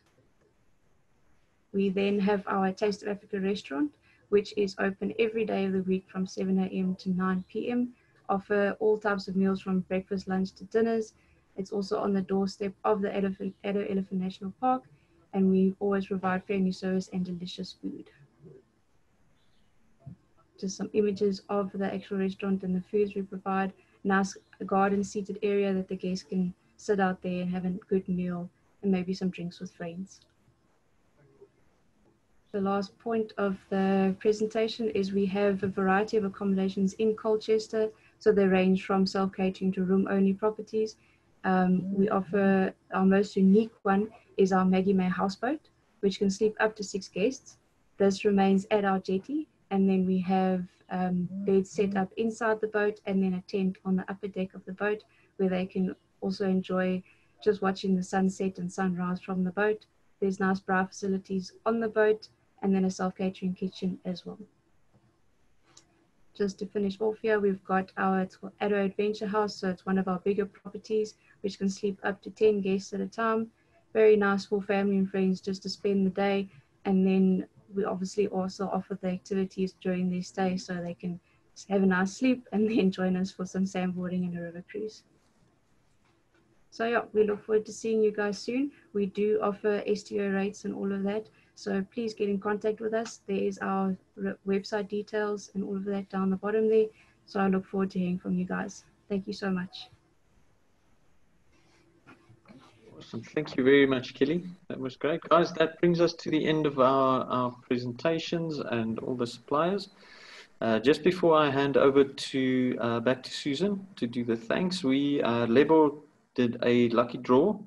We then have our Taste of Africa restaurant, which is open every day of the week from 7 a.m. to 9 p.m. Offer all types of meals from breakfast, lunch to dinners. It's also on the doorstep of the Cradock Elephant National Park, and we always provide friendly service and delicious food. Just some images of the actual restaurant and the foods we provide. Nice garden seated area that the guests can sit out there and have a good meal and maybe some drinks with friends. The last point of the presentation is we have a variety of accommodations in Colchester. So they range from self-catering to room-only properties. We offer, our most unique one is our Maggie May houseboat, which can sleep up to 6 guests. This remains at our jetty, and then we have beds set up inside the boat and then a tent on the upper deck of the boat where they can also enjoy just watching the sunset and sunrise from the boat. There's nice bra facilities on the boat and then a self-catering kitchen as well. Just to finish off here, we've got our Addo Adventure House. So it's one of our bigger properties, which can sleep up to 10 guests at a time. Very nice for family and friends just to spend the day. And then we obviously also offer the activities during their stay so they can have a nice sleep, and then join us for some sandboarding and a river cruise. So yeah, we look forward to seeing you guys soon. We do offer STO rates and all of that. So please get in contact with us. There is our website details and all of that down the bottom there. So I look forward to hearing from you guys. Thank you so much. Awesome. Thank you very much, Kelly. That was great. Guys, that brings us to the end of our presentations and all the suppliers. Just before I hand over to back to Susan to do the thanks, Lebo did a lucky draw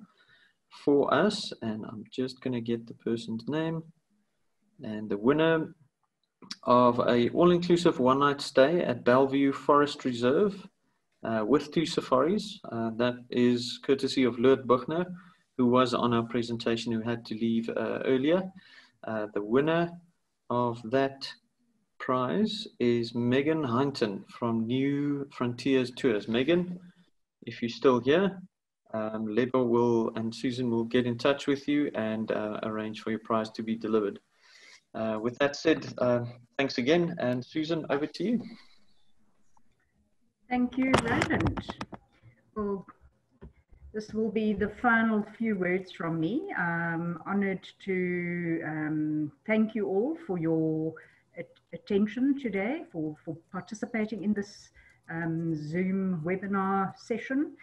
for us, and I'm just going to get the person's name. And the winner of a all-inclusive one-night stay at Bellevue Forest Reserve with 2 safaris. That is courtesy of Loert Buchner, who was on our presentation, who had to leave earlier. The winner of that prize is Megan Hinton from New Frontiers Tours. Megan, if you're still here, Lebo and Susan will get in touch with you and arrange for your prize to be delivered. With that said, thanks again, and Susan, over to you. Thank you, Roland. Well, this will be the final few words from me. I'm honored to thank you all for your attention today, for participating in this Zoom webinar session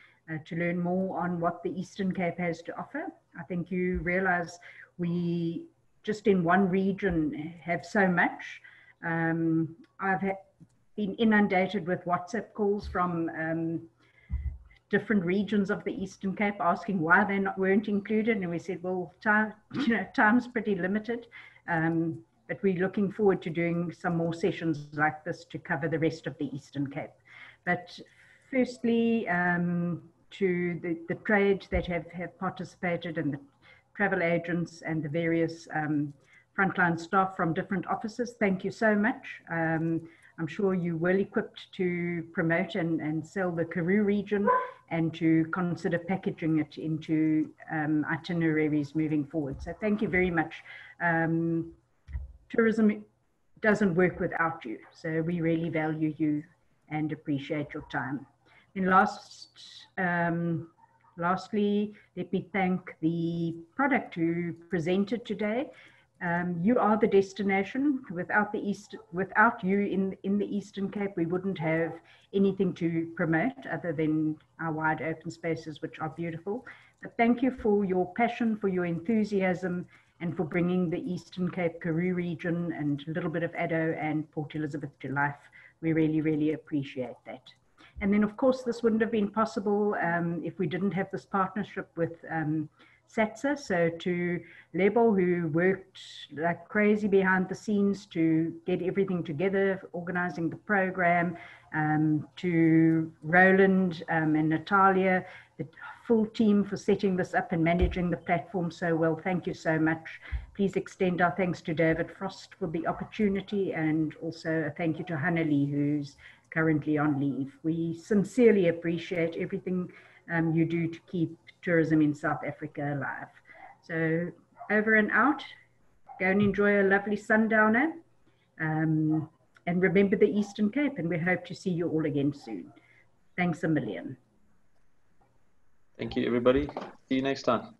to learn more on what the Eastern Cape has to offer. I think you realize we just in one region have so much. I've been inundated with WhatsApp calls from different regions of the Eastern Cape asking why they weren't included, and we said, well, time's pretty limited, but we're looking forward to doing some more sessions like this to cover the rest of the Eastern Cape. But firstly, to the trade that have participated, and the travel agents and the various frontline staff from different offices, thank you so much. I'm sure you're well equipped to promote and sell the Karoo region, and to consider packaging it into itineraries moving forward. So thank you very much. Tourism doesn't work without you, so we really value you and appreciate your time. And lastly, let me thank the product who presented today. You are the destination. Without you in the Eastern Cape, we wouldn't have anything to promote other than our wide open spaces, which are beautiful. But thank you for your passion, for your enthusiasm, and for bringing the Eastern Cape Karoo region and a little bit of Addo and Port Elizabeth to life. We really, really appreciate that. And then, of course, this wouldn't have been possible if we didn't have this partnership with SATSA. So to Lebo, who worked like crazy behind the scenes to get everything together, organizing the program, to Roland and Natalia, the full team for setting this up and managing the platform so well. Thank you so much. Please extend our thanks to David Frost for the opportunity, and also a thank you to Hanali, who's currently on leave. We sincerely appreciate everything you do to keep tourism in South Africa alive. So over and out, go and enjoy a lovely sundowner, and remember the Eastern Cape, and we hope to see you all again soon. Thanks a million. Thank you, everybody. See you next time.